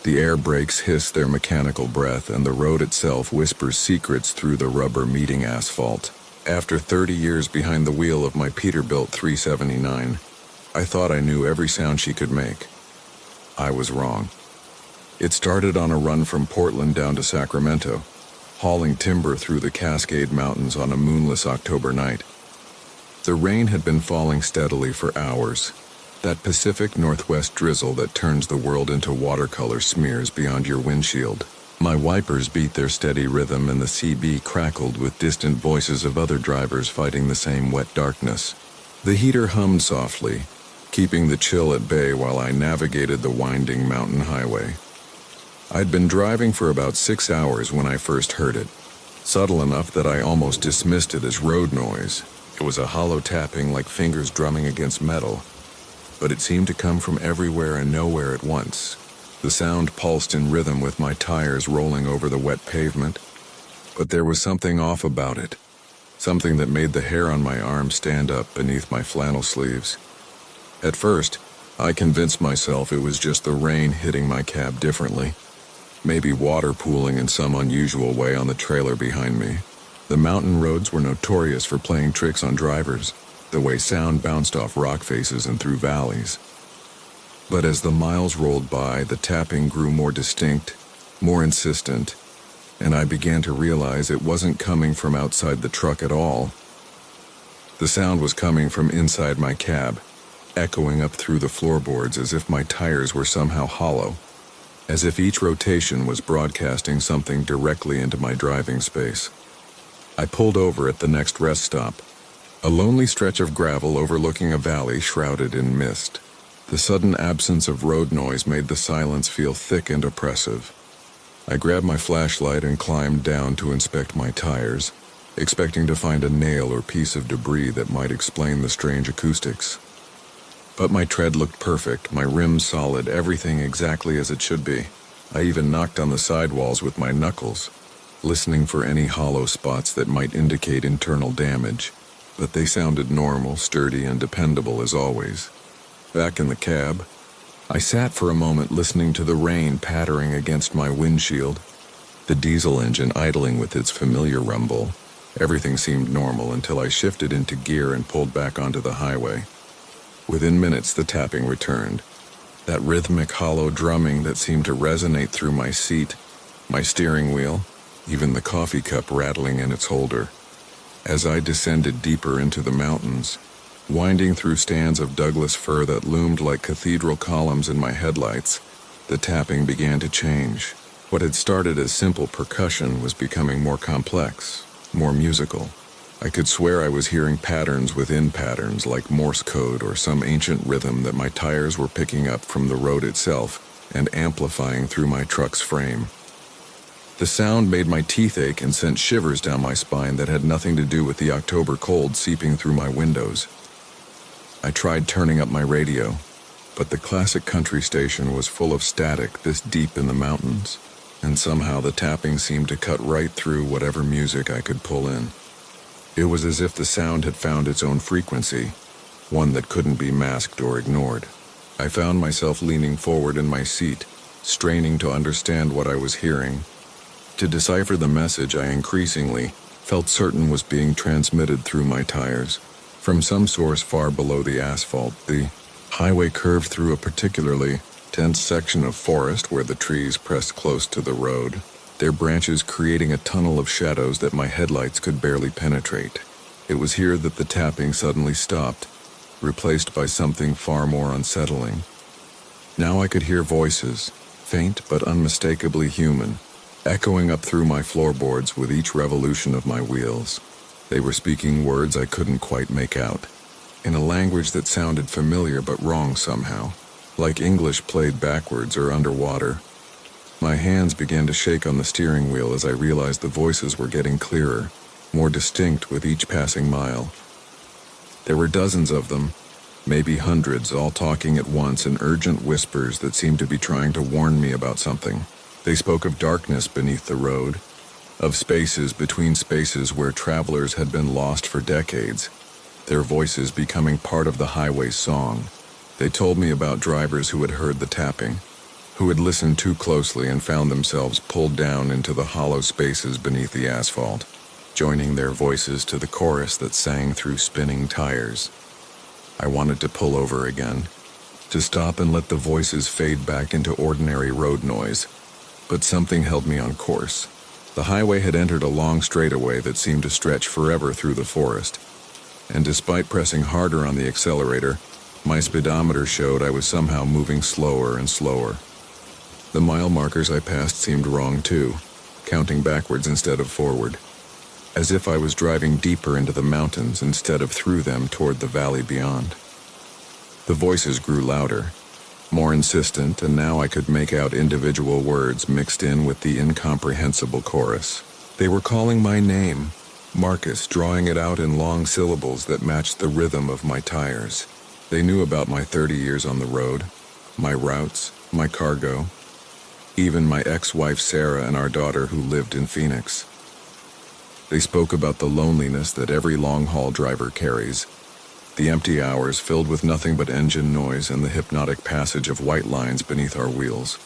The air brakes hiss their mechanical breath, and the road itself whispers secrets through the rubber meeting asphalt. After 30 years behind the wheel of my Peterbilt 379, I thought I knew every sound she could make. I was wrong. It started on a run from Portland down to Sacramento, hauling timber through the Cascade Mountains on a moonless October night. The rain had been falling steadily for hours, that Pacific Northwest drizzle that turns the world into watercolor smears beyond your windshield. My wipers beat their steady rhythm and the CB crackled with distant voices of other drivers fighting the same wet darkness. The heater hummed softly, keeping the chill at bay while I navigated the winding mountain highway. I'd been driving for about 6 hours when I first heard it, subtle enough that I almost dismissed it as road noise. It was a hollow tapping like fingers drumming against metal, but it seemed to come from everywhere and nowhere at once. The sound pulsed in rhythm with my tires rolling over the wet pavement, but there was something off about it, something that made the hair on my arm stand up beneath my flannel sleeves. At first, I convinced myself it was just the rain hitting my cab differently, maybe water pooling in some unusual way on the trailer behind me. The mountain roads were notorious for playing tricks on drivers, the way sound bounced off rock faces and through valleys. But as the miles rolled by, the tapping grew more distinct, more insistent, and I began to realize it wasn't coming from outside the truck at all. The sound was coming from inside my cab, echoing up through the floorboards as if my tires were somehow hollow, as if each rotation was broadcasting something directly into my driving space. I pulled over at the next rest stop, a lonely stretch of gravel overlooking a valley shrouded in mist. The sudden absence of road noise made the silence feel thick and oppressive. I grabbed my flashlight and climbed down to inspect my tires, expecting to find a nail or piece of debris that might explain the strange acoustics. But my tread looked perfect, my rims solid, everything exactly as it should be. I even knocked on the sidewalls with my knuckles, listening for any hollow spots that might indicate internal damage. But they sounded normal, sturdy, and dependable as always. Back in the cab, I sat for a moment listening to the rain pattering against my windshield, the diesel engine idling with its familiar rumble. Everything seemed normal until I shifted into gear and pulled back onto the highway. Within minutes, the tapping returned, that rhythmic hollow drumming that seemed to resonate through my seat, my steering wheel, even the coffee cup rattling in its holder. As I descended deeper into the mountains, winding through stands of Douglas fir that loomed like cathedral columns in my headlights, the tapping began to change. What had started as simple percussion was becoming more complex, more musical. I could swear I was hearing patterns within patterns like Morse code or some ancient rhythm that my tires were picking up from the road itself and amplifying through my truck's frame. The sound made my teeth ache and sent shivers down my spine that had nothing to do with the October cold seeping through my windows. I tried turning up my radio, but the classic country station was full of static this deep in the mountains, and somehow the tapping seemed to cut right through whatever music I could pull in. It was as if the sound had found its own frequency, one that couldn't be masked or ignored. I found myself leaning forward in my seat, straining to understand what I was hearing, to decipher the message I increasingly felt certain was being transmitted through my tires. From some source far below the asphalt, the highway curved through a particularly dense section of forest where the trees pressed close to the road, their branches creating a tunnel of shadows that my headlights could barely penetrate. It was here that the tapping suddenly stopped, replaced by something far more unsettling. Now I could hear voices, faint but unmistakably human, echoing up through my floorboards with each revolution of my wheels. They were speaking words I couldn't quite make out, in a language that sounded familiar but wrong somehow, like English played backwards or underwater. My hands began to shake on the steering wheel as I realized the voices were getting clearer, more distinct with each passing mile. There were dozens of them, maybe hundreds, all talking at once in urgent whispers that seemed to be trying to warn me about something. They spoke of darkness beneath the road, of spaces between spaces where travelers had been lost for decades, their voices becoming part of the highway's song. They told me about drivers who had heard the tapping, who had listened too closely and found themselves pulled down into the hollow spaces beneath the asphalt, joining their voices to the chorus that sang through spinning tires. I wanted to pull over again, to stop and let the voices fade back into ordinary road noise, but something held me on course. The highway had entered a long straightaway that seemed to stretch forever through the forest, and despite pressing harder on the accelerator, my speedometer showed I was somehow moving slower and slower. The mile markers I passed seemed wrong too, counting backwards instead of forward, as if I was driving deeper into the mountains instead of through them toward the valley beyond. The voices grew louder, more insistent, and now I could make out individual words mixed in with the incomprehensible chorus. They were calling my name, Marcus, drawing it out in long syllables that matched the rhythm of my tires. They knew about my 30 years on the road, my routes, my cargo, even my ex-wife Sarah and our daughter who lived in Phoenix. They spoke about the loneliness that every long-haul driver carries, the empty hours filled with nothing but engine noise and the hypnotic passage of white lines beneath our wheels.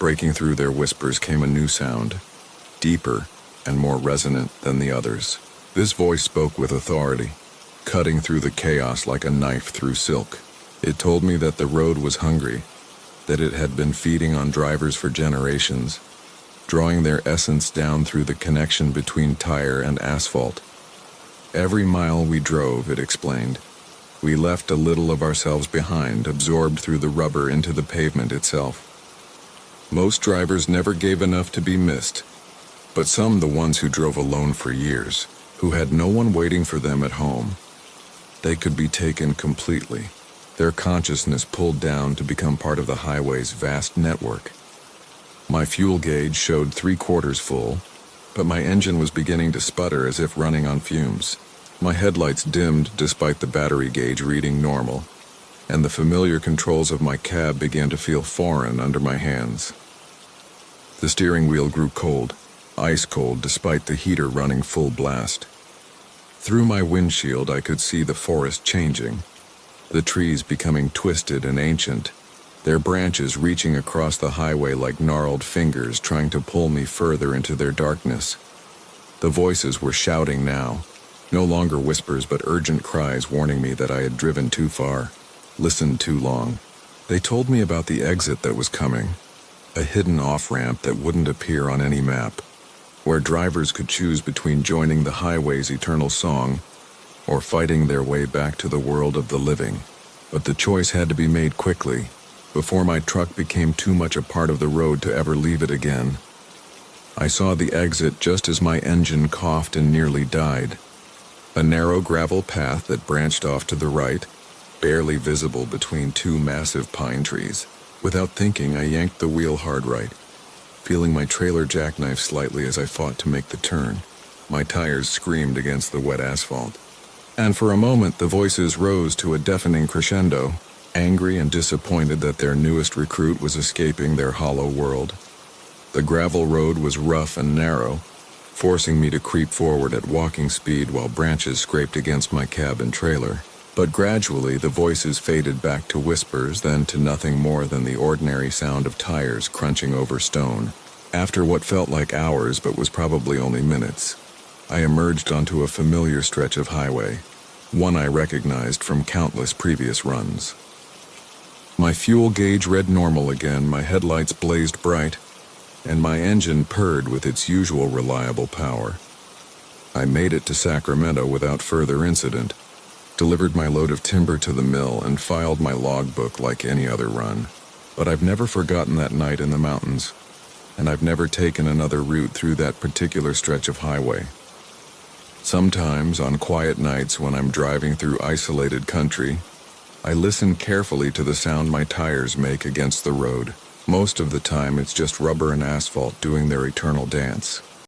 Breaking through their whispers came a new sound, deeper and more resonant than the others. This voice spoke with authority, cutting through the chaos like a knife through silk. It told me that the road was hungry, that it had been feeding on drivers for generations, drawing their essence down through the connection between tire and asphalt. Every mile we drove, it explained, we left a little of ourselves behind, absorbed through the rubber into the pavement itself. Most drivers never gave enough to be missed, but some, the ones who drove alone for years, who had no one waiting for them at home, they could be taken completely, their consciousness pulled down to become part of the highway's vast network. My fuel gauge showed 3/4 full, but my engine was beginning to sputter as if running on fumes. My headlights dimmed despite the battery gauge reading normal, and the familiar controls of my cab began to feel foreign under my hands. The steering wheel grew cold, ice cold despite the heater running full blast. Through my windshield I could see the forest changing, the trees becoming twisted and ancient, their branches reaching across the highway like gnarled fingers trying to pull me further into their darkness. The voices were shouting now, no longer whispers but urgent cries warning me that I had driven too far, listened too long. They told me about the exit that was coming, a hidden off-ramp that wouldn't appear on any map, where drivers could choose between joining the highway's eternal song or fighting their way back to the world of the living. But the choice had to be made quickly, before my truck became too much a part of the road to ever leave it again. I saw the exit just as my engine coughed and nearly died. A narrow gravel path that branched off to the right, barely visible between two massive pine trees. Without thinking, I yanked the wheel hard right, feeling my trailer jackknife slightly as I fought to make the turn. My tires screamed against the wet asphalt. And for a moment, the voices rose to a deafening crescendo, angry and disappointed that their newest recruit was escaping their hollow world. The gravel road was rough and narrow, forcing me to creep forward at walking speed while branches scraped against my cab and trailer. But gradually, the voices faded back to whispers, then to nothing more than the ordinary sound of tires crunching over stone. After what felt like hours but was probably only minutes, I emerged onto a familiar stretch of highway, one I recognized from countless previous runs. My fuel gauge read normal again, my headlights blazed bright, and my engine purred with its usual reliable power. I made it to Sacramento without further incident, delivered my load of timber to the mill, and filed my logbook like any other run. But I've never forgotten that night in the mountains, and I've never taken another route through that particular stretch of highway. Sometimes, on quiet nights when I'm driving through isolated country, I listen carefully to the sound my tires make against the road. Most of the time, it's just rubber and asphalt doing their eternal dance.